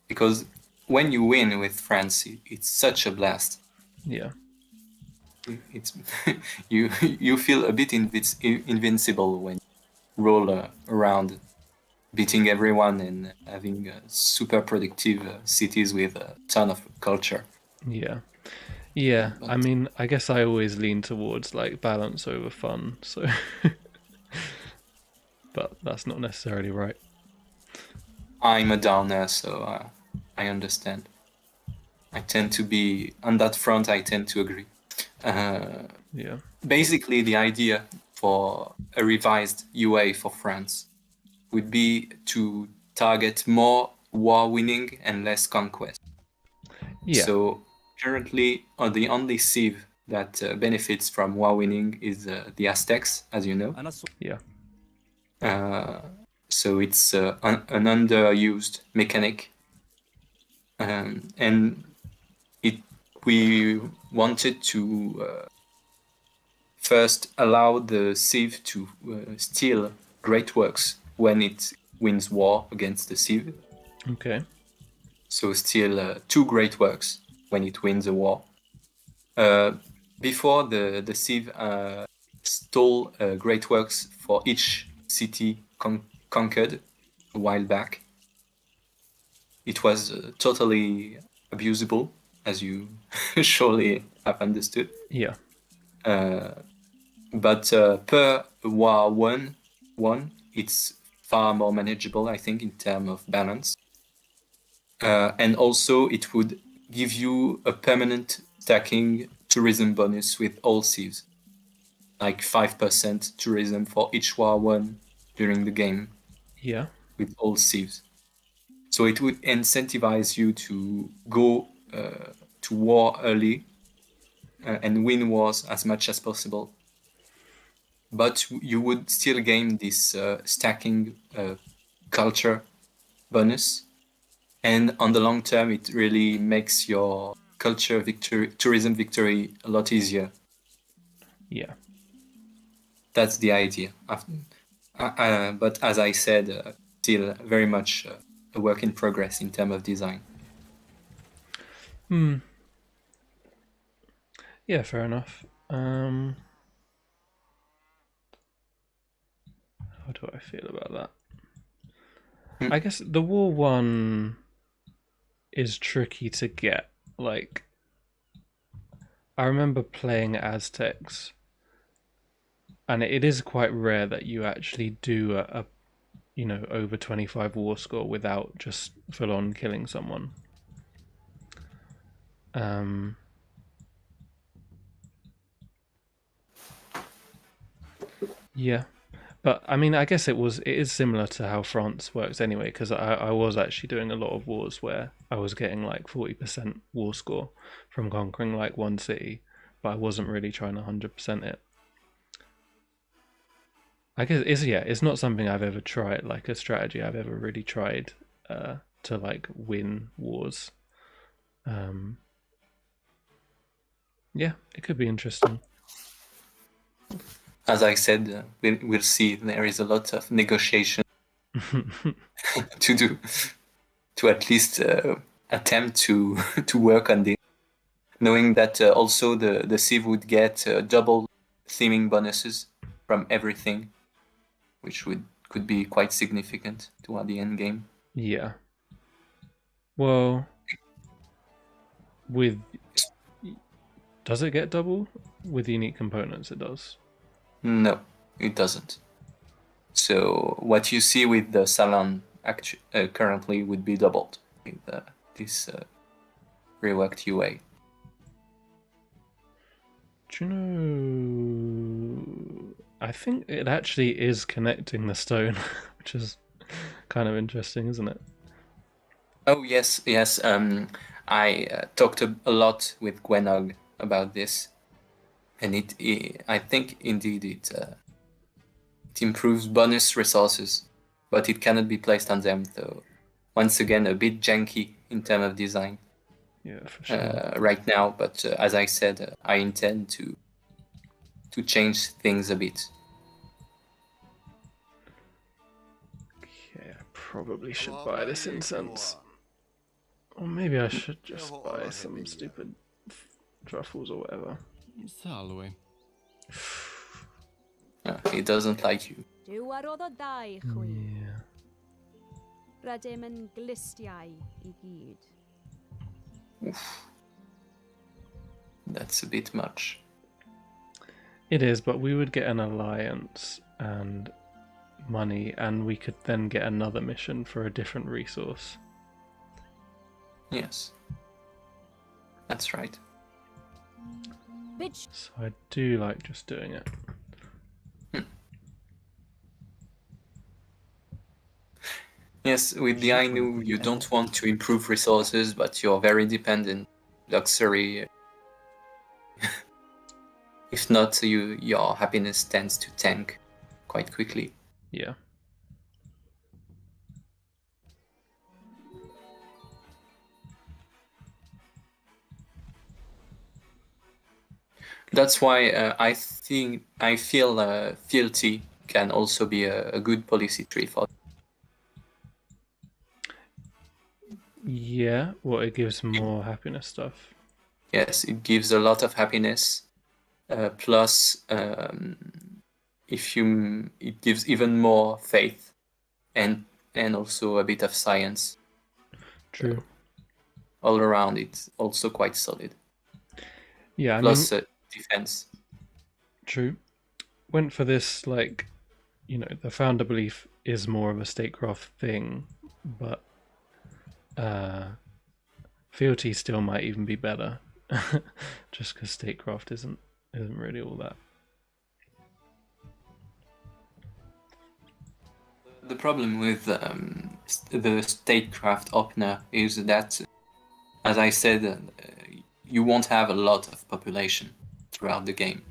because when you win with France, it's such a blast. Yeah. it's you feel a bit invincible when you roll around, beating everyone and having super productive cities with a ton of culture. Yeah. Yeah, But I mean, I guess I always lean towards like balance over fun, so but that's not necessarily right. I'm a downer, so I understand. I tend to be on that front. I tend to agree. Yeah. Basically, the idea for a revised UA for France would be to target more war winning and less conquest. Yeah. So currently, the only civ that benefits from war winning is the Aztecs, as you know. Yeah. So it's an underused mechanic, and we wanted to first allow the civ to steal great works when it wins war against the civ. Okay. So steal 2 great works when it wins a war. Before the civ stole great works for each city conquered a while back. It was totally abusable, as you surely have understood. Yeah. But per war one, it's far more manageable, I think, in terms of balance. And also, it would give you a permanent stacking tourism bonus with all civs, like 5% tourism for each war one during the game Yeah. with all civs. So it would incentivize you to go to war early and win wars as much as possible. But you would still gain this stacking culture bonus. And on the long term, it really makes your culture victory, tourism victory a lot easier. Yeah. That's the idea. But as I said, still very much a work in progress in terms of design. Yeah, fair enough. How do I feel about that? Hmm. I guess the war one is tricky to get. Like, I remember playing Aztecs, and it is quite rare that you actually do a over 25 war score without just full on killing someone. Um, yeah, but I mean, I guess it is similar to how France works anyway, because I was actually doing a lot of wars where I was getting like 40% war score from conquering like one city, but I wasn't really trying to 100% it. I guess it's not something I've ever tried, like a strategy I've ever really tried to like win wars. Um, yeah, it could be interesting. As I said, we'll see. There is a lot of negotiation to do to at least attempt to to work on this. Knowing that also the civ would get double theming bonuses from everything, which could be quite significant toward the end game. Yeah. Well, with does it get double? With unique components, it does. No, it doesn't. So what you see with the Salon currently would be doubled with this reworked UA. Do you know? I think it actually is connecting the stone, which is kind of interesting, isn't it? Oh yes, yes. I talked a lot with Gwenog about this, and I think indeed it improves bonus resources, but it cannot be placed on them. So once again, a bit janky in terms of design. Yeah, for sure. Right now. But as I said, I intend to change things a bit. Okay, I probably should buy this incense. Or maybe I should just buy some stupid truffles or whatever. Salve. He doesn't like you. Dywarodd o da i chwi. Yeah. Rydym yn glistiau I gyd. That's a bit much. It is, but we would get an alliance and money, and we could then get another mission for a different resource. Yes. That's right. Bitch. So I do like just doing it. Yes, with the Ainu, you don't want to improve resources, but you're very dependent. Luxury. If not, your happiness tends to tank quite quickly. Yeah. That's why I feel fealty can also be a good policy tree for. Yeah, well, it gives more happiness stuff. Yes, it gives a lot of happiness. Plus, it gives even more faith, and also a bit of science. True. So, all around, it's also quite solid. Yeah, I Plus mean, defense. true. Went for this, like, the founder belief is more of a statecraft thing, but fealty still might even be better, just because statecraft isn't really all that. The problem with the statecraft opener is that, as I said, you won't have a lot of population throughout the game.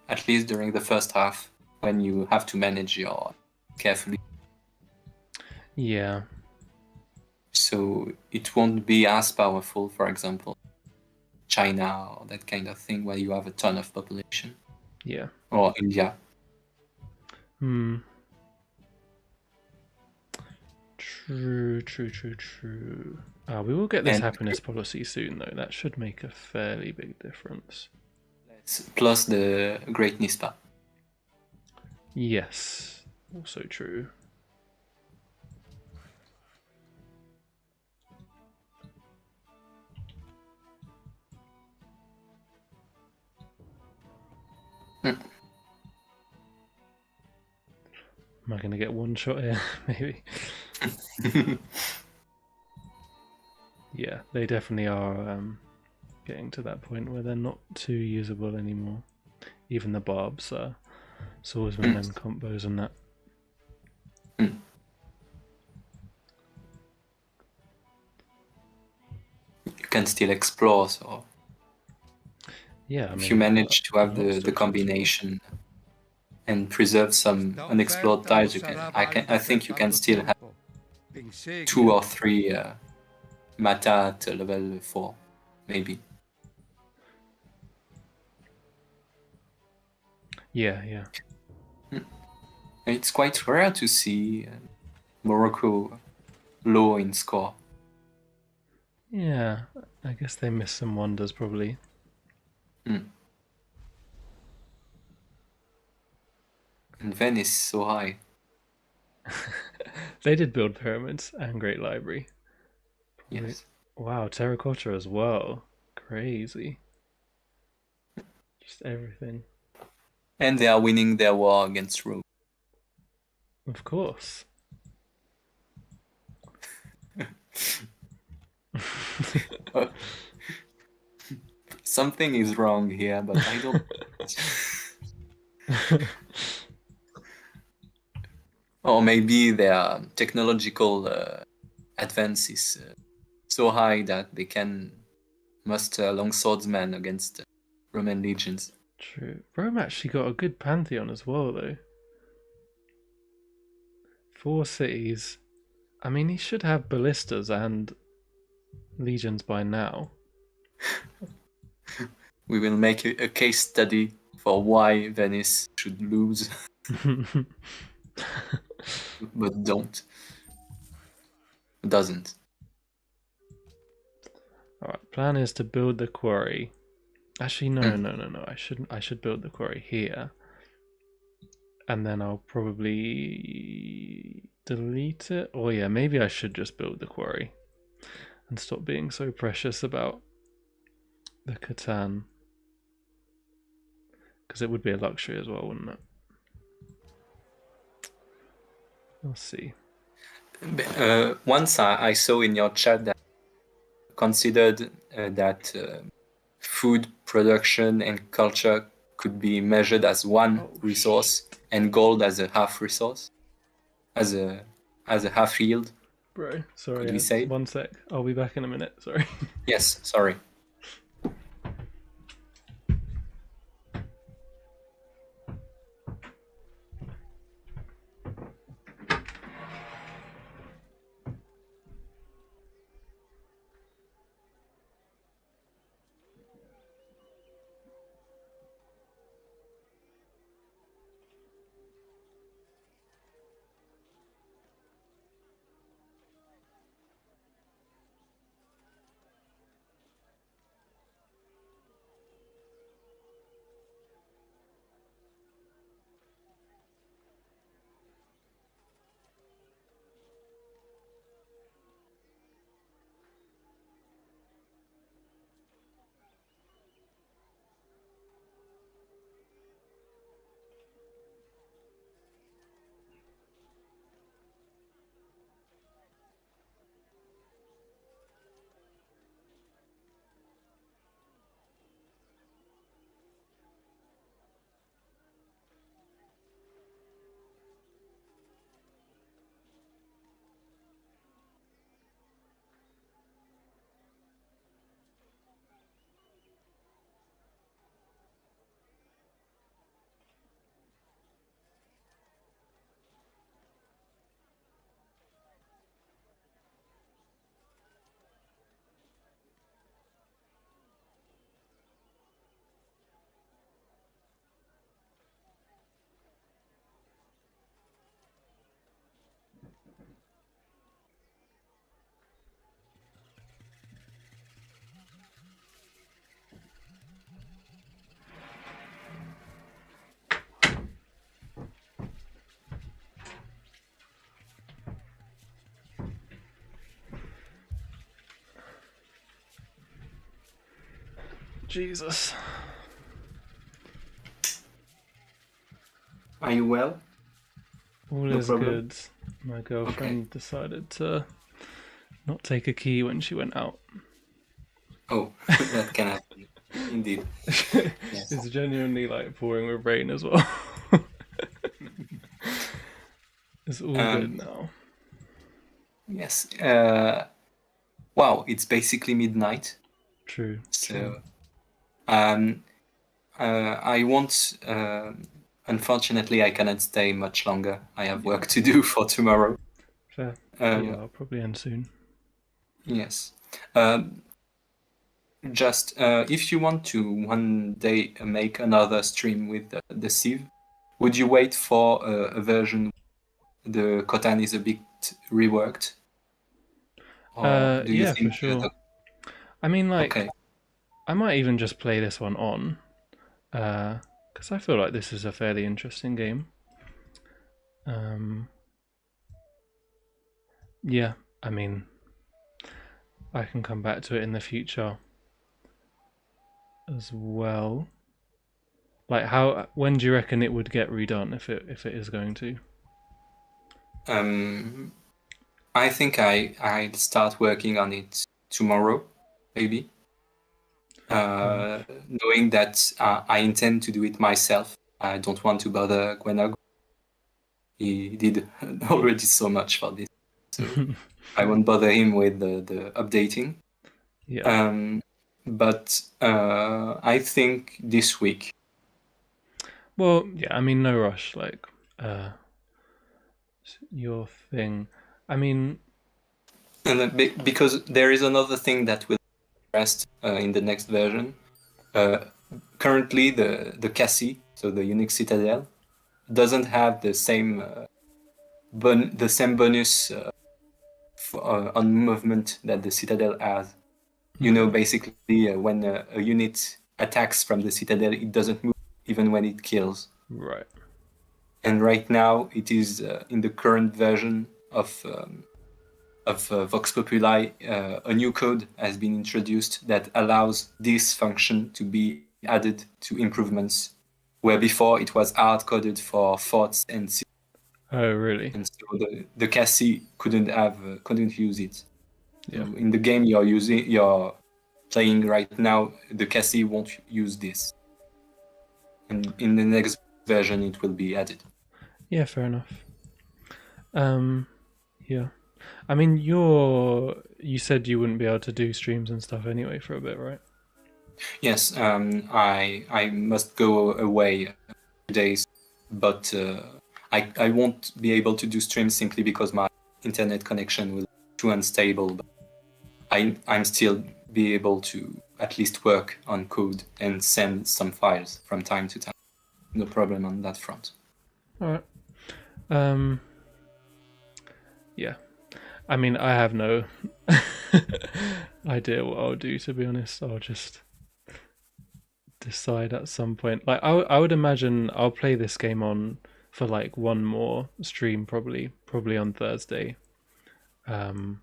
At least during the first half, when you have to manage your carefully. Yeah. So it won't be as powerful, for example, China or that kind of thing, where you have a ton of population. Yeah. Or India. True. We will get this And- happiness policy soon, though. That should make a fairly big difference. Plus the Great Nispa. Yes, also true. Am I going to get one shot here? Maybe. Yeah, they definitely are getting to that point where they're not too usable anymore. Even the barbs are swordsmen and combos and that. You can still explore, so Yeah, I mean, if you manage to have lots the to combination and preserve some unexplored tiles, I think you can still have 2 or 3 Mata at level 4, maybe. Yeah. It's quite rare to see Morocco low in score. Yeah, I guess they missed some wonders probably. And Venice so high. They did build pyramids and Great Library. Yes. Wow, terracotta as well. Crazy. Just everything. And they are winning their war against Rome. Of course. Something is wrong here, but I don't. Or maybe their technological advance is so high that they can muster longswordsmen against Roman legions. True. Rome actually got a good pantheon as well, though. 4 cities. I mean, he should have ballistas and legions by now. We will make a case study for why Venice should lose, but doesn't. All right. Plan is to build the quarry. Actually, no. I should build the quarry here, and then I'll probably delete it. Or yeah, maybe I should just build the quarry and stop being so precious about the Katan, because it would be a luxury as well, wouldn't it? We'll see. Once I saw in your chat that considered that food production and culture could be measured as one resource and gold as a half resource, as a half yield. Bro, sorry, Could we say? 1 sec. I'll be back in a minute. Sorry. Yes, sorry. Jesus. Are you well? All No is problem. good. My girlfriend decided to not take a key when she went out. Oh, that can happen. Indeed. Yes. It's genuinely like pouring with rain as well. It's all good now. Yes. Wow, it's basically midnight. True. So, I won't. Unfortunately, I cannot stay much longer. I have work to do for tomorrow. Fair. Yeah, I'll probably end soon. Yes. Just if you want to one day make another stream with the Civ, would you wait for a version the Katan is a bit reworked? Or do you Yeah, think for sure. I mean, like, okay. I might even just play this one on, because I feel like this is a fairly interesting game. Yeah, I mean, I can come back to it in the future as well. Like, when do you reckon it would get redone if it is going to? I think I'd start working on it tomorrow, maybe. Knowing that I intend to do it myself. I don't want to bother Gwenog. He did already so much for this, so I won't bother him with the updating. Yeah. But I think this week. Well, yeah, I mean, no rush. Like, your thing. I mean, And because there is another thing that will be addressed in the next version. Currently, the Cassie, so the Unique Citadel, doesn't have the same bonus on movement that the Citadel has. You know, basically, when a unit attacks from the citadel, it doesn't move even when it kills. Right. And right now, it is in the current version of Vox Populi, a new code has been introduced that allows this function to be added to improvements, where before it was hard coded for forts and cities, Oh, really? and so the Cassie couldn't use it. Yeah. So in the game you're playing right now, the Cassie won't use this, and in the next version it will be added. Yeah, fair enough. Yeah. I mean, you said you wouldn't be able to do streams and stuff anyway for a bit, right? Yes, I must go away days, but I won't be able to do streams simply because my internet connection will be too unstable. But I'm still be able to at least work on code and send some files from time to time. No problem on that front. All right. Yeah. I mean, I have no idea what I'll do, to be honest. I'll just decide at some point. Like, I would imagine I'll play this game on for like one more stream, probably on Thursday. And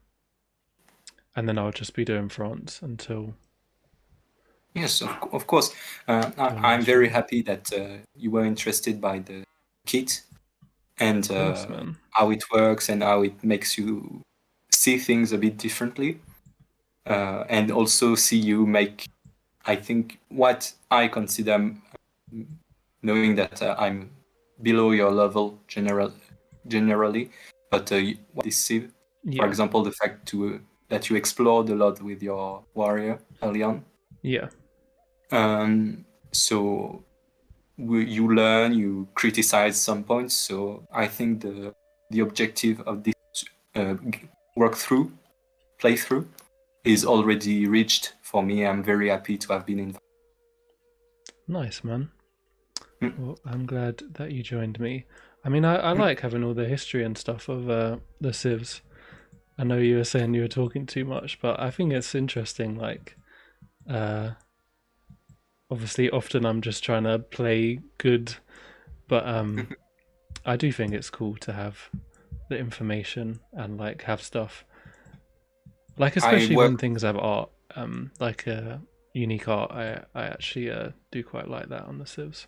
then I'll just be doing France until. Yes, of course. I'm very happy that you were interested by the kit and Course, man. how it works and how it makes you see things a bit differently, and also see you make, I think, what I consider, knowing that I'm below your level generally, but this Civ, Yeah. for example, the fact that you explored a lot with your warrior early on. Yeah. So you learn, you criticize some points. So I think the objective of this playthrough is already reached for me. I'm very happy to have been invited. Nice, man. Well, I'm glad that you joined me. I mean, I like having all the history and stuff of the civs. I know you were saying you were talking too much, but I think it's interesting. Like, obviously, often I'm just trying to play good, but I do think it's cool to have the information and like have stuff. Like, especially when things have art, like unique art. I actually do quite like that on the civs.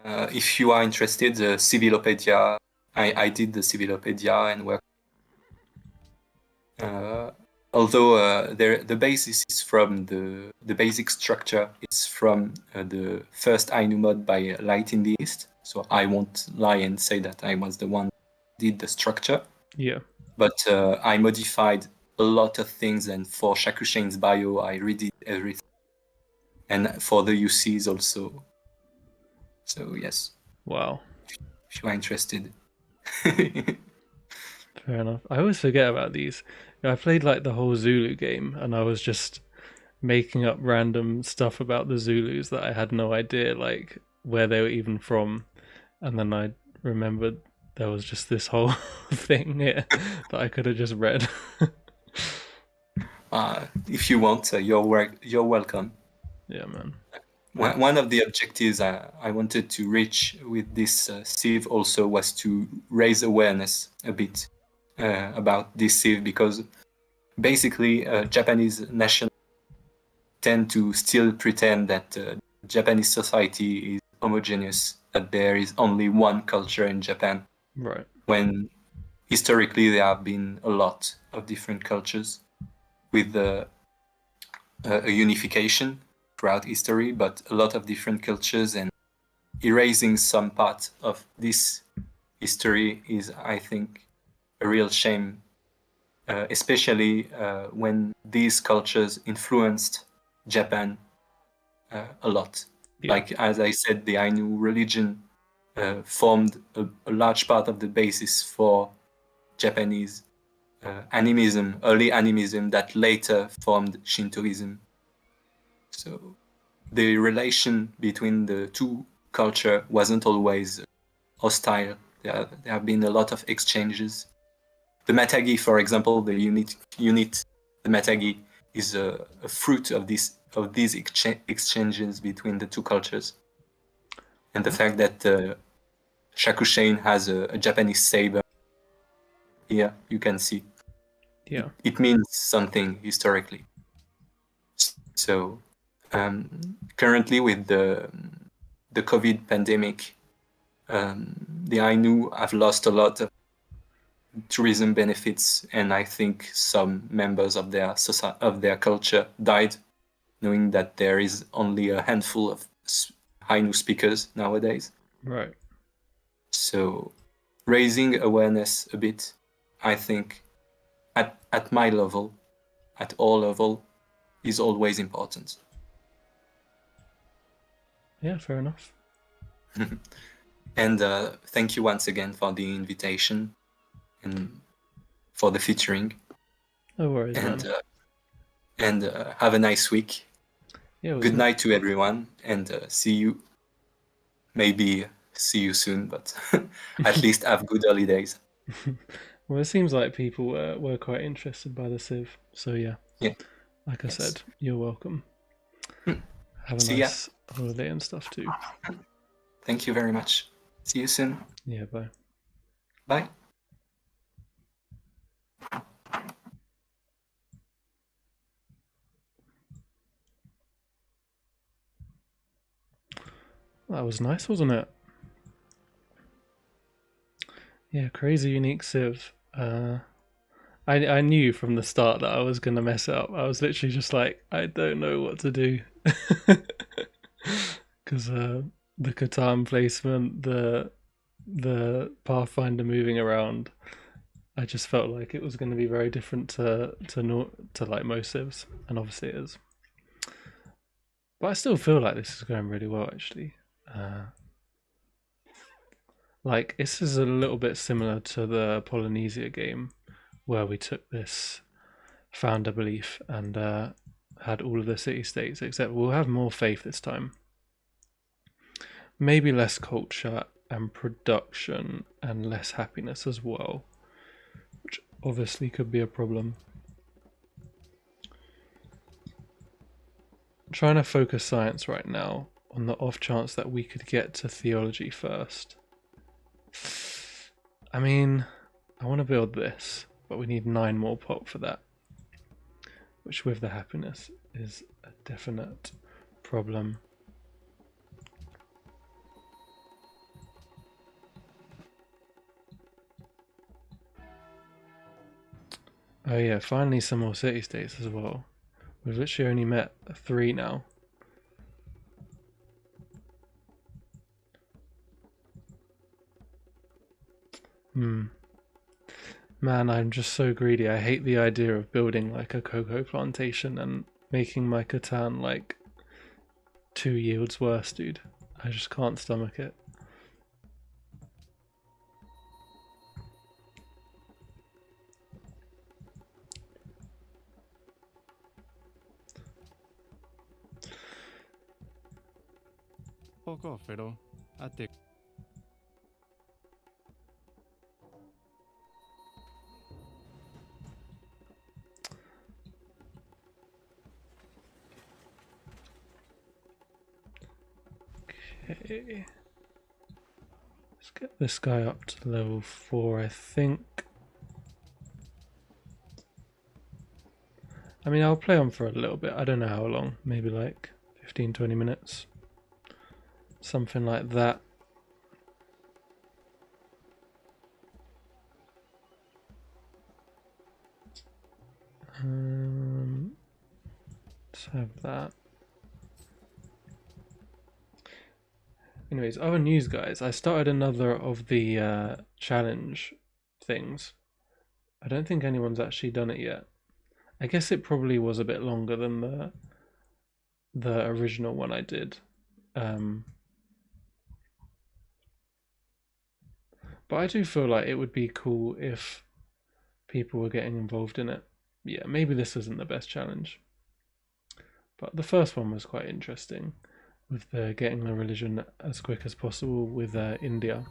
If you are interested, the Civilopedia, I did the Civilopedia and worked. Although the basis is from the basic structure is from the first Ainu mod by Light in the East. So I won't lie and say that I was the one who did the structure. Yeah. But I modified a lot of things, and for Shakushain's bio, I redid everything. And for the UCs also. So yes. Wow. If you are interested. Fair enough. I always forget about these. I played like the whole Zulu game, and I was just making up random stuff about the Zulus that I had no idea like where they were even from, and then I remembered there was just this whole thing here that I could have just read. If you want, you're welcome. Yeah, man. One of the objectives I wanted to reach with this Civ also was to raise awareness a bit about this Civ, because basically Japanese nationalists tend to still pretend that Japanese society is homogeneous, that there is only one culture in Japan. Right. When historically there have been a lot of different cultures with a unification throughout history, but a lot of different cultures, and erasing some part of this history is, I think, a real shame, especially when these cultures influenced Japan a lot. Yeah. Like, as I said, the Ainu religion formed a large part of the basis for Japanese animism, early animism that later formed Shintoism. So the relation between the two cultures wasn't always hostile. There have been a lot of exchanges. The matagi, for example, the unit, the matagi is a fruit of these exchanges between the two cultures, and the fact that Shakushain has a Japanese saber. Here you can see. Yeah. It means something historically. So currently, with the COVID pandemic, the Ainu have lost a lot of tourism benefits, and I think some members of their culture died, knowing that there is only a handful of Ainu speakers nowadays. Right. So raising awareness a bit, I think, at my level, at all level, is always important. Yeah, fair enough. And thank you once again for the invitation and for the featuring. No worries, And man. Have a nice week. Yeah. Good night to everyone, and maybe see you soon, but at least have good holidays. Well, it seems like people were quite interested by the Civ. So yeah. Yeah. Like I Yes. said, you're welcome. Have a See ya. nice holiday and stuff too. Thank you very much. See you soon. Yeah, bye. Bye. That was nice, wasn't it? Yeah, crazy unique Civ. I knew from the start that I was gonna mess it up. I was literally just like, I don't know what to do, because the Katan placement, the pathfinder moving around, I just felt like it was going to be very different to like most Civs, and obviously it is. But I still feel like this is going really well, actually. Like, this is a little bit similar to the Polynesia game, where we took this founder belief and had all of the city states, except we'll have more faith this time. Maybe less culture and production and less happiness as well, which obviously could be a problem. I'm trying to focus science right now on the off chance that we could get to theology first. I mean, I want to build this, but we need 9 more pop for that, which with the happiness is a definite problem. Oh yeah, finally some more city states as well. We've literally only met 3 now. Man, I'm just so greedy. I hate the idea of building like a cocoa plantation and making my Katan like 2 yields worse, dude. I just can't stomach it. Poco, pero ate. Okay. Let's get this guy up to level 4, I think. I mean, I'll play on for a little bit. I don't know how long. Maybe like 15-20 minutes. Something like that. Let's have that. Anyways, other news, guys. I started another of the challenge things. I don't think anyone's actually done it yet. I guess it probably was a bit longer than the original one I did. But I do feel like it would be cool if people were getting involved in it. Yeah, maybe this isn't the best challenge. But the first one was quite interesting, with getting the religion as quick as possible with India.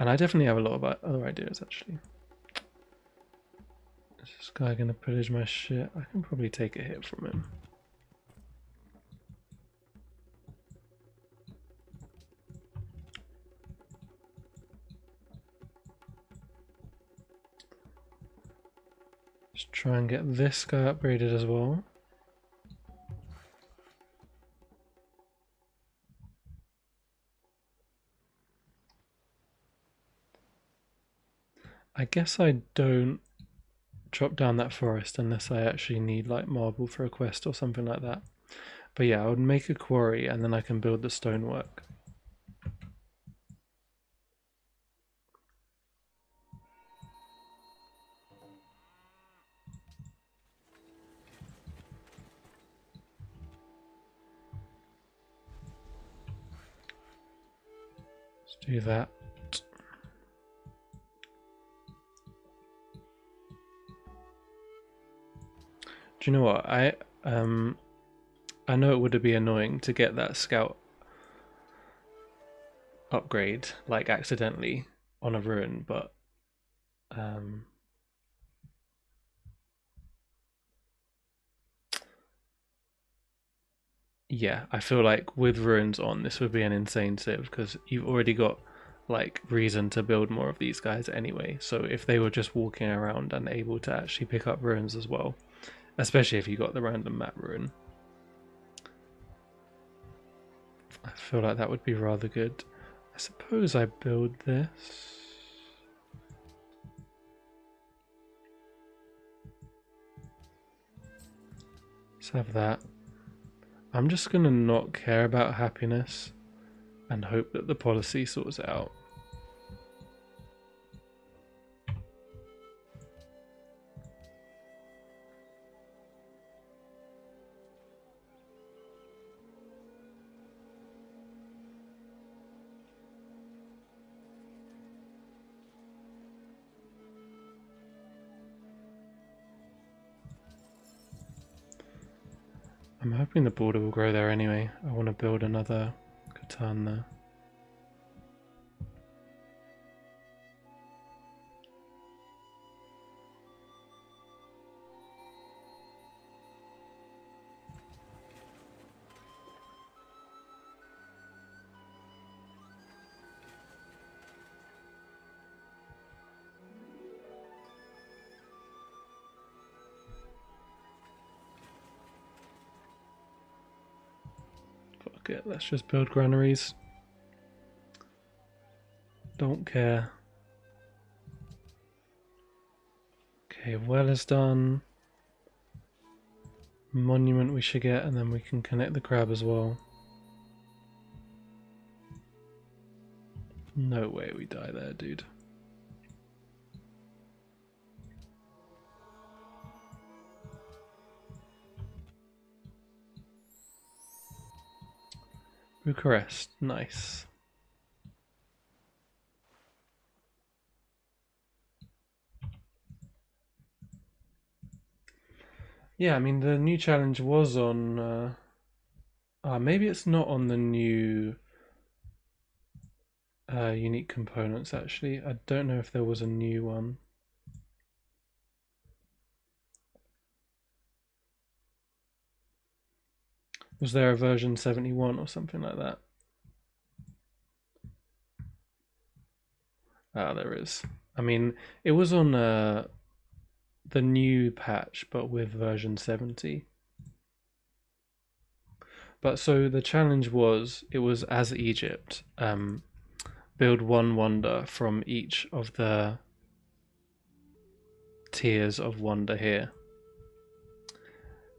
And I definitely have a lot of other ideas, actually. Is this guy going to pillage my shit? I can probably take a hit from him. Let's try and get this guy upgraded as well. I guess I don't chop down that forest unless I actually need like marble for a quest or something like that. But yeah, I would make a quarry and then I can build the stonework. Let's do that. Do you know what? I know it would be annoying to get that scout upgrade like accidentally on a ruin, but yeah, I feel like with ruins on, this would be an insane civ because you've already got like reason to build more of these guys anyway. So if they were just walking around and able to actually pick up ruins as well, especially if you got the random map ruin, I feel like that would be rather good. I suppose I build this. Let's have that. I'm just gonna not care about happiness and hope that the policy sorts it out. I'm hoping the border will grow there anyway. I want to build another Katan there. Fuck it, let's just build granaries. Don't care. Okay, well is done. Monument we should get, and then we can connect the crab as well. No way we die there, dude. Bucharest, nice. Yeah, I mean the new challenge was on maybe it's not on the new unique components actually. I don't know if there was a new one. Was there a version 71 or something like that? Ah, there is. I mean, it was on the new patch, but with version 70. But so the challenge was, it was as Egypt, build one wonder from each of the tiers of wonder here.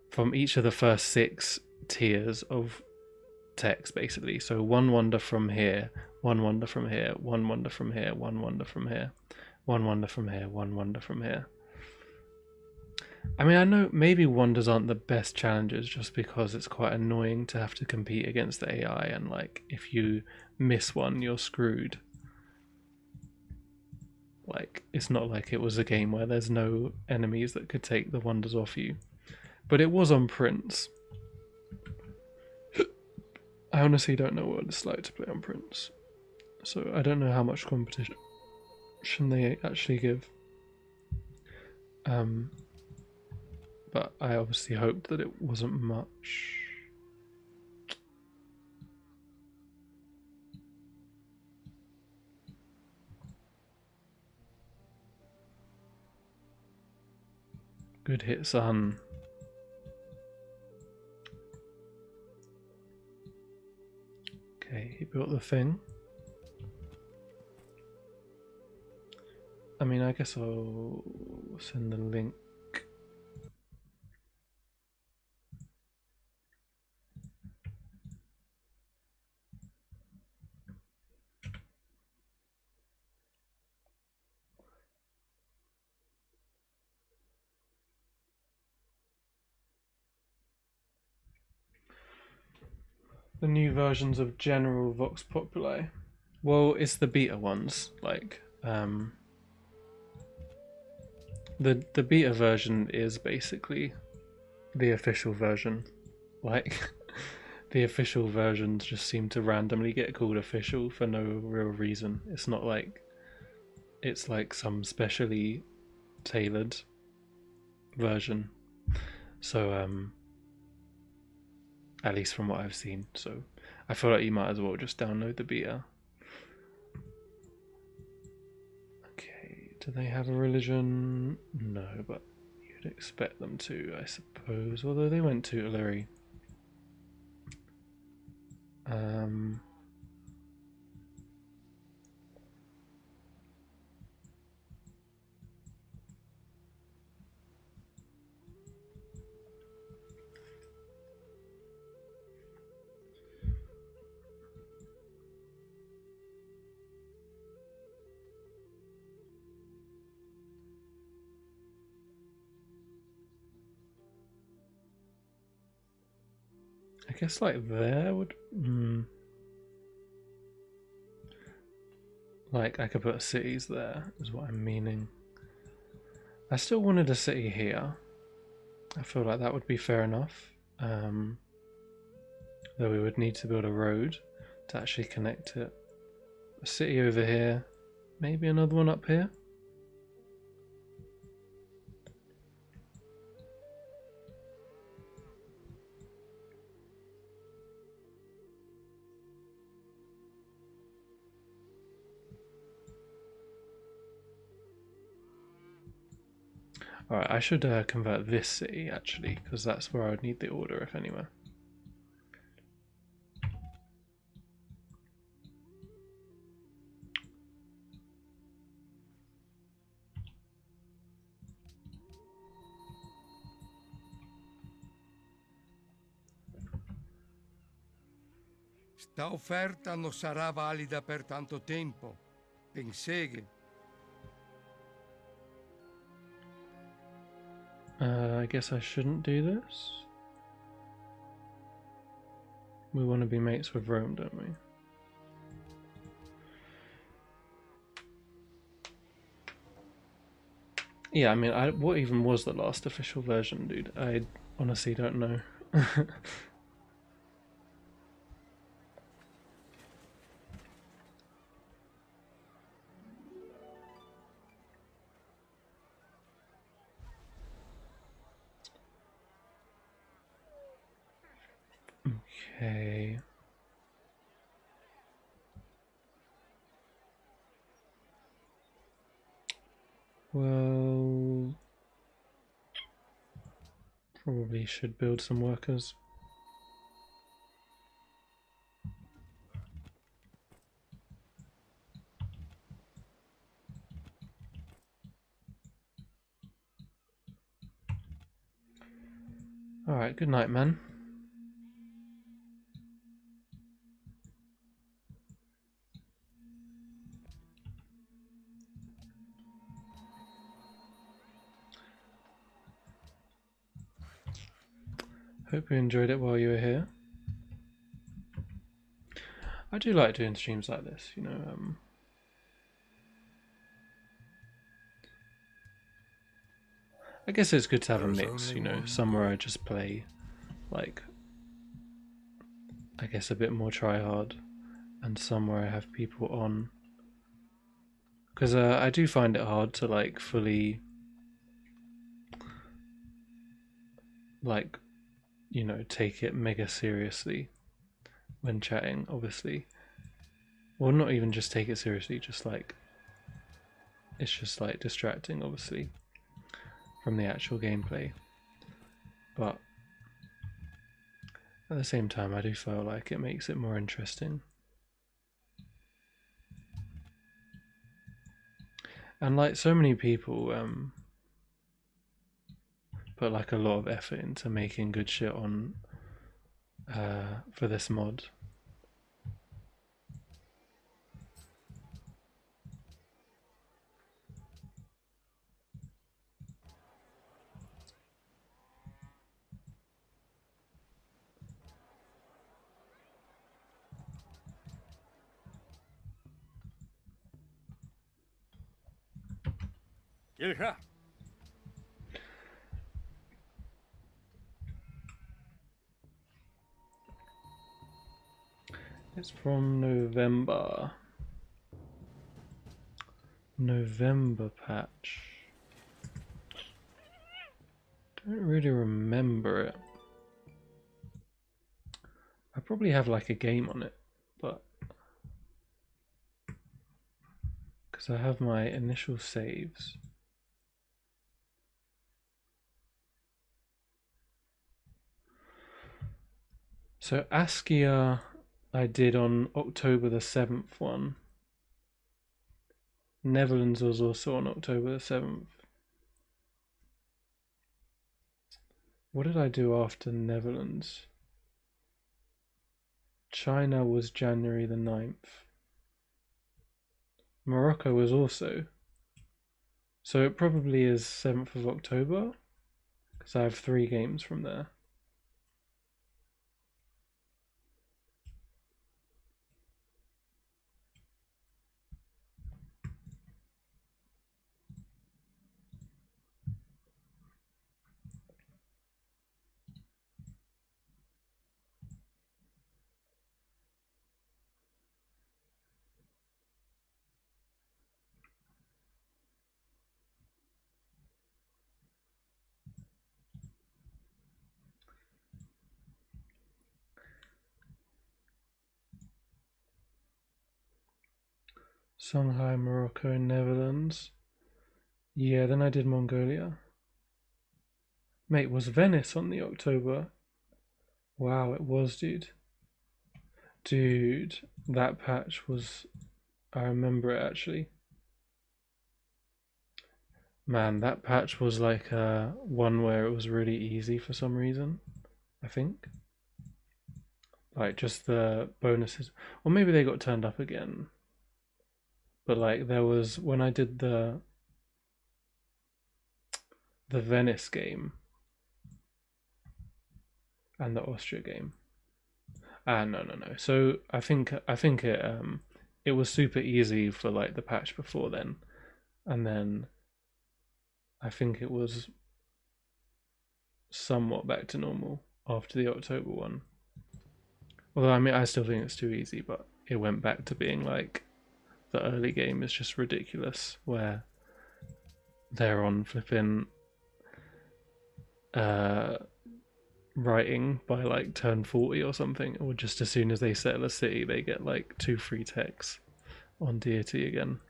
From each of the first 6 tiers of text, basically. So one wonder from here, one wonder from here, one wonder from here, one wonder from here, one wonder from here, one wonder from here. I mean, I know maybe wonders aren't the best challenges just because it's quite annoying to have to compete against the AI, and like if you miss one, you're screwed. Like, it's not like it was a game where there's no enemies that could take the wonders off you. But it was on Prince. I honestly don't know what it's like to play on Prince. So I don't know how much competition option they actually give. But I obviously hoped that it wasn't much. Good hit, son. Okay, he built the thing. I mean, I guess I'll send the link. The new versions of General Vox Populi. Well, it's the beta ones. Like, the beta version is basically the official version. Like, the official versions just seem to randomly get called official for no real reason. It's not like it's like some specially tailored version. So, at least from what I've seen. So, I feel like you might as well just download the beta. Okay, do they have a religion? No, but you'd expect them to, I suppose. Although they went tutelary. I guess like there would... Like I could put cities there, is what I'm meaning. I still wanted a city here. I feel like that would be fair enough. Though we would need to build a road to actually connect it. A city over here. Maybe another one up here. Alright, I should convert this city actually, because that's where I would need the order, if anywhere. Sta offerta non sarà valida per tanto tempo. Penseghe. I guess I shouldn't do this. We want to be mates with Rome, don't we? Yeah, I mean, what even was the last official version, dude? I honestly don't know. Okay. Well, probably should build some workers. Alright, good night, man. Hope you enjoyed it while you were here. I do like doing streams like this, you know. I guess it's good to have a mix, you know, somewhere I just play, like, I guess a bit more try hard, and somewhere I have people on. because I do find it hard to like fully like take it mega seriously when chatting, obviously. Well, not even just take it seriously, just like it's just like distracting, obviously, from the actual gameplay. But at the same time, I do feel like it makes it more interesting. And like so many people put like a lot of effort into making good shit on for this mod. It's from November patch. Don't really remember it. I probably have like a game on it, but because I have my initial saves. So Askia I did on October the 7th one. Netherlands was also on October the 7th. What did I do after Netherlands? China was January the 9th. Morocco was also. So it probably is 7th of October, because I have 3 games from there. Songhai, Morocco, Netherlands. Yeah, then I did Mongolia. Mate, was Venice on the October? Wow, it was, dude. Dude, that patch was... I remember it, actually. Man, that patch was like one where it was really easy for some reason, I think. Like, just the bonuses. Or maybe they got turned up again. But like there was when I did the Venice game and the Austria game. No. So I think it was super easy for like the patch before then, and then I think it was somewhat back to normal after the October one. Although I mean I still think it's too easy, but it went back to being like the early game is just ridiculous, where they're on flipping writing by like turn 40 or something, or just as soon as they settle a city they get like 2 free techs on deity again,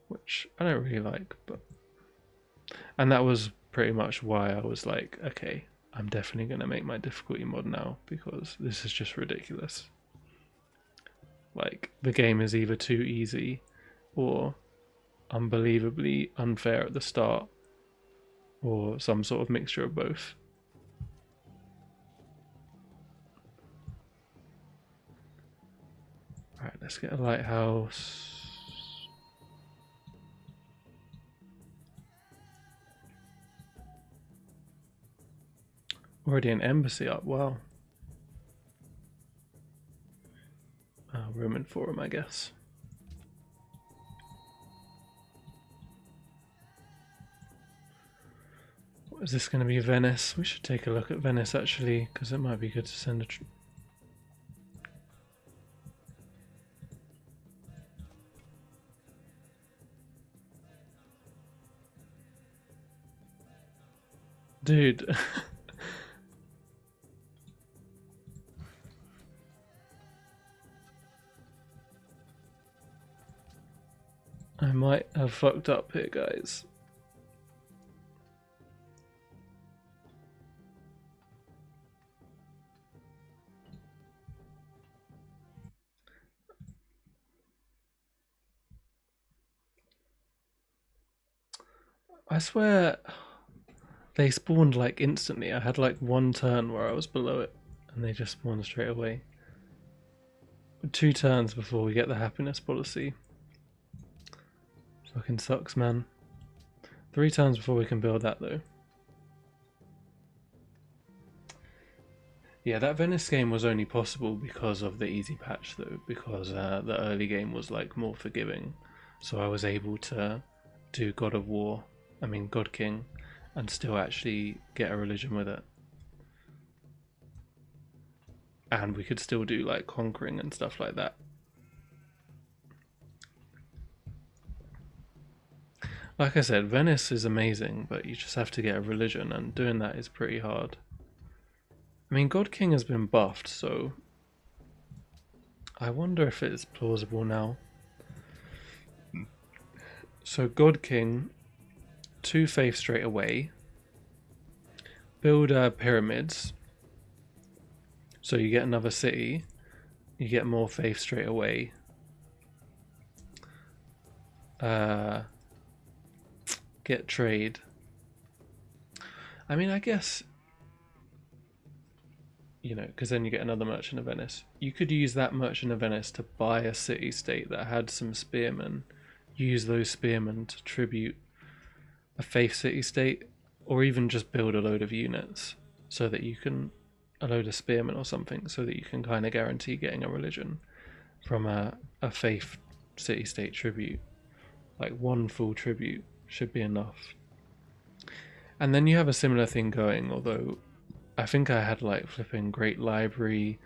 which I don't really like. But and that was pretty much why I was like, okay, I'm definitely going to make my difficulty mod now, because this is just ridiculous. Like, the game is either too easy or unbelievably unfair at the start, or some sort of mixture of both. Alright, let's get a lighthouse. Already an embassy up, wow. Roman Forum, I guess. What is this going to be? Venice? We should take a look at Venice actually, because it might be good to send a Dude. I might have fucked up here, guys. I swear they spawned like instantly. I had like one turn where I was below it and they just spawned straight away. 2 turns before we get the happiness policy. Fucking sucks, man. 3 turns before we can build that though. Yeah, that Venice game was only possible because of the easy patch though, because the early game was like more forgiving. So I was able to do God King, and still actually get a religion with it. And we could still do like conquering and stuff like that. Like I said, Venice is amazing, but you just have to get a religion, and doing that is pretty hard. I mean, God King has been buffed, so I wonder if it's plausible now. So God King, 2 faith straight away. Build pyramids. So you get another city. You get more faith straight away. Get trade. I mean, I guess, you know, because then you get another Merchant of Venice. You could use that Merchant of Venice to buy a city-state that had some spearmen. Use those spearmen to tribute a faith city-state, or even just build a load of units so that you can, a load of spearmen or something, so that you can kind of guarantee getting a religion from a faith city-state tribute. Like 1 full tribute should be enough. And then you have a similar thing going, although I think I had like flipping Great Library,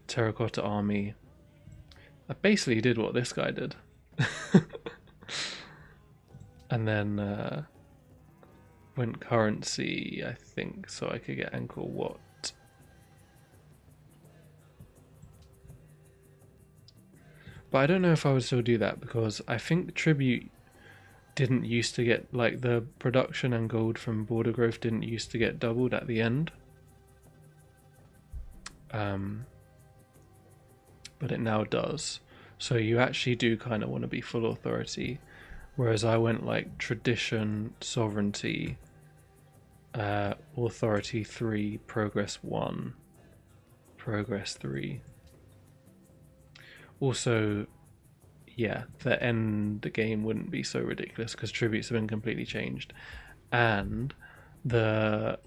Terracotta Army. I basically did what this guy did. And then went currency, I think, so I could get Angkor Wat. But I don't know if I would still do that, because I think tribute didn't used to get, like, the production and gold from border growth didn't used to get doubled at the end. But it now does. So you actually do kind of want to be full authority. Whereas I went like tradition, sovereignty, authority 3, progress 1, progress 3. Also, yeah, the end game wouldn't be so ridiculous because tributes have been completely changed. And the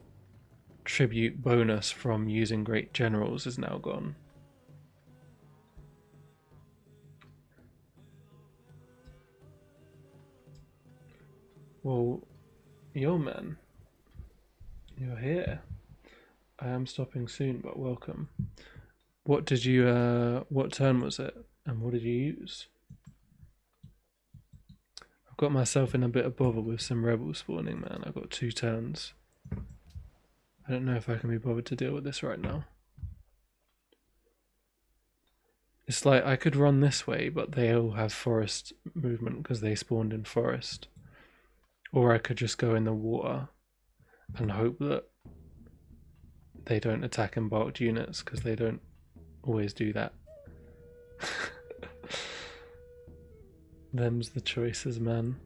tribute bonus from using great generals is now gone. Well, yo man, you're here. I am stopping soon, but welcome. What did you, what turn was it? And what did you use? I've got myself in a bit of bother with some rebels spawning, man. I've got 2 turns. I don't know if I can be bothered to deal with this right now. It's like I could run this way, but they all have forest movement because they spawned in forest. Or I could just go in the water and hope that they don't attack embarked units, because they don't always do that. Them's the choices, man.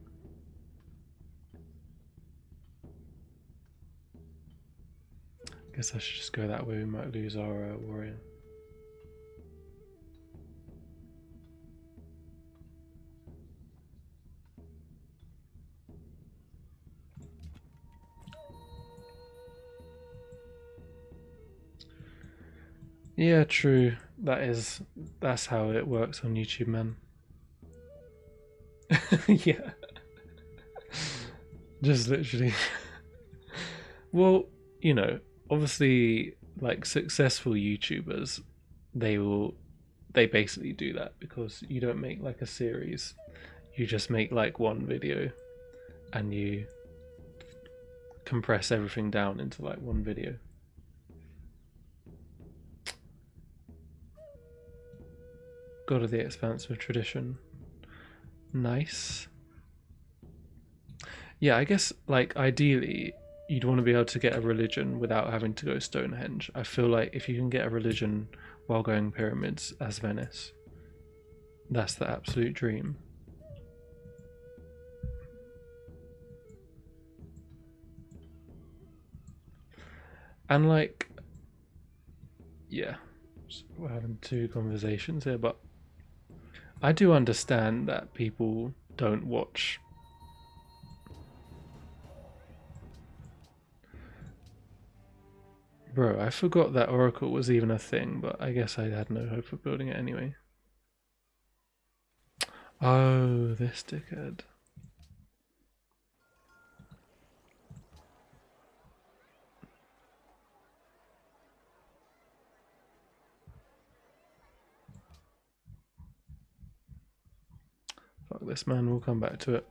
Guess I should just go that way, we might lose our warrior. Yeah, true. That's how it works on YouTube, man. Yeah. Just literally. Well, you know, obviously, like, successful YouTubers, they basically do that because you don't make like a series. You just make like one video and you compress everything down into like one video. God of the Expanse of Tradition. Nice. Yeah, I guess like ideally you'd want to be able to get a religion without having to go Stonehenge. I feel like if you can get a religion while going pyramids as Venice, that's the absolute dream. And like, yeah, we're having two conversations here, but I do understand that people don't watch. Bro, I forgot that Oracle was even a thing, but I guess I had no hope of building it anyway. Oh, this dickhead. Fuck this, man, we'll come back to it.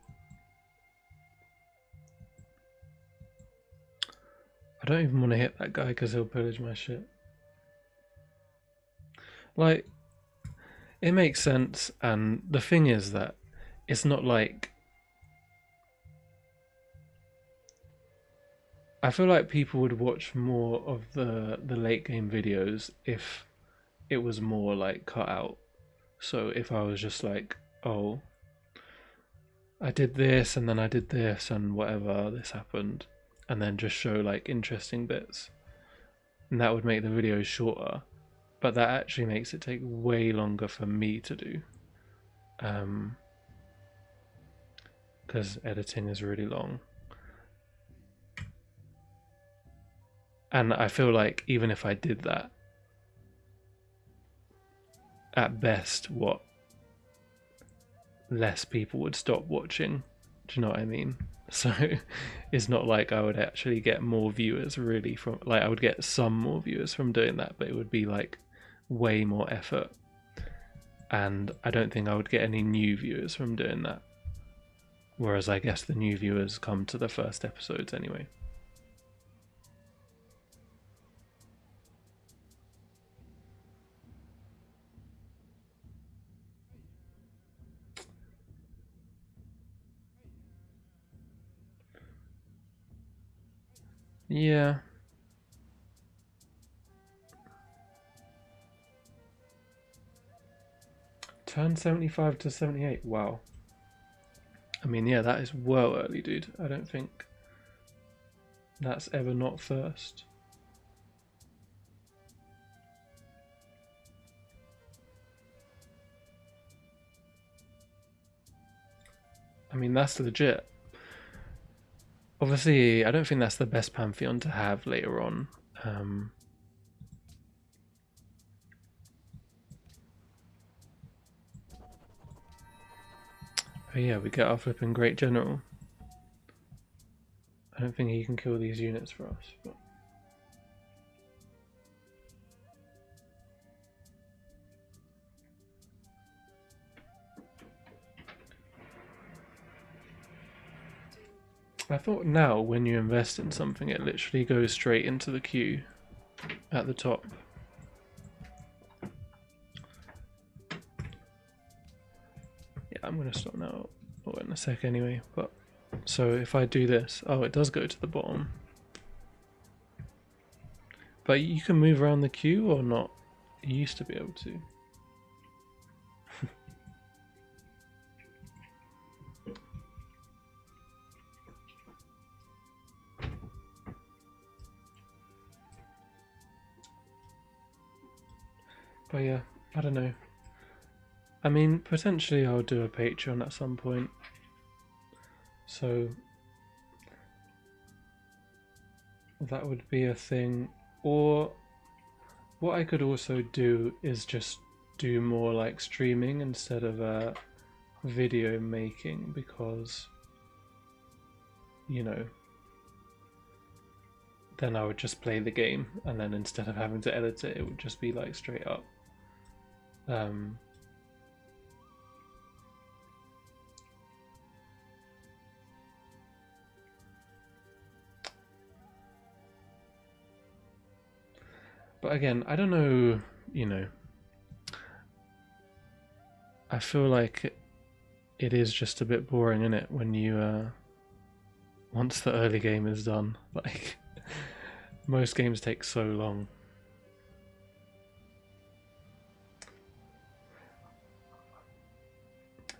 I don't even want to hit that guy because he'll pillage my shit. Like, it makes sense, and the thing is that it's not like... I feel like people would watch more of the late game videos if it was more like cut out. So if I was just like, oh, I did this and then I did this and whatever, this happened, and then just show like interesting bits, and that would make the videos shorter, but that actually makes it take way longer for me to do, because editing is really long. And I feel like even if I did that, at best, less people would stop watching. Do you know what I mean? So it's not like I would actually get more viewers really from, like I would get some more viewers from doing that, but it would be like way more effort, and I don't think I would get any new viewers from doing that, whereas I guess the new viewers come to the first episodes anyway. Yeah. Turn 75 to 78. Wow. I mean, yeah, that is well early, dude. I don't think that's ever not first. I mean, that's legit. Obviously, I don't think that's the best Pantheon to have later on. Oh yeah, we get our flipping Great General. I don't think he can kill these units for us, but... I thought now when you invest in something it literally goes straight into the queue at the top. Yeah, I'm gonna stop now, or in a sec anyway, but so if I do this, oh, it does go to the bottom. But you can move around the queue or not? You used to be able to. But yeah, I don't know. I mean, potentially I'll do a Patreon at some point. So that would be a thing. Or what I could also do is just do more like streaming instead of video making, because, you know, then I would just play the game, and then instead of having to edit it, it would just be like straight up. But again, I don't know, you know, I feel like it is just a bit boring, isn't it, when you once the early game is done. Like most games take so long.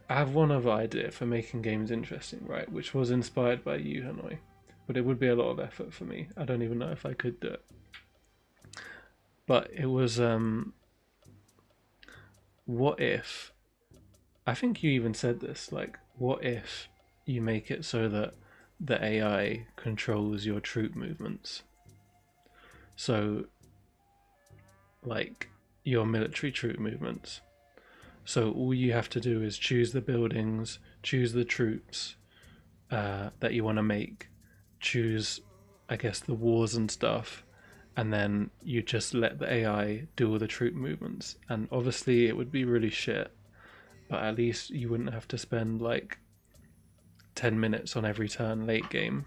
I have one other idea for making games interesting, right? Which was inspired by you, Hanoi. But it would be a lot of effort for me. I don't even know if I could do it. But it was what if, I think you even said this, like, what if you make it so that the AI controls your troop movements? So, like, your military troop movements. So all you have to do is choose the buildings, choose the troops that you want to make, choose, I guess, the wars and stuff, and then you just let the AI do all the troop movements. And obviously, it would be really shit, but at least you wouldn't have to spend like 10 minutes on every turn late game.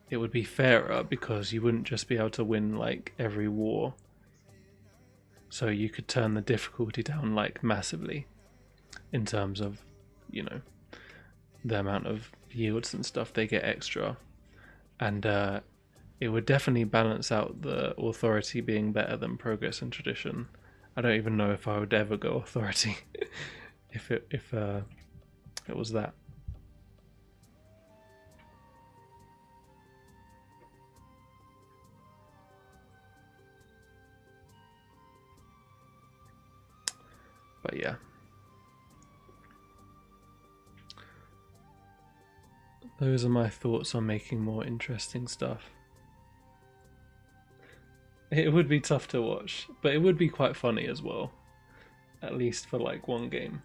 It would be fairer because you wouldn't just be able to win like every war. So you could turn the difficulty down like massively in terms of, you know, the amount of yields and stuff they get extra. And it would definitely balance out the authority being better than progress and tradition. I don't even know if I would ever go authority if it was that. But yeah. Those are my thoughts on making more interesting stuff. It would be tough to watch, but it would be quite funny as well. At least for like one game.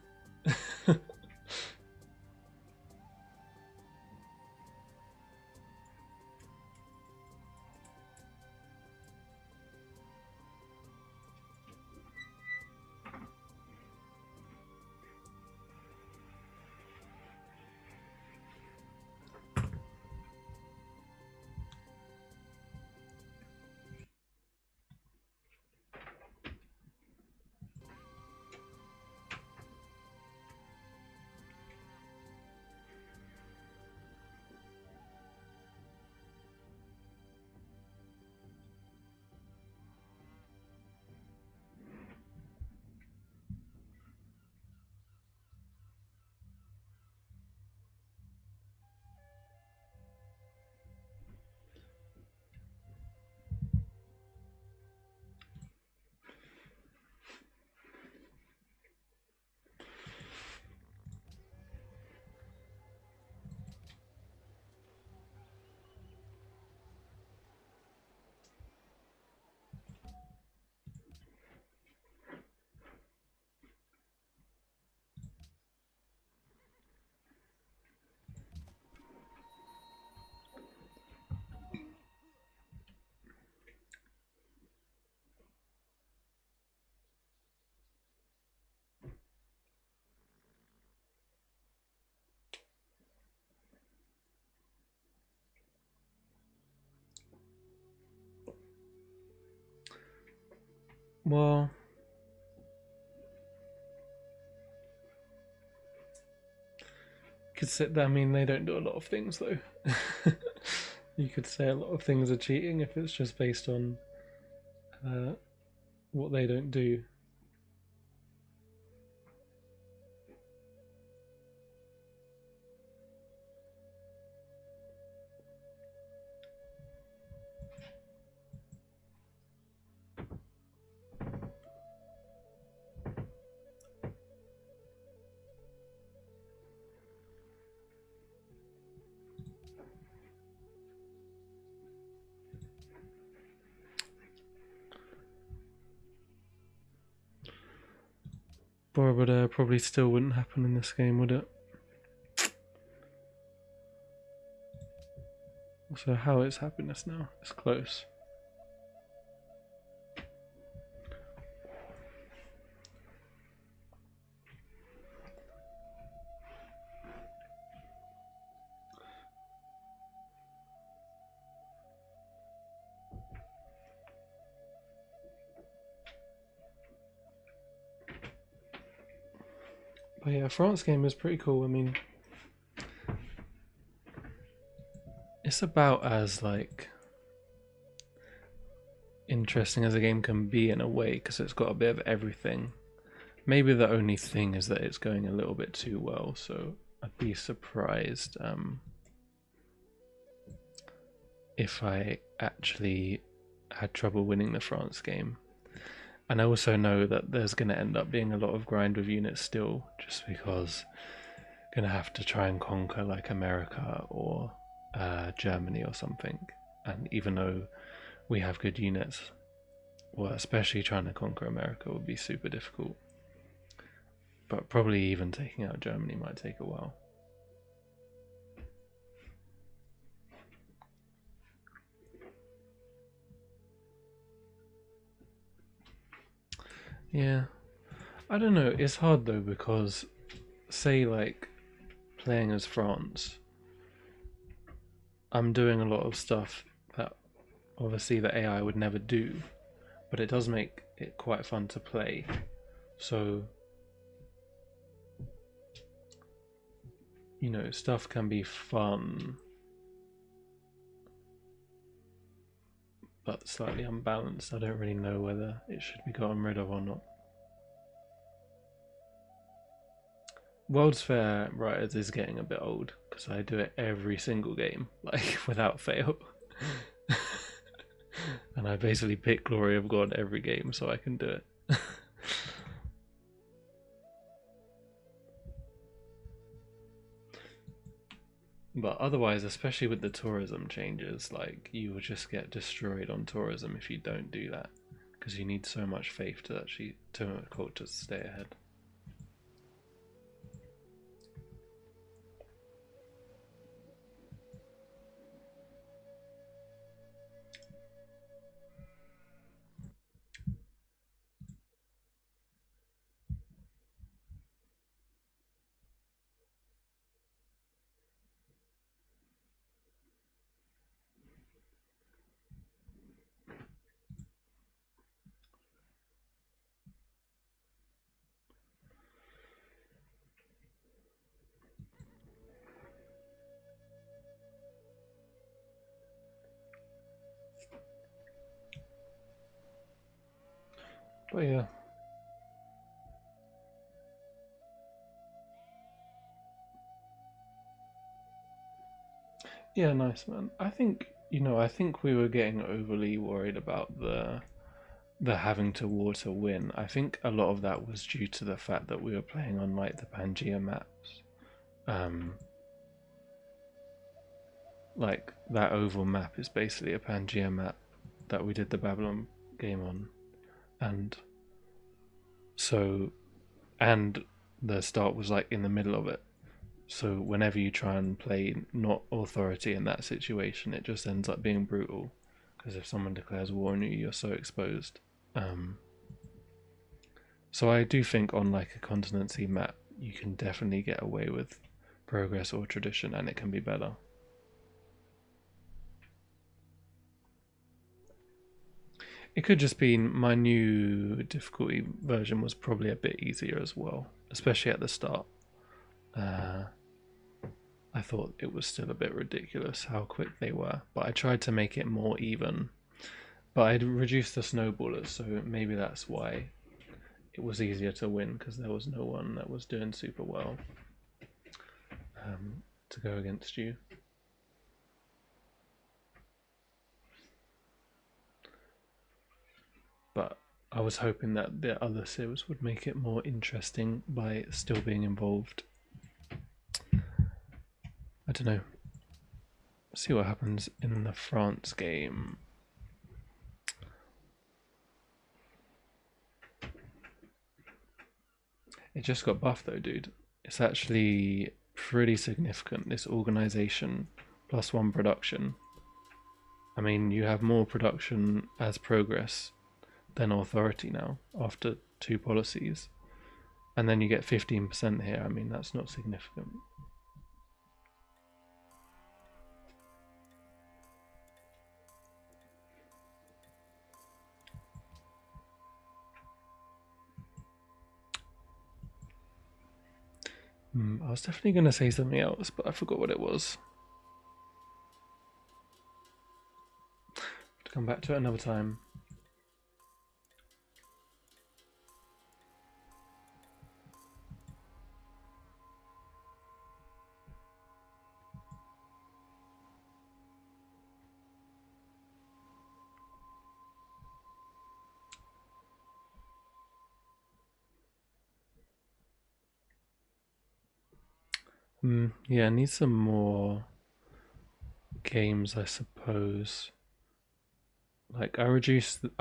Well, could say, I mean, they don't do a lot of things though. You could say a lot of things are cheating if it's just based on what they don't do. But probably still wouldn't happen in this game, would it? So how is happiness now? It's close. But yeah, France game is pretty cool. I mean, it's about as like interesting as a game can be in a way, because it's got a bit of everything. Maybe the only thing is that it's going a little bit too well, so I'd be surprised if I actually had trouble winning the France game. And I also know that there's going to end up being a lot of grind with units still, just because I'm going to have to try and conquer like America or Germany or something. And even though we have good units, well, especially trying to conquer America would be super difficult. But probably even taking out Germany might take a while. Yeah, I don't know. It's hard though, because say like playing as France, I'm doing a lot of stuff that obviously the AI would never do, but it does make it quite fun to play. So, you know, stuff can be fun, but slightly unbalanced. I don't really know whether it should be gotten rid of or not. World's Fair Writers is getting a bit old, because I do it every single game, like without fail. And I basically pick Glory of God every game so I can do it. But otherwise, especially with the tourism changes, like you will just get destroyed on tourism if you don't do that, because you need so much faith to actually to cultures stay ahead. But yeah. Yeah, nice man. I think, you know, I think we were getting overly worried about the having to war to win. I think a lot of that was due to the fact that we were playing on like the Pangea maps. Like that oval map is basically a Pangea map that we did the Babylon game on. And so, and the start was like in the middle of it. So whenever you try and play not authority in that situation, it just ends up being brutal. Because if someone declares war on you, you're so exposed. So I do think on like a continency map, you can definitely get away with progress or tradition, and it can be better. It could just be my new difficulty version was probably a bit easier as well, especially at the start. I thought it was still a bit ridiculous how quick they were, but I tried to make it more even. But I'd reduced the snowballers, so maybe that's why it was easier to win, because there was no one that was doing super well to go against you. But I was hoping that the other civs would make it more interesting by still being involved. I don't know. See what happens in the France game. It just got buffed though, dude. It's actually pretty significant, this organization +1 production. I mean, you have more production as progress than authority now after 2 policies. And then you get 15% here. I mean, that's not significant. I was definitely going to say something else, but I forgot what it was. To come back to it another time. Yeah, I need some more games, I suppose. Like I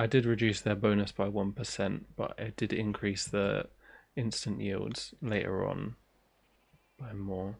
did reduce their bonus by 1%, but I did increase the instant yields later on by more.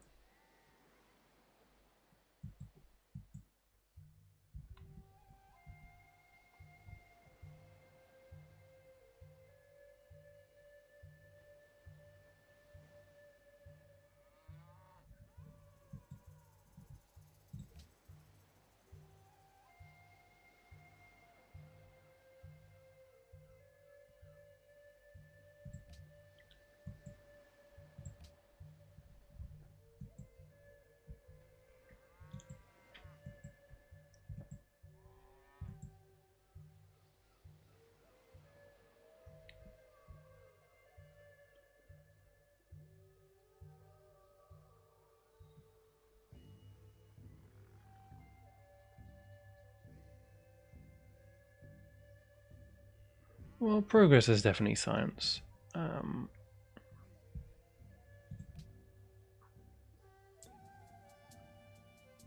Well, progress is definitely science.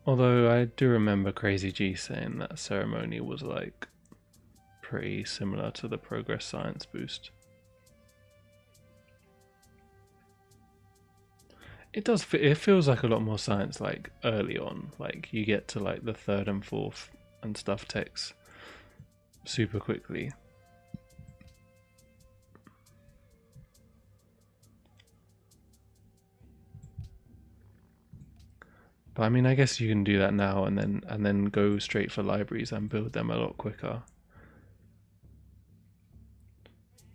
Although I do remember Crazy G saying that ceremony was like pretty similar to the progress science boost. It does. It feels like a lot more science like early on. Like you get to like the third and fourth and stuff takes super quickly. But I mean, I guess you can do that now and then go straight for libraries and build them a lot quicker.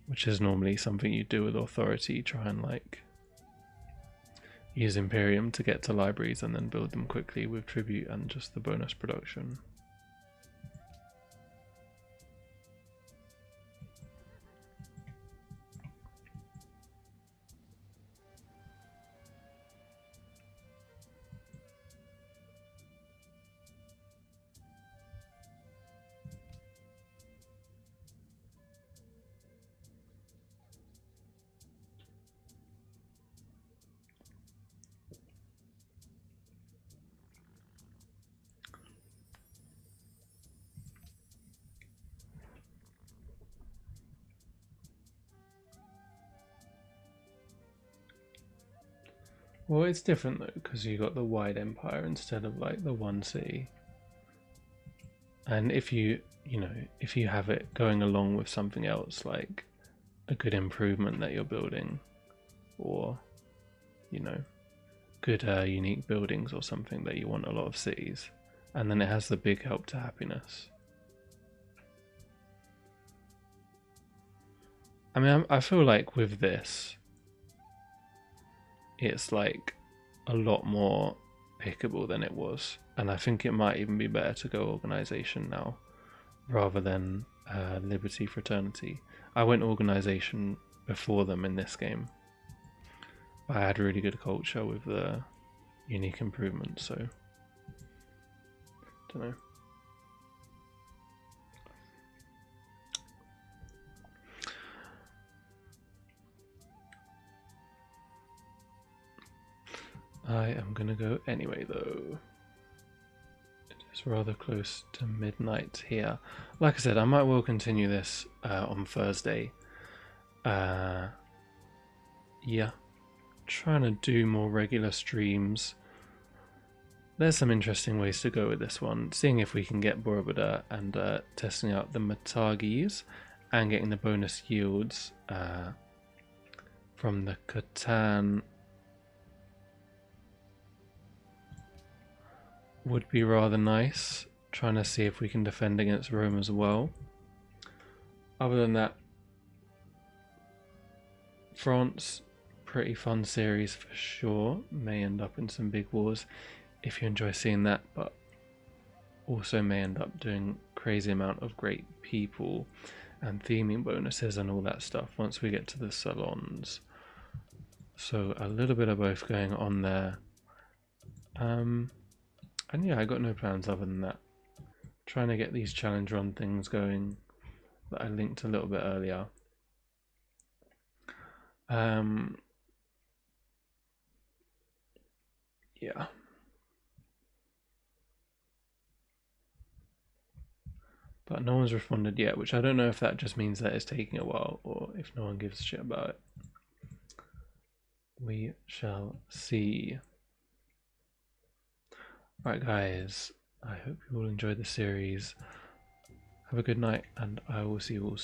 Which is normally something you do with authority, try and like use Imperium to get to libraries and then build them quickly with tribute and just the bonus production. Well, it's different though, because you got the wide empire instead of like the one city. And if you have it going along with something else, like a good improvement that you're building, or, good unique buildings or something that you want a lot of cities, and then it has the big help to happiness. I mean, I feel like with this, it's like a lot more pickable than it was, and I think it might even be better to go organization now rather than liberty fraternity. I went organization before them in this game, but I had really good culture with the unique improvements, so don't know. I am gonna go anyway though. It is rather close to midnight here. Like I said, I might well continue this on Thursday. Yeah. Trying to do more regular streams. There's some interesting ways to go with this one. Seeing if we can get Borobudur and testing out the Matagis and getting the bonus yields from the Katan would be rather nice. Trying to see if we can defend against Rome as well. Other than that, France, pretty fun series for sure. May end up in some big wars if you enjoy seeing that, but also may end up doing crazy amount of great people and theming bonuses and all that stuff once we get to the salons. So a little bit of both going on there. And yeah, I got no plans other than that. Trying to get these challenge run things going that I linked a little bit earlier. Yeah. But no one's responded yet, which I don't know if that just means that it's taking a while or if no one gives a shit about it. We shall see. Right, guys, I hope you all enjoyed the series. Have a good night, and I will see you all soon.